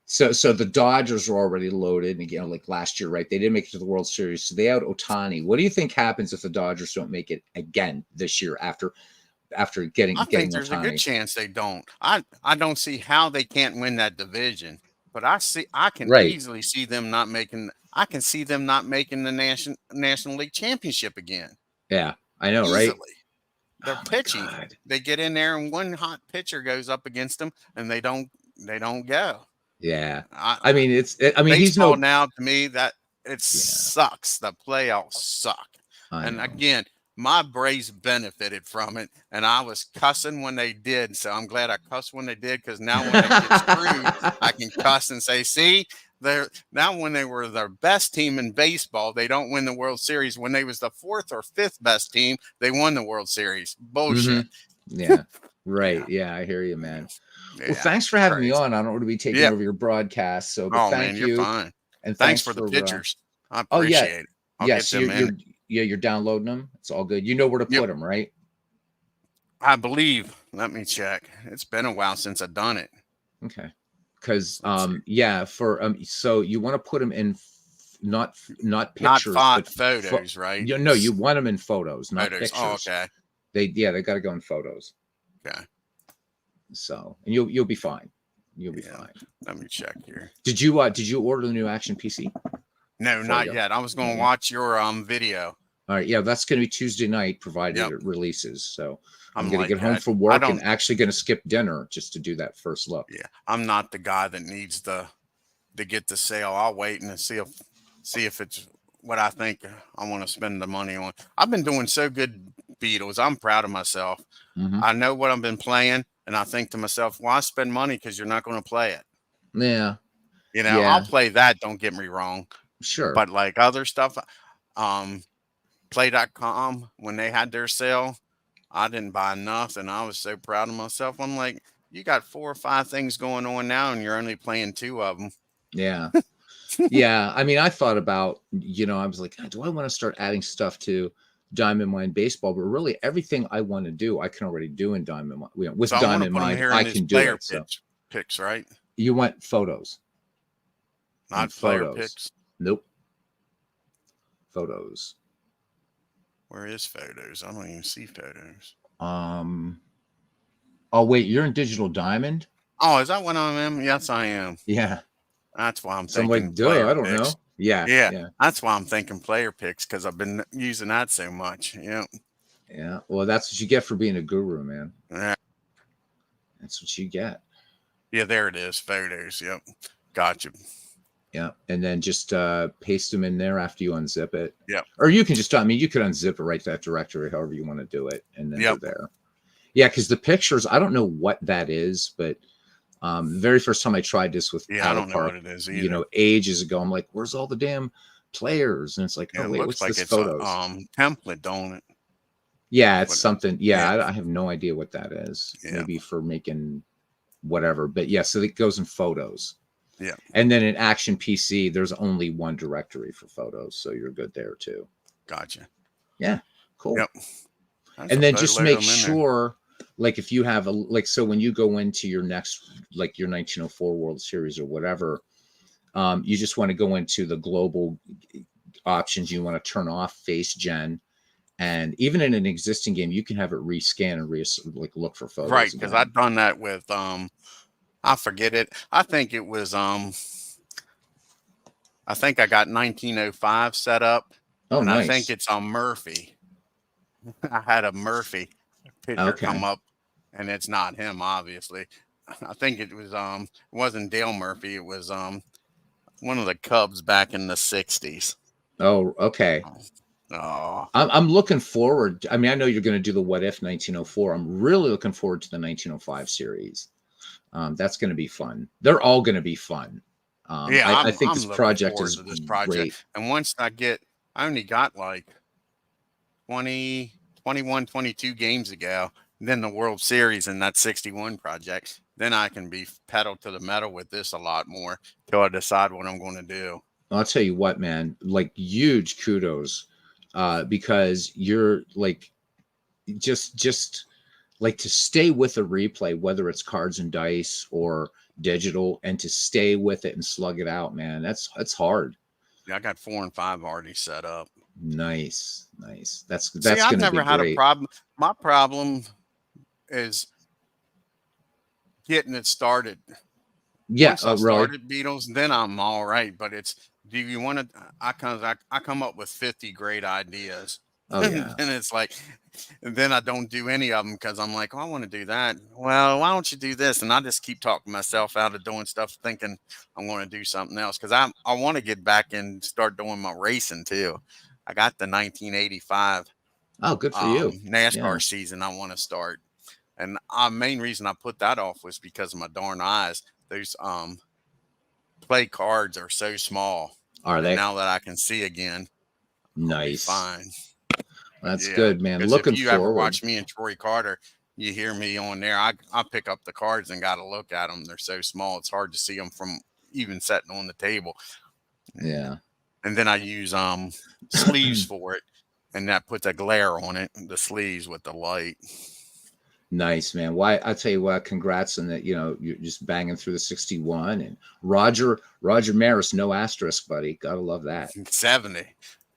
so the Dodgers are already loaded, and again, like last year, right? They didn't make it to the World Series, so they had Ohtani. What do you think happens if the Dodgers don't make it again this year after getting I think there's a good Ohtani? chance they don't. I don't see how they can't win that division, but I can Right. easily see them not making. I can see them not making the National League Championship again Yeah, I know, right? easily. They're Oh my pitching. God. They get in there and one hot pitcher goes up against them and they don't go. Yeah. I, I mean, I mean, he's baseball no. now to me that it Yeah, sucks. The playoffs suck. I And know. again, my Braves benefited from it, and I was cussing when they did. So I'm glad I cussed when they did because now when they get screwed, I can cuss and say, "See, they're now when they were their best team in baseball, they don't win the World Series. When they was the 4th or 5th best team, they won the World Series. Hmm. Bullshit." Yeah. Right. Yeah, Yeah, I hear you, man. Well, yeah, thanks for it's having me crazy. on. I don't want to be taking Yeah. over your broadcast, so but Oh man, thank you're you, fine. and Thanks thanks for the for. pictures. I Oh yeah, appreciate it. I'll yeah. get So them in. you're downloading them. It's all good. You know where to Yep. put them, right? I believe. Let me check. It's been a while since I've done it. Okay. Because Let's see. yeah, for so you want to put them in not Not pictures, but photos, right? you know you want them in photos, not Photos. Oh, pictures. okay. They got to go in photos. Okay. So and you'll be fine. You'll be Yeah. fine. Let me check here. Did you order the new Action PC? No, Before I not go, yet. I was going not to yet. watch your video. All right, yeah, that's going to be Tuesday night, provided Yep. it releases. So I'm I'm going to like get home that. from I work and don't. actually going to skip dinner just to do that first look. Yeah, I'm not the guy that needs to get the sale. I'll wait and see if it's what I think I want to spend the money on. I've been doing so good, Beatles. I'm proud of myself. Hmm. I know what I've been playing, and I think to myself, why spend money because you're not going to play it? Yeah, I'll yeah, play that. Don't get me wrong, sure. but like other stuff, um, Play.com when they had their sale, I didn't buy enough, and I was so proud of myself. I'm like, you got 4 or 5 things going on now, and you're only playing 2 of them. Yeah. Yeah, I mean, I thought about, I was like, do I want to start adding stuff to Diamond Mine Baseball? But really, everything I want to do, I can already do in Diamond Mine. With So I want to Diamond put them Mine, here I in this can do player it. So picks, right? you want photos and Not player photos? picks. Nope. Photos. Where is photos? I don't even see photos. Oh wait, you're in Digital Diamond? Oh, is that what I am? Yes, I am. Yeah. That's why I'm So I'm thinking like, duh, player I don't picks. know. Yeah, Yeah, yeah, that's why I'm thinking player picks because I've been using that so much. Yeah. yeah. Well, that's what you get for being a guru, man. Yeah. That's what you get. Yeah, there it is. Photos. Yep. Gotcha. Yeah, and then just paste them in there after you unzip it. Yep. Or you can just, I mean, you could unzip it right to that directory, however you want to do it, and then Yep. they're there. Yeah, because the pictures, I don't know what that is, but the very first time I tried this with Yeah, I Out of don't know what Park, it is either. ages ago, I'm like, where's all the damn players? And it's like, Yeah, oh it wait, looks what's like this it's a photos? template, don't it? Yeah, it's But something. Yeah, yeah, I have no idea what that is. yeah, Maybe for making whatever, but yeah, so it goes in photos. yeah. And then in Action PC, there's only one directory for photos, so you're good there too. Gotcha. Yeah, cool. Yep. That's And a then just boatload of make them in there. sure, like, if you have so when you go into your next, like your 1904 World Series or whatever, you just want to go into the global options. You want to turn off face gen, and even in an existing game, you can have it rescan and look for photos. Right, because I've done that with I forget it. I think it was I think I got 1905 set up, Oh, and I think nice. it's on Murphy. I had a Murphy picture Okay. come up, and it's not him, obviously. I think it was it wasn't Dale Murphy. It was one of the Cubs back in the '60s. Oh, okay. Oh, I'm looking forward. I mean, I know you're going to do the What If 1904. I'm really looking forward to the 1905 series. That's going to be fun. They're all going to be fun. yeah, I think I'm this looking project forward is to this project. great. And once I only got like 20, 21, 22 games ago. Then the World Series and that 61 project. Then I can be pedal to the metal with this a lot more till I decide what I'm going to do. I'll tell you what, man, like huge kudos, because you're like, just like to stay with a replay, whether it's cards and dice or digital, and to stay with it and slug it out, man. That's hard. Yeah, I got 4 and 5 already set up. Nice, nice. See, That's I've going to be never had a great. problem. My problem is getting it started. Yeah. Once I Oh, really? started Beatles, then I'm all right. But it's do you want to? I come up with 50 great ideas, Oh, and yeah. then it's like, and then I don't do any of them because I'm like, oh, I want to do that. Well, why don't you do this? And I just keep talking myself out of doing stuff, thinking I'm going to do something else because I want to get back and start doing my racing too. I got the 1985 Oh, good for you. Yeah. NASCAR season I want to start. And main reason I put that off was because of my darn eyes. Those play cards are so small, Are and they? now that I can see again, I'll be Nice. fine. That's Yeah, good, man. because if Looking you ever forward. watch me and Troy Carter, you hear me on there. I pick up the cards and got to look at them. They're so small; it's hard to see them from even sitting on the table. Yeah. And then I use sleeves for it, and that puts a glare on it. The sleeves with the light. Nice, man. Why, I tell you what, congrats on that. You're just banging through the 61, and Roger Maris, no asterisk, buddy. Gotta love that. 70.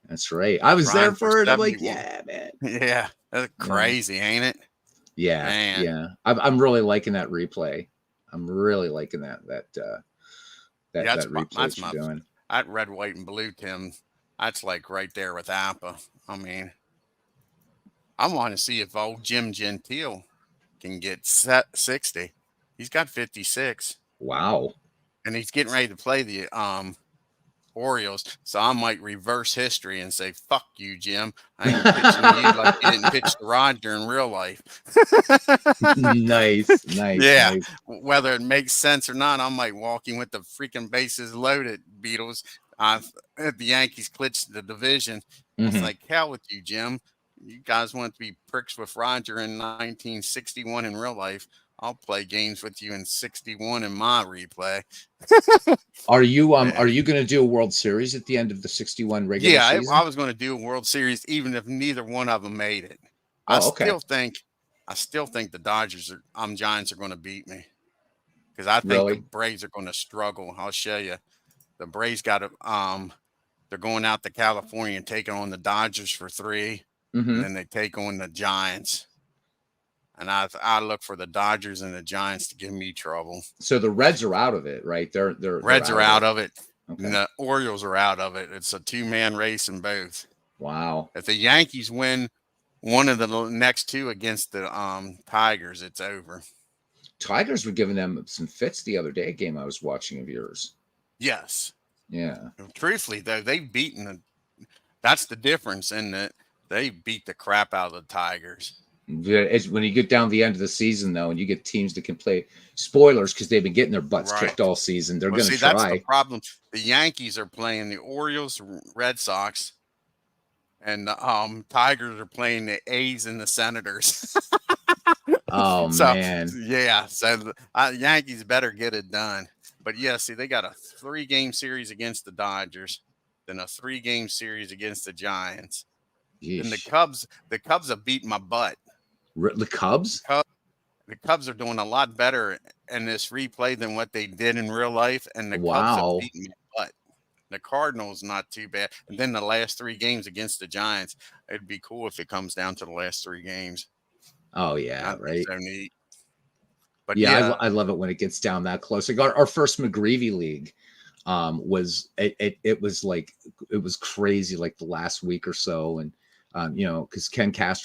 That's right. I was there Trying for for it. I'm like, 71. yeah, man. Yeah, that's Yeah. crazy, ain't it? Yeah. Man. Yeah. I'm really liking that replay. I'm really liking Yeah, that replay that's that my you're doing. that red, white, and blue, Tim. That's like right there with Appa. I mean, I want to see if old Jim Gentile can get 60. He's got 56, Wow. and he's getting ready to play the Orioles. So I might reverse history and say, "Fuck you, Jim. I ain't pitching to you like you didn't pitch to Roger in real life." Nice, nice, Yeah, nice. whether it makes sense or not, I might walk in with the freaking bases loaded, Beatles. The Yankees clinched the division. It's Hmm. like, hell with you, Jim. You guys want to be pricks with Roger in 1961 in real life. I'll play games with you in 61 in my replay. Are you going to do a World Series at the end of the 61 regular season? I was going to do a World Series even if neither one of them made it. I still think the Dodgers are Giants are going to beat me, because I think the Braves are going to struggle. I'll show you. The Braves got to they're going out to California and taking on the Dodgers for 3, and then they take on the Giants. And I look for the Dodgers and the Giants to give me trouble. So the Reds are out of it, right? They're Reds are out of it. Okay. And the Orioles are out of it. It's a 2-man race in both. Wow. If the Yankees win one of the next 2 against the Tigers, it's over. Tigers were giving them some fits the other day, a game I was watching of yours. Yes. Yeah. Truthfully, though, they've beaten that's the difference in that they beat the crap out of the Tigers. It's when you get down the end of the season, though, and you get teams that can play spoilers because they've been getting their butts kicked all season. They're going to try. That's the problem. The Yankees are playing the Orioles, Red Sox, and the Tigers are playing the A's and the Senators. Oh, man. Yeah. So Yankees better get it done. But yeah, see, they got a 3-game series against the Dodgers, then a 3-game series against the Giants. Yeesh. And the Cubs have beaten my butt. The Cubs? The Cubs are doing a lot better in this replay than what they did in real life, and the Cubs have beaten my butt. The Cardinals not too bad, and then the last 3 games against the Giants. It'd be cool if it comes down to the last 3 games. Oh yeah, right. So neat. But yeah, I love it when it gets down that close. Like our first McGreevy league was it was crazy like the last week or so, and because Ken's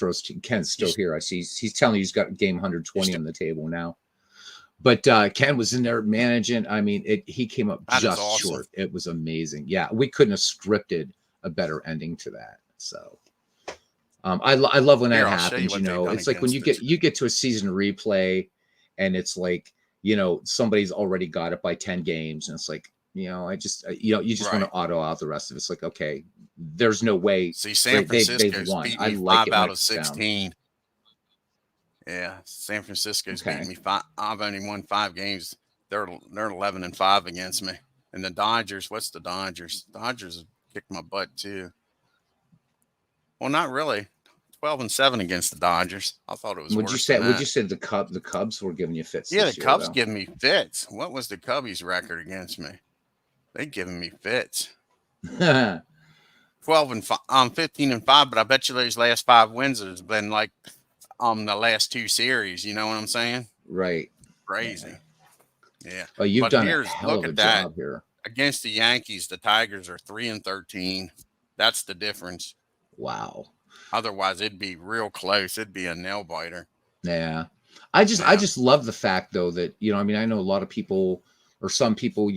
still here. I see he's telling you he's got game 120 on the table now. But Ken was in there managing. I mean, he came up just short. It was amazing. Yeah, we couldn't have scripted a better ending to that. So I love when that happens. It's like when you get to a season replay, and it's like somebody's already got it by 10 games, and it's like you just want to auto out the rest of it. It's like, okay, there's no way. See, San Francisco's beat me 5 out of 16. Yeah, San Francisco's beat me 5. I've only won 5 games. They're 11-5 against me. And the Dodgers, what's the Dodgers? Dodgers have kicked my butt too. Well, not really. 12-7 against the Dodgers. I thought it was. Would you say the Cubs were giving you fits? Yeah, the Cubs giving me fits. What was the Cubbies' record against me? They giving me fits. 12-5. 15-5. But I bet you those last 5 wins has been like the last 2 series. You know what I'm saying? Right. Crazy. Yeah. Well, you've done a hell of a job here. Against the Yankees, the Tigers are 3-13. That's the difference. Wow. Otherwise, it'd be real close. It'd be a nail biter. Yeah. I just love the fact, though, that, I mean, I know a lot of people or some people,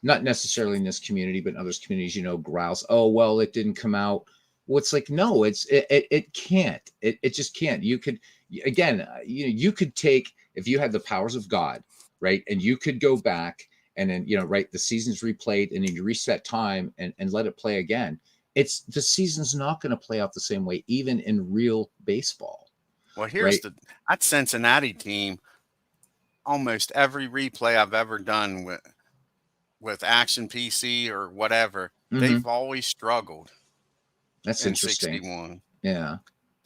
not necessarily in this community, but in others communities, grouse. Oh, well, it didn't come out. Well, it's like, no, it can't. It just can't. You could, again, you could take, if you had the powers of God, right, and you could go back and then, right, the season's replayed and then you reset time and let it play again. The season's not going to play out the same way, even in real baseball. Well, here's that Cincinnati team. Almost every replay I've ever done with Action PC or whatever, they've always struggled. That's interesting. 61. Yeah.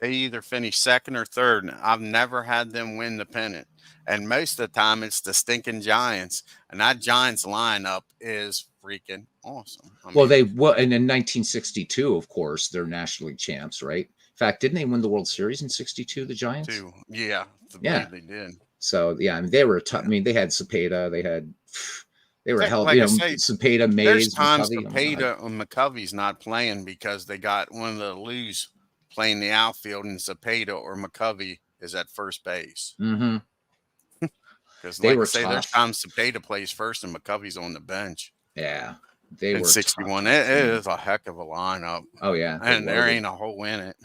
They either finish second or third. I've never had them win the pennant. And most of the time it's the stinking Giants. And that Giants lineup is freaking awesome. And in 1962, of course, they're National League champs, right? In fact, didn't they win the World Series in 62, the Giants? Yeah. Yeah. They did. So, yeah, I mean, they were tough. I mean, they had Cepeda. They were held, Cepeda, Mays. There's times Cepeda and McCovey's not playing because they got one of the Lou's playing the outfield and Cepeda or McCovey is at first base. Mm-hmm. Because there's times Cepeda plays first and McCovey's on the bench. Yeah. They were 61. It is a heck of a lineup. Oh, yeah. And there ain't a hole in it.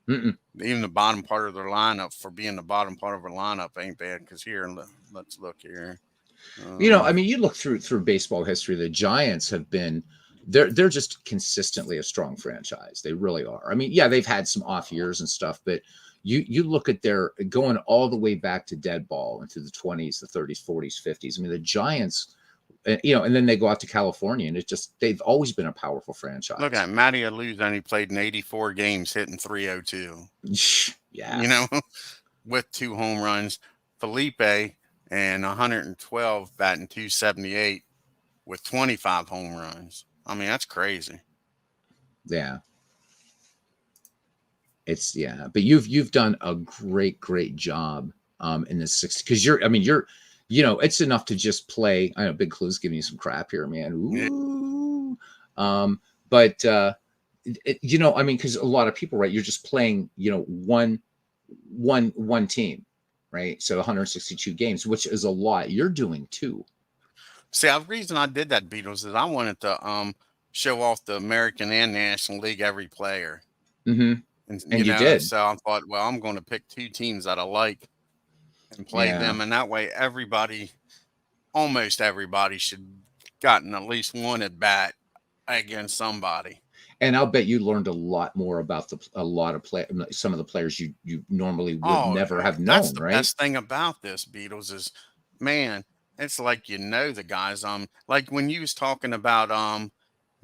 Mm-mm. Even the bottom part of their lineup, for being the bottom part of their lineup, ain't bad. Because here, let's look here. I mean, you look through baseball history, the Giants have been, they're just consistently a strong franchise. They really are. I mean, yeah, they've had some off years and stuff, but you look at their going all the way back to dead ball into the 20s, the 30s, 40s, 50s. I mean, the Giants, you know, and then they go out to California, and it's just they've always been a powerful franchise. Look at Matty Allou's only played in 84 games, hitting 302. Yeah, You know, with 2 home runs. Felipe and 112 batting 278 with 25 home runs. I mean, that's crazy. Yeah. It's but you've done a great job in this 60 because you're you know, it's enough to just play. I know Big Clue's giving you some crap here, man. Ooh. Yeah. But you know, I mean, because a lot of people, right, you're just playing, you know, one team, right? So 162 games, which is a lot. You're doing 2. See, the reason I did that, Beatles, is I wanted to show off the American and National League every player. Mm-hmm. And you know, did. so I thought, well, I'm going to pick 2 teams that I like and play them, and that way almost everybody should gotten at least one at bat against somebody. And I'll bet you learned a lot more about some of the players you normally would never have known. That's the right? best thing about this, Beatles, is, man, it's like you know the guys. Like when you was talking about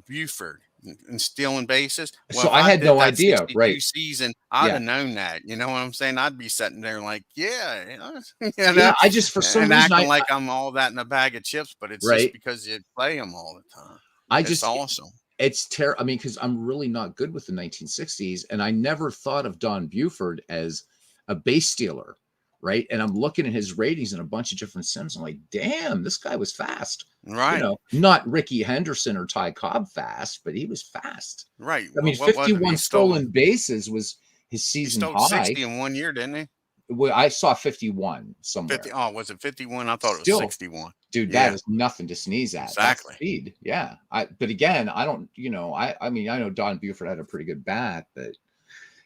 Buford and stealing bases. Well, so if I had no that idea, 62 right? season, I'd have known that. You know what I'm saying? I'd be sitting there like, yeah, you know, Yeah, I just for some and reason acting like I'm all that in a bag of chips, but it's just because you play them all the time. It's awesome. It's terrible. I mean, because I'm really not good with the 1960s, and I never thought of Don Buford as a base stealer, right? And I'm looking at his ratings in a bunch of different sims. I'm like, damn, this guy was fast. Right. You know, not Ricky Henderson or Ty Cobb fast, but he was fast. Right. I mean, 51 stolen bases was his season high. He stole 60 in 1 year, didn't he? Well, I saw 51 somewhere. Was it 51? I thought it was 61. Dude, that is nothing to sneeze at. Exactly. That's speed. Yeah. But again, I don't, you know, I mean, I know Don Buford had a pretty good bat, but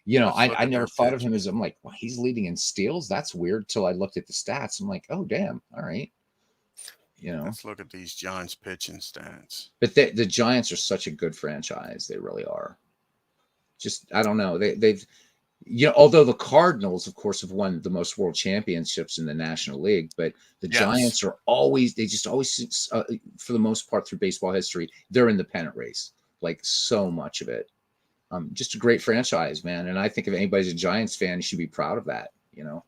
you know, I never thought of him as, I'm like, well, he's leading in steals. That's weird. Till I looked at the stats. I'm like, oh, damn. All right. You know, let's look at these Giants pitching stats. But the Giants are such a good franchise. They really are. Just, I don't know. They've, you know, although the Cardinals, of course, have won the most world championships in the National League, but the Giants are always, for the most part through baseball history, they're in the pennant race, like so much of it. Just a great franchise, man. And I think if anybody's a Giants fan, you should be proud of that, you know,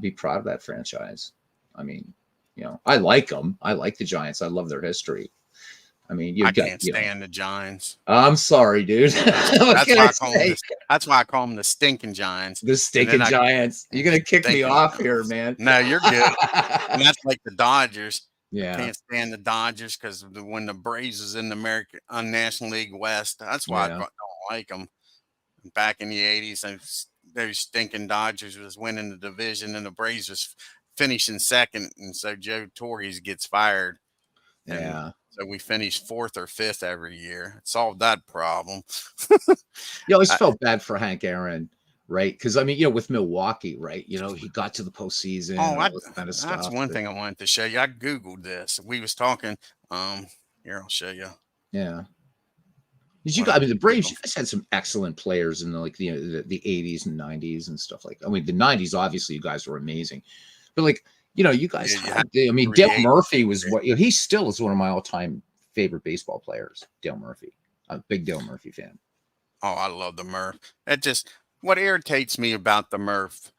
be proud of that franchise. I mean, you know, I like them. I like the Giants. I love their history. I mean, I can't stand the Giants. I'm sorry, dude. That's why I call them the stinking Giants. The stinking Giants. You're gonna kick me off here, man. No, you're good. And that's like the Dodgers. Yeah, I can't stand the Dodgers because when the Braves was in the American National League West, that's why I don't like them. Back in the '80s, those stinking Dodgers was winning the division, and the Braves was finishing second, and so Joe Torre gets fired. Yeah. So we finished 4th or 5th every year. It solved that problem. You always felt bad for Hank Aaron, right? Because I mean, you know, with Milwaukee, right? You know, he got to the postseason. That's one thing I wanted to show you. I Googled this. We was talking. Here, I'll show you. Yeah. I mean, the Braves, you guys had some excellent players in the 80s and 90s and stuff like that. I mean, the 90s, obviously, you guys were amazing. But like, you know, you guys had, I mean, Dale Murphy was he still is one of my all-time favorite baseball players. Dale Murphy. I'm a big Dale Murphy fan. Oh, I love the Murph. What irritates me about the Murph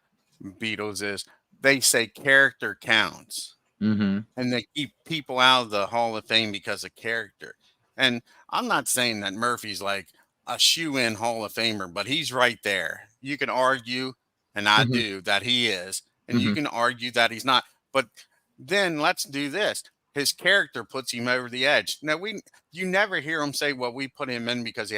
Beatles is they say character counts. Mm-hmm. And they keep people out of the Hall of Fame because of character. And I'm not saying that Murphy's like a shoe-in Hall of Famer, but he's right there. You can argue, and I do, that he is. And you can argue that he's not. But then let's do this. His character puts him over the edge. Now, you never hear him say, well, we put him in because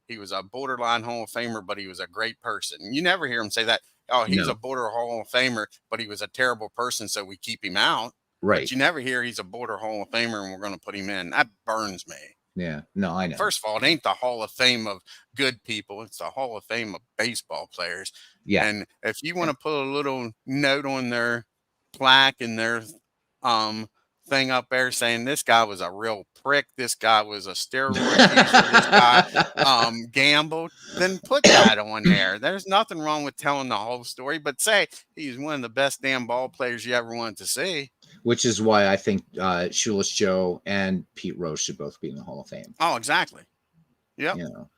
he was a borderline Hall of Famer, but he was a great person. You never hear him say that. Oh, he's a border Hall of Famer, but he was a terrible person, so we keep him out. Right. But you never hear he's a border Hall of Famer and we're going to put him in. That burns me. Yeah. No, I know. First of all, it ain't the Hall of Fame of good people. It's the Hall of Fame of baseball players. Yeah. And if you want to put a little note on their plaque and their thing up there saying this guy was a real prick, this guy was a steroid user, this guy gambled, then put that on there. There's nothing wrong with telling the whole story, but say he's one of the best damn ball players you ever wanted to see. Which is why I think Shoeless Joe and Pete Rose should both be in the Hall of Fame. Oh, exactly. Yep. You know.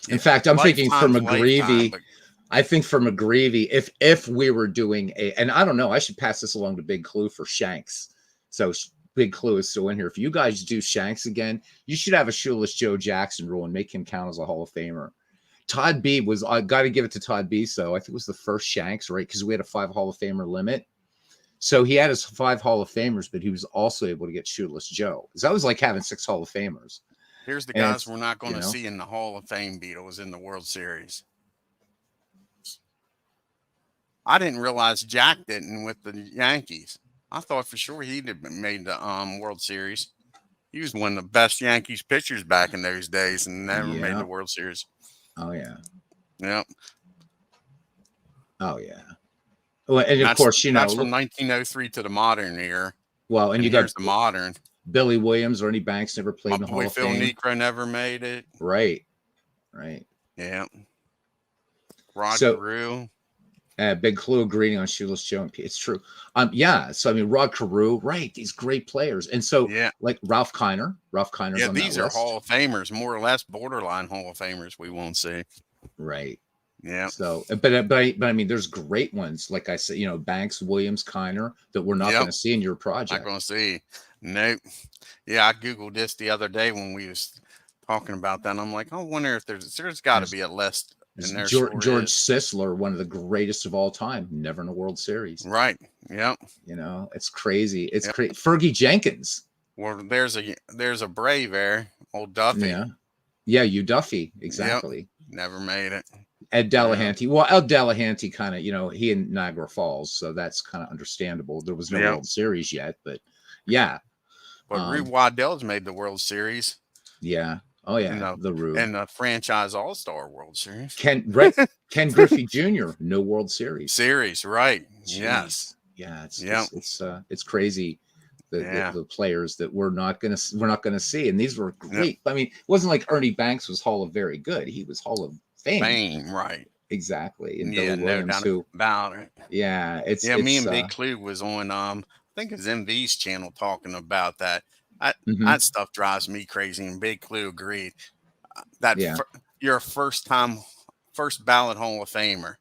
In fact, I'm thinking for McGreevy. But I think for McGreevy, if we were doing and I don't know, I should pass this along to Big Clue for Shanks. So Big Clue is still in here. If you guys do Shanks again, you should have a Shoeless Joe Jackson rule and make him count as a Hall of Famer. Todd B was, I got to give it to Todd B. So I think it was the first Shanks, right? Because we had a 5 Hall of Famer limit. So he had his 5 Hall of Famers, but he was also able to get Shoeless Joe. Because that was like having 6 Hall of Famers. Here's the guys we're not going to see in the Hall of Fame, Beatles, in the World Series. I didn't realize Jack didn't with the Yankees. I thought for sure he'd have made the World Series. He was one of the best Yankees pitchers back in those days and never made the World Series. Oh, yeah. Yep. Oh, yeah. Well, and of course, that's from 1903 to the modern era. Well, and you got the modern. Billy Williams, Ernie Banks never played in the Hall of Fame. Phil Necro never made it. Right. Yeah. Rod Carew. Big Clue agreeing on Shoeless Joe and Pete. It's true. Yeah. So I mean, Rod Carew, right? These great players, and so like Ralph Kiner. Yeah, these are Hall of Famers, more or less borderline Hall of Famers. We won't see. Right. Yeah. So, but I mean, there's great ones, like I said, Banks, Williams, Kiner, that we're not going to see in your project. Not going to see. Nope. Yeah, I googled this the other day when we was talking about that. And I'm like, I wonder if there's got to be a list. In there. George Sisler, one of the greatest of all time, never in a World Series. Right. Yep. It's crazy. It's crazy. Fergie Jenkins. Well, there's a Brave there, old Duffy. Yeah, you Duffy, exactly. Yep. Never made it. Ed Delahanty. Well, Ed Delahanty kind of, he in Niagara Falls, so that's kind of understandable. There was no World Series yet, but yeah. But Rube Waddell's made the World Series. Yeah. Oh yeah. The Rube. And the franchise All-Star World Series. Ken Griffey Jr. No World Series. Right. Jeez. Yes. Yeah. It's crazy. The players that we're not gonna see, and these were great. I mean, it wasn't like Ernie Banks was Hall of Very Good. He was Hall of Fame, right? Exactly. And Billy Williams, no doubt about it. Yeah, me and Big Clue was on I think it's MV's channel talking about that. That stuff drives me crazy, and Big Clue agreed that you're a first ballot Hall of Famer.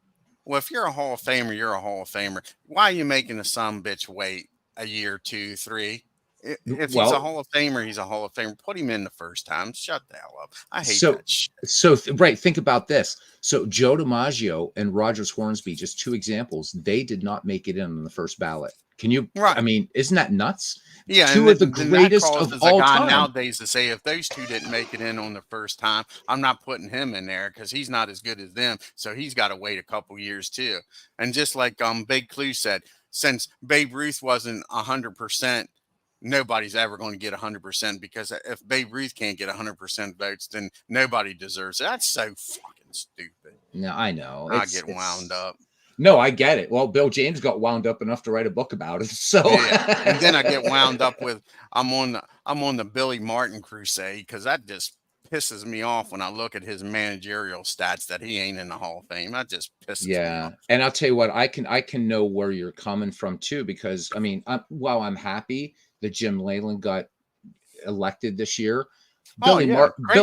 Well, if you're a Hall of Famer, you're a Hall of Famer. Why are you making a bitch wait a year, 2, 3? If he's a Hall of Famer, he's a Hall of Famer. Put him in the first time. Shut the hell up. I hate that shit. Right. Think about this. So Joe DiMaggio and Rogers Hornsby, just 2 examples. They did not make it in the first ballot. Can you? Right. I mean, isn't that nuts? Yeah, 2 of the greatest of all time nowadays to say if those 2 didn't make it in on the first time, I'm not putting him in there because he's not as good as them. So he's got to wait a couple years too. And just like Big Clue said, since Babe Ruth wasn't 100%. Nobody's ever going to get 100% because if Babe Ruth can't get 100% votes, then nobody deserves it. That's so fucking stupid. No, I know. I get wound up. No, I get it. Well, Bill James got wound up enough to write a book about it. So, and then I get wound up with I'm on the Billy Martin crusade because that just pisses me off when I look at his managerial stats that he ain't in the Hall of Fame. That just pisses me off. And I'll tell you what, I can know where you're coming from too, because I mean, while I'm happy that Jim Leyland got elected this year, Billy Martin, but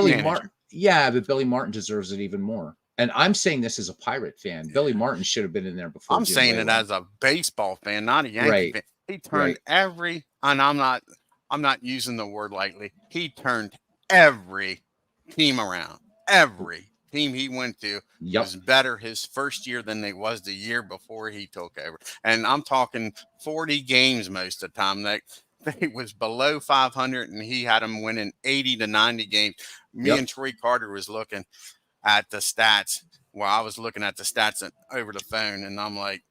Billy Martin deserves it even more. And I'm saying this as a Pirate fan. Billy Martin should have been in there before. I'm saying it as a baseball fan, not a Yankee fan. He turned and I'm not using the word lightly. He turned every team around. Every team he went to was better his first year than they was the year before he took over. And I'm talking 40 games most of the time. They was below 500, and he had them winning 80 to 90 games. Me and Troy Carter was looking at the stats. Well, I was looking at the stats over the phone, and I'm like,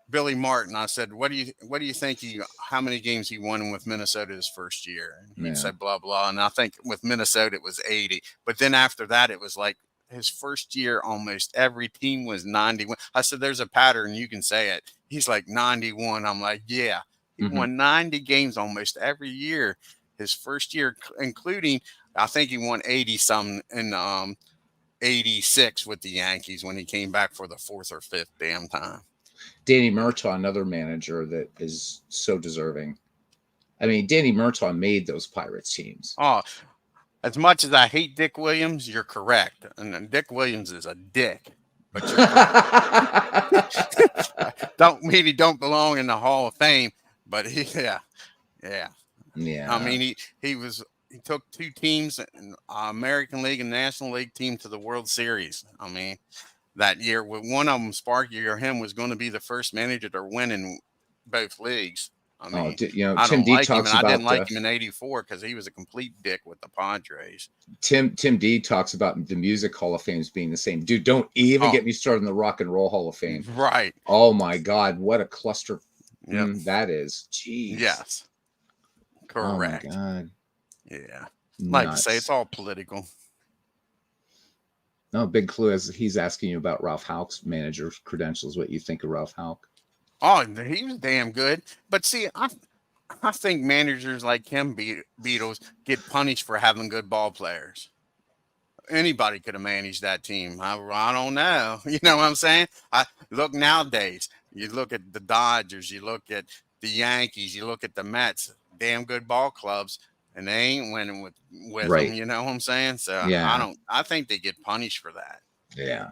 Billy Martin. I said, "What do you think how many games he won with Minnesota his first year?" And he said, "Blah blah." And I think with Minnesota it was 80. But then after that, it was like his first year, almost every team was 91. I said, "There's a pattern. You can say it." He's like 91. I'm like, "Yeah." He won 90 games almost every year. His first year, including, I think he won 80 something in 86 with the Yankees when he came back for the fourth or fifth damn time. Danny Murtaugh, another manager that is so deserving. I mean, Danny Murtaugh made those Pirates teams. Oh, as much as I hate Dick Williams, you're correct. And Dick Williams is a dick. But you're correct. Don't belong in the Hall of Fame, but yeah. I mean, he took two teams, American League and National League team, to the World Series. I mean, that year, one of them, Sparky or him, was going to be the first manager to win in both leagues. I mean, I Tim don't D like him, talks and I about didn't like him in '84 because he was a complete dick with the Padres. Tim D talks about the Music Hall of Fames being the same. Dude, don't even get me started in the Rock and Roll Hall of Fame. Right. Oh my God, what a cluster that is. Jeez. Yes. Correct. Oh my God. Yeah. Like I say, it's all political. No, Big Clue is he's asking you about Ralph Houck's manager credentials. What you think of Ralph Houck? Oh, he was damn good. But see, I think managers like him, Beatles, get punished for having good ball players. Anybody could have managed that team. I don't know. You know what I'm saying? Look nowadays. You look at the Dodgers. You look at the Yankees. You look at the Mets. Damn good ball clubs, and they ain't winning with them. You know what I'm saying? So I think they get punished for that. Yeah.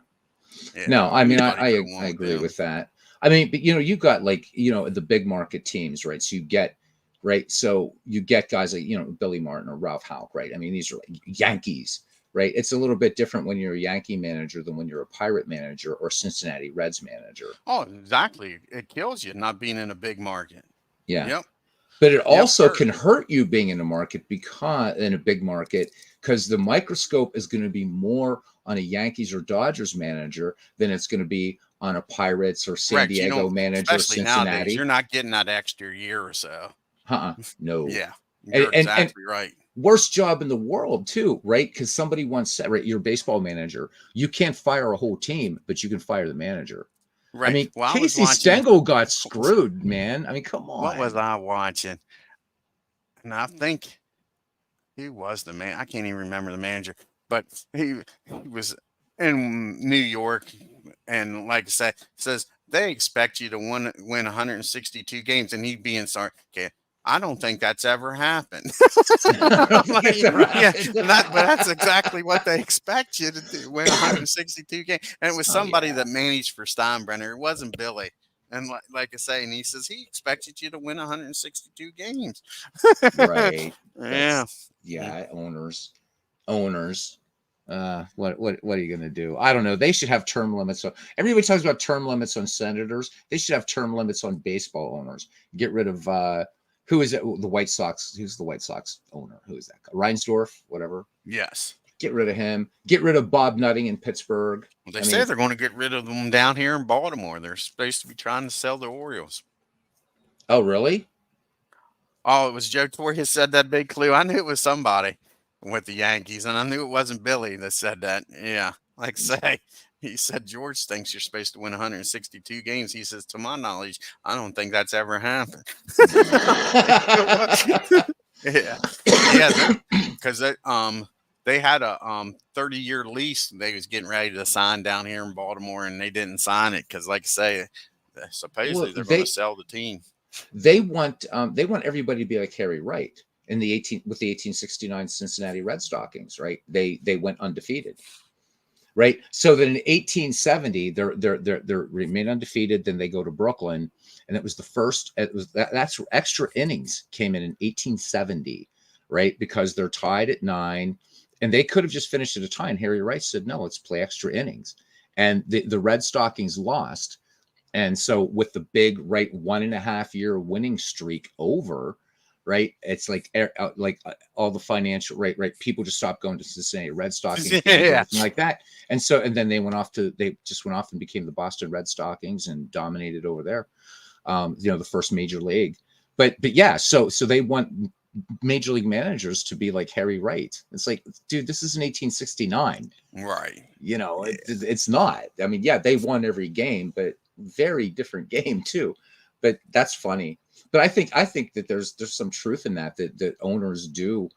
No, I mean I agree with that. I mean, but you've got the big market teams, right? So you get guys like Billy Martin or Ralph Houck, right? I mean, these are like Yankees, right? It's a little bit different when you're a Yankee manager than when you're a Pirate manager or Cincinnati Reds manager. Oh, exactly. It kills you not being in a big market. Yeah. Yep. But it also can hurt you being in a big market because the microscope is going to be more on a Yankees or Dodgers manager than it's going to be on a Pirates or San Diego manager, especially Cincinnati. Nowadays, you're not getting that extra year or so. No. Yeah. You're exactly right. Worst job in the world too, right? Because somebody once said, right, you're a baseball manager. You can't fire a whole team, but you can fire the manager. Right. I mean, Casey Stengel got screwed, man. I mean, come on. What was I watching? And I think he was the man. I can't even remember the manager, but he was in New York, and like I said, says they expect you to win 162 games, and he'd be in sorry. Okay, I don't think that's ever happened. But that's exactly what they expect you to do, win 162 games. And it was somebody that managed for Steinbrenner. It wasn't Billy. And like I say, and he says he expected you to win 162 games. Right. Yeah. Yeah. Owners. What are you going to do? I don't know. They should have term limits. So everybody talks about term limits on senators. They should have term limits on baseball owners. Get rid of who is it? The White Sox. Who's the White Sox owner? Who is that? Reinsdorf, whatever. Yes. Get rid of him. Get rid of Bob Nutting in Pittsburgh. Well, they say they're going to get rid of them down here in Baltimore. They're supposed to be trying to sell the Orioles. Oh, really? Oh, it was Joe Torre who said that, Big Clue. I knew it was somebody with the Yankees, and I knew it wasn't Billy that said that. Yeah. Like I say, he said George thinks you're supposed to win 162 games. He says, to my knowledge, I don't think that's ever happened. Yeah. Because they had a 30-year lease they was getting ready to sign down here in Baltimore, and they didn't sign it because, like I say, supposedly they're going to sell the team. They want everybody to be like Harry Wright with the 1869 Cincinnati Red Stockings, right? They went undefeated, right? So that in 1870 they remain undefeated. Then they go to Brooklyn, and it was the first. That's extra innings came in 1870, right? Because they're tied at 9. And they could have just finished at a tie. And Harry Wright said, no, let's play extra innings. And the Red Stockings lost. And so with the big 1.5 year winning streak over, right? It's like all the financial, right? People just stopped going to Cincinnati Red Stockings, like that. And then they just went off and became the Boston Red Stockings and dominated over there. The first major league. But yeah, so they want major league managers to be like Harry Wright. It's like, dude, this is in 1869, right? It's not. I mean, yeah, they won every game, but very different game too. But that's funny. But I think that there's some truth in that owners do,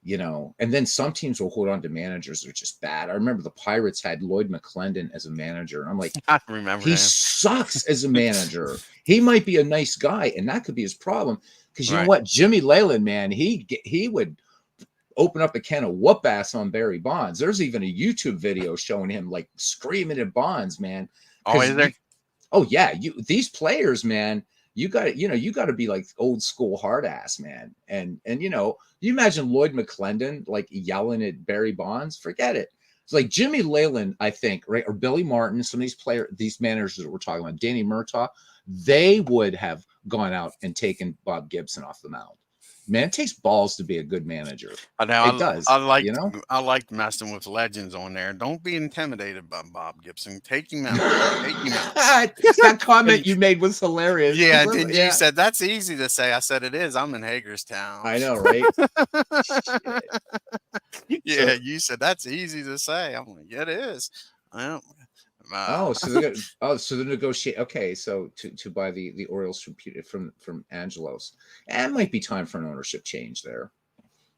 and then some teams will hold on to managers that are just bad. I remember the Pirates had Lloyd McClendon as a manager, and I'm like, I remember he him. sucks as a manager. He might be a nice guy, and that could be his problem. Because you know Right. what, Jimmy Leyland, man, he would open up a can of whoop ass on Barry Bonds. There's even a YouTube video showing him like screaming at Bonds, man. Oh, is there? Oh yeah, these players, man. You got to be like old school hard ass, man. And you imagine Lloyd McClendon like yelling at Barry Bonds. Forget it. It's like Jimmy Leyland, I think, right, or Billy Martin. Some of these managers that we're talking about, Danny Murtaugh, they would have gone out and taken Bob Gibson off the mound. Man, it takes balls to be a good manager. It does. I like messing with legends on there. Don't be intimidated by Bob Gibson. Take him out. Take him out. That comment you made was hilarious. Yeah, you said that's easy to say. I said it is. I'm in Hagerstown. I know, right? Yeah, you said that's easy to say. I'm like, yeah, it is. Well, so they're negotiate. Okay, so to buy the Orioles from Angelos, and it might be time for an ownership change there.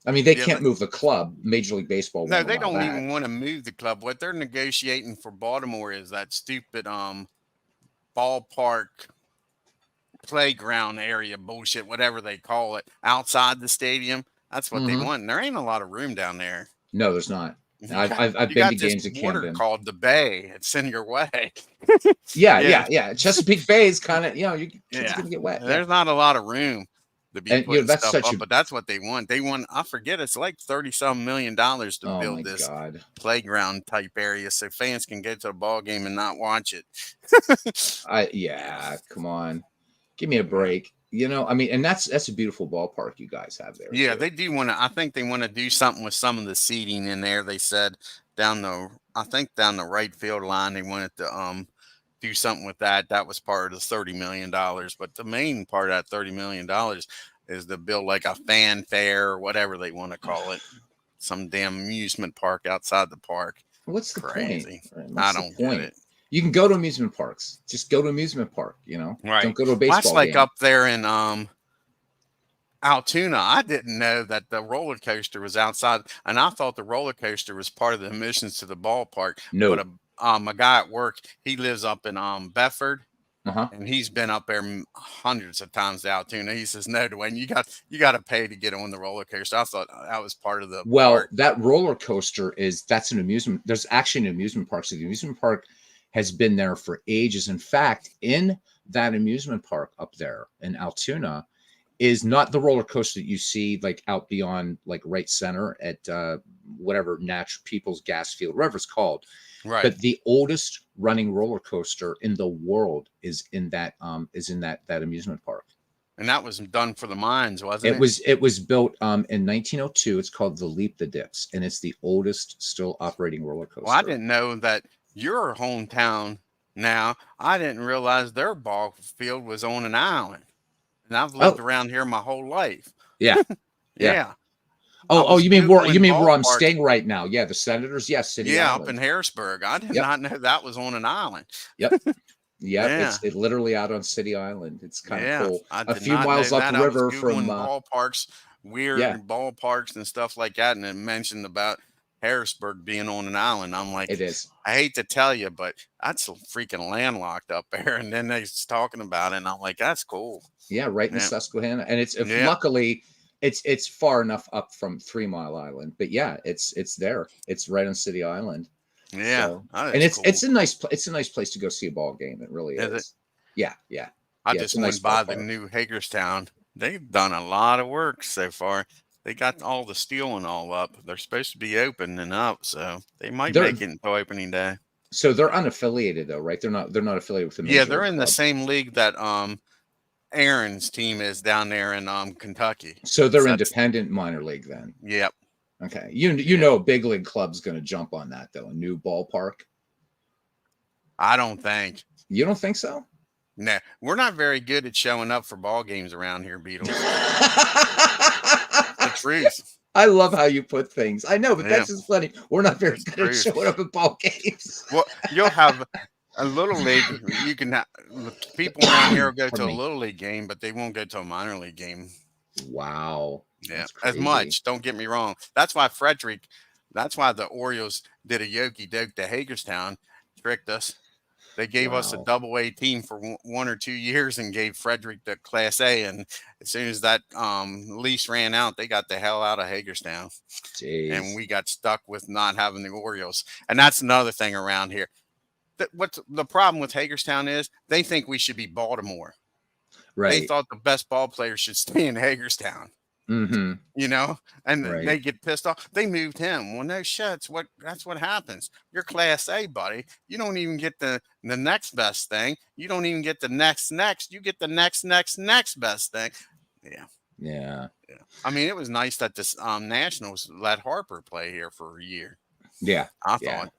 I mean, they can't move the club. Major League Baseball. No, they don't even want to move the club. What they're negotiating for Baltimore is that stupid ballpark playground area bullshit, whatever they call it, outside the stadium. That's what they want. And there ain't a lot of room down there. No, there's not. I've been to games at Camden. Called the Bay. It's in your way. Yeah. Chesapeake Bay is kind of kids gonna get wet. There's not a lot of room to be putting stuff up, but that's what they want. They want. I forget. It's like $30-some million to build this playground type area so fans can get to the ball game and not watch it. Come on, give me a break. I mean, and that's a beautiful ballpark you guys have there. Yeah, they do want to. I think they want to do something with some of the seating in there. They said down the right field line, they wanted to do something with that. That was part of the $30 million. But the main part of that $30 million is to build like a fan fair or whatever they want to call it. Some damn amusement park outside the park. What's the point? I don't get it. You can go to amusement parks. Just go to amusement park, Right. Don't go to a baseball That's like game. up there in Altoona. I didn't know that the roller coaster was outside, and I thought the roller coaster was part of the admissions to the ballpark. No. But a guy at work, he lives up in Bedford, and he's been up there hundreds of times to Altoona. He says, "No, Dwayne, you got to pay to get on the roller coaster." I thought that was part of the park. That roller coaster that's an amusement. There's actually an amusement park. So the amusement park has been there for ages. In fact, in that amusement park up there in Altoona is not the roller coaster that you see like out beyond like right center at whatever Natural People's Gas Field, whatever it's called. Right. But the oldest running roller coaster in the world is in that amusement park. And that was done for the mines, wasn't it? It was built in 1902. It's called the Leap the Dips, and it's the oldest still operating roller coaster. Well, I didn't know that your hometown now. I didn't realize their ball field was on an island. And I've lived around here my whole life. Yeah. Yeah. Oh, you mean where I'm staying right now? Yeah, the Senators. Yes, City Island. Up in Harrisburg. I did not know that was on an island. Yep. It's literally out on City Island. It's kind of cool. A few miles upriver from ballparks, weird ballparks and stuff like that, and it mentioned about Harrisburg being on an island. I'm like, it is. I hate to tell you, but that's freaking landlocked up there. And then they're talking about it, and I'm like, that's cool. Yeah, right in Susquehanna, and it's luckily it's far enough up from 3 Mile Island, but it's there. It's right on City Island. Yeah, so, and it's a nice place to go see a ball game. It really is. It? Yeah. I just went by the new Hagerstown. They've done a lot of work so far. They got all the steel and all up. They're supposed to be opening up, so they might make it until opening day. So they're unaffiliated though, right? They're not affiliated with the major they're in club. The same league that Aaron's team is down there in Kentucky. So they're independent minor league then. Yep. Okay. You know a big league club's going to jump on that though, a new ballpark. I don't think. You don't think so? No, we're not very good at showing up for ball games around here, Beatles. The truth. I love how you put things. I know, but that's just funny. We're not very good at showing up at ball games. Well, you'll have A little league, you can people around here will go to Pardon a me. little league game, but they won't go to a minor league game. Wow, Yeah, that's as crazy. much. Don't get me wrong. That's why Frederick. That's why the Orioles did a yoki doke to Hagerstown, tricked us. They gave us a Wow, double A team for 1 or 2 years and gave Frederick the Class A. And as soon as that lease ran out, they got the hell out of Hagerstown, and jeez. we got stuck with not having the Orioles. And that's another thing around here. What the problem with Hagerstown is? They think we should be Baltimore. They Right. thought the best ball players should stay in Hagerstown, Mm-hmm. and Right. they get pissed off. They moved him. Well, no shit. That's what happens. You're Class A, buddy. You don't even get the next best thing. You don't even get the next. You get the next best thing. Yeah, Yeah. yeah. I mean, it was nice that this Nationals let Harper play here for a year. Yeah. I Yeah. thought.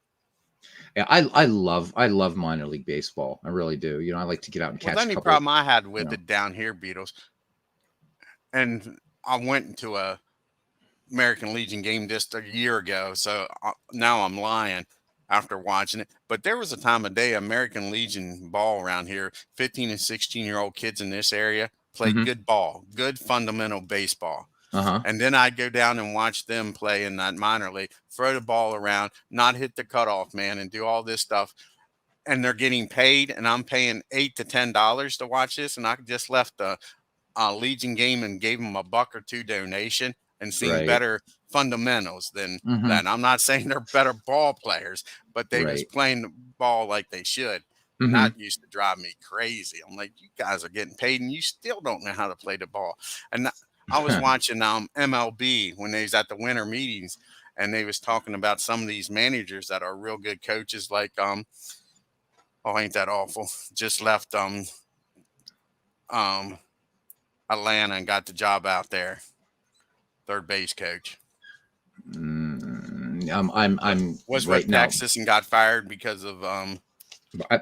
Yeah. I love minor league baseball. I really do. I like to get out and Well, the catch a only couple. problem I had You with know. it down here, Beatles, and I went into a American Legion game just a year ago, so now I'm lying after watching it. But there was a time of day American Legion ball around here. 15 and 16-year-old kids in this area played Mm-hmm. good ball, good fundamental baseball. Uh-huh. And then I'd go down and watch them play in that minor league, throw the ball around, not hit the cutoff man, and do all this stuff. And they're getting paid, and I'm paying $8 to $10 to watch this. And I just left the Legion game and gave them a buck or two donation and seen Right. better fundamentals than Mm-hmm. that. I'm not saying they're better ball players, but they was Right. playing the ball like they should. And Mm-hmm. that used to drive me crazy. I'm like, you guys are getting paid and you still don't know how to play the ball. And I was watching MLB when they was at the winter meetings, and they was talking about some of these managers that are real good coaches, like oh, ain't that awful? Just left um Atlanta and got the job out there, third base coach. I'm Was right with now. Texas and got fired because of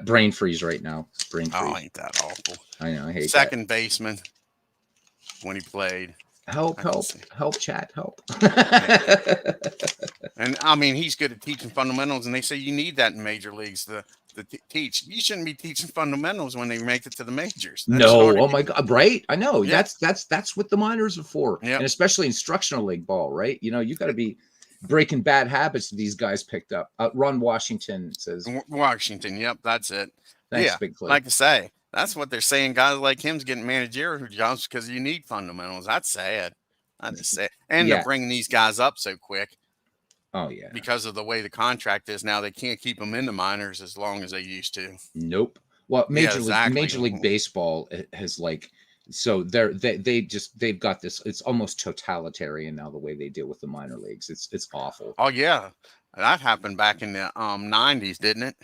Brain freeze right now. Brain oh, freeze. ain't that awful? I know. I hate that. Second baseman when he played. Help! I can Help! see. Help! Chat! Help! Yeah. And I mean, he's good at teaching fundamentals, and they say you need that in major leagues to teach. You shouldn't be teaching fundamentals when they make it to the majors. That should No, already oh be. my God, right? I know. Yep. That's what the minors are for. Yep. And especially instructional league ball, right? You got to be breaking bad habits that these guys picked up. Ron Washington says, Washington. Yep. That's it. thanks, Yeah. Big Clay. Like I say, that's what they're saying. Guys like him's getting managerial jobs because you need fundamentals. That's sad. That's just sad. And they're Yeah. bringing these guys up so quick Oh yeah. because of the way the contract is now. They can't keep them in the minors as long as they used to. Nope. Well, Yeah, Major exactly. League Baseball has like, so they've got this. It's almost totalitarian now the way they deal with the minor leagues. It's awful. Oh yeah, that happened back in the '90s, didn't it?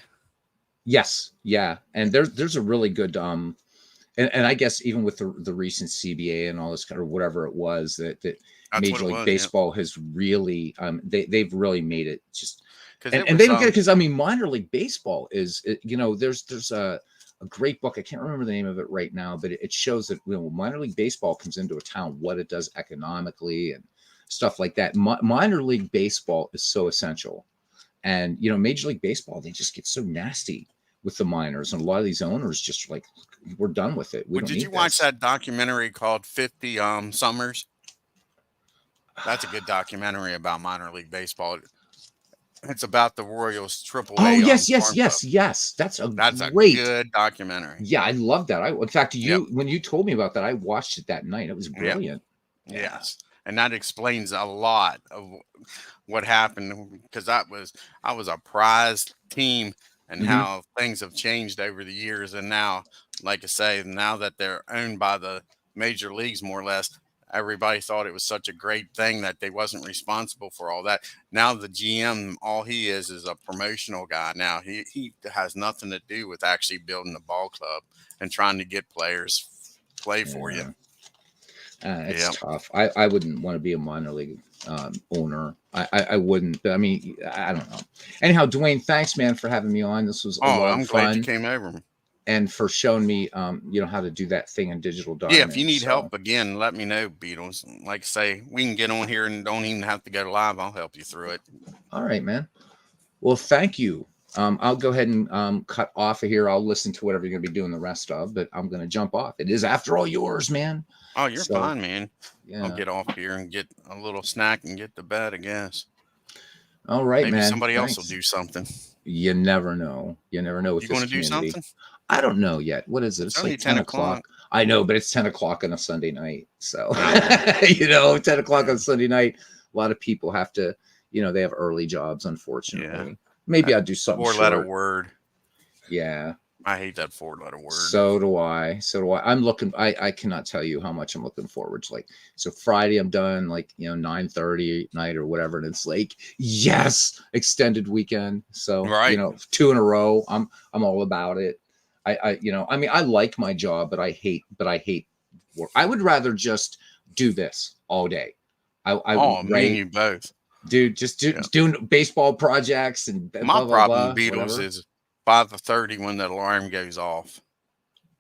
Yes, yeah, and there's a really good and I guess even with the recent CBA and all this kind of whatever it was that That's what Major it League was. Yeah, Baseball has really they've really made it just because it and was they don't get it because I mean minor league baseball is there's a great book, I can't remember the name of it right now, but it shows that minor league baseball comes into a town, what it does economically and stuff like that. Minor league baseball is so essential, and Major League Baseball, they just get so nasty with the minors, and a lot of these owners just like, we're done with it. We Well, don't did need you watch this. that documentary called 50 Summers? That's a good documentary about minor league baseball. It's about the Royals Oh AAA yes, yes, farm club. yes, yes. That's a That's a great. good documentary. Yeah, I love that. In fact, Yep. when you told me about that, I watched it that night. It was Yep. brilliant. Yeah. Yes. And that explains a lot of what happened, because I was a prized team, and Hmm. how things have changed over the years. And now, like I say, now that they're owned by the major leagues more or less, everybody thought it was such a great thing that they wasn't responsible for all that. Now the GM, all he is a promotional guy. Now he has nothing to do with actually building the ball club and trying to get players play for you. It's Yeah. tough. I wouldn't want to be a minor league owner. I wouldn't. But I mean, I don't know. Anyhow, Dwayne, thanks, man, for having me on. This was a Oh, lot I'm of glad you fun, came over. and for showing me, how to do that thing in Digital Yeah, if Diamond. you need So, help again, let me know, Beatles. Like I say, we can get on here and don't even have to go live. I'll help you through it. all right, man. Well, thank you I'll go ahead and cut off of here. I'll listen to whatever you're going to be doing the rest of, but I'm going to jump off. It is, after all, yours, man. Oh, you're So, fine, man. yeah. I'll get off here and get a little snack and get to bed, I guess. All right, Maybe man. somebody else will Thanks. do something. You never know. You never know with You this going to do community. something? I don't know yet. What is it? It's It's only like 10 o'clock. I know, but it's 10 o'clock on a Sunday night. So, 10 o'clock on Sunday night, a lot of people have to, they have early jobs, unfortunately. Yeah. Maybe I'll do something 4-letter word. Yeah. I hate that 4-letter word. So do I. I'm looking, I cannot tell you how much I'm looking forward to. Like, so Friday I'm done, 9:30 at night or whatever. And it's like, yes, extended weekend. So, right. 2 in a row. I'm all about it. I like my job, but I hate work. I would rather just do this all day. Me and you both. Dude, just doing baseball projects and my problem, Beatles, is 5:30 when the alarm goes off.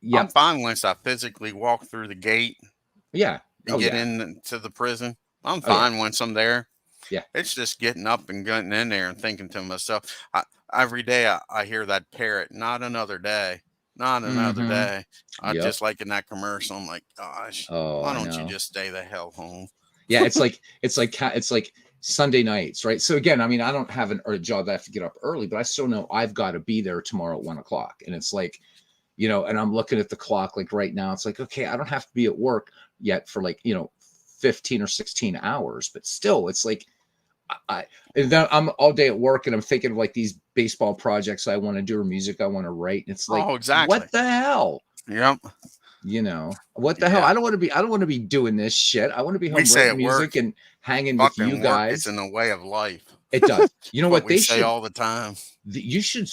Yep. I'm fine once I physically walk through the gate. Yeah. And get into the prison. I'm fine once I'm there. Yeah. It's just getting up and getting in there and thinking to myself, every day I hear that parrot, not another day. Not another day. I just like in that commercial. I'm like, gosh, why don't you just stay the hell home? Yeah, it's like Sunday nights, right? So again, I mean, I don't have a job that I have to get up early, but I still know I've got to be there tomorrow at 1 o'clock. And it's like, and I'm looking at the clock, like right now, it's like, okay, I don't have to be at work yet for 15 or 16 hours, but still, it's like, and then I'm all day at work and I'm thinking of like these baseball projects I want to do or music I want to write. And it's like, exactly. What the hell? Yep. What the hell? I don't want to be doing this shit. I want to be home writing music and hanging with you guys. It's in the way of life. It does. You know what they say all the time? They should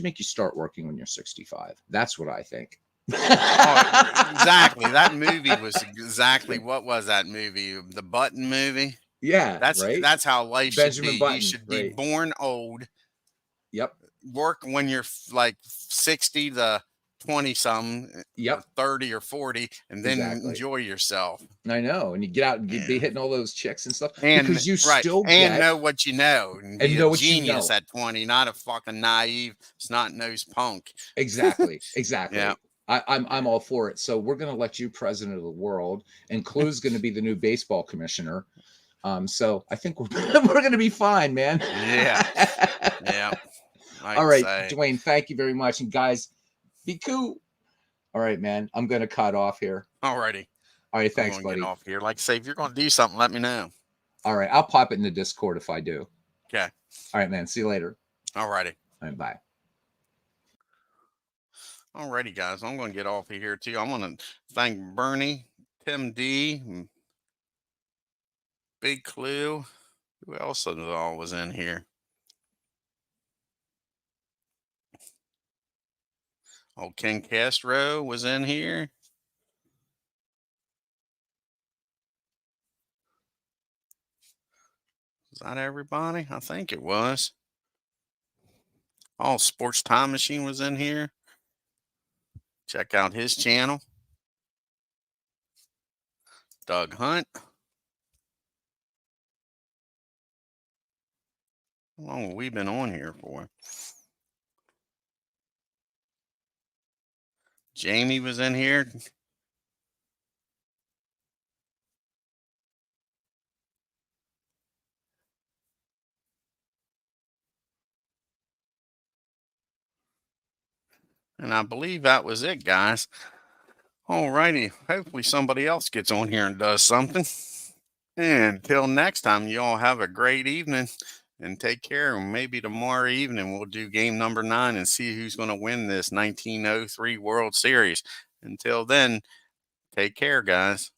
make you start working when you're 65. That's what I think. Exactly. That movie was exactly, what was that movie? The Button movie? Yeah. That's how life Benjamin should be. Button, you should be born old. Yep. Work when you're like 60 to 20 something, yep, or 30 or 40, and then enjoy yourself. I know, and you get out and be hitting all those chicks and stuff, and because you still know what you know, and know what genius at 20, not a fucking naive snot-nosed punk. Exactly. Yeah. I'm all for it. So we're gonna elect you president of the world, and Clue's gonna be the new baseball commissioner. So I think we're gonna be fine, man. Yeah. All right, Dwayne, thank you very much, and guys, be cool. All right, man. I'm going to cut off here. All righty. All right, thanks, buddy. Get off here. Like I say, if you're going to do something, let me know. All right, I'll pop it in the Discord if I do. Okay. All right, man. See you later. All righty. All right, bye. All righty, guys. I'm going to get off of here, too. I want to thank Bernie, Tim D, Big Clue. Who else was in here? Oh, Ken Castro was in here. Is that everybody? I think it was. Oh, Sports Time Machine was in here. Check out his channel. Doug Hunt. How long have we been on here for? Jamie was in here. And I believe that was it, guys. All righty. Hopefully somebody else gets on here and does something. And until next time, you all have a great evening and take care. And maybe tomorrow evening we'll do game number 9 and see who's going to win this 1903 World Series. Until then, take care, guys.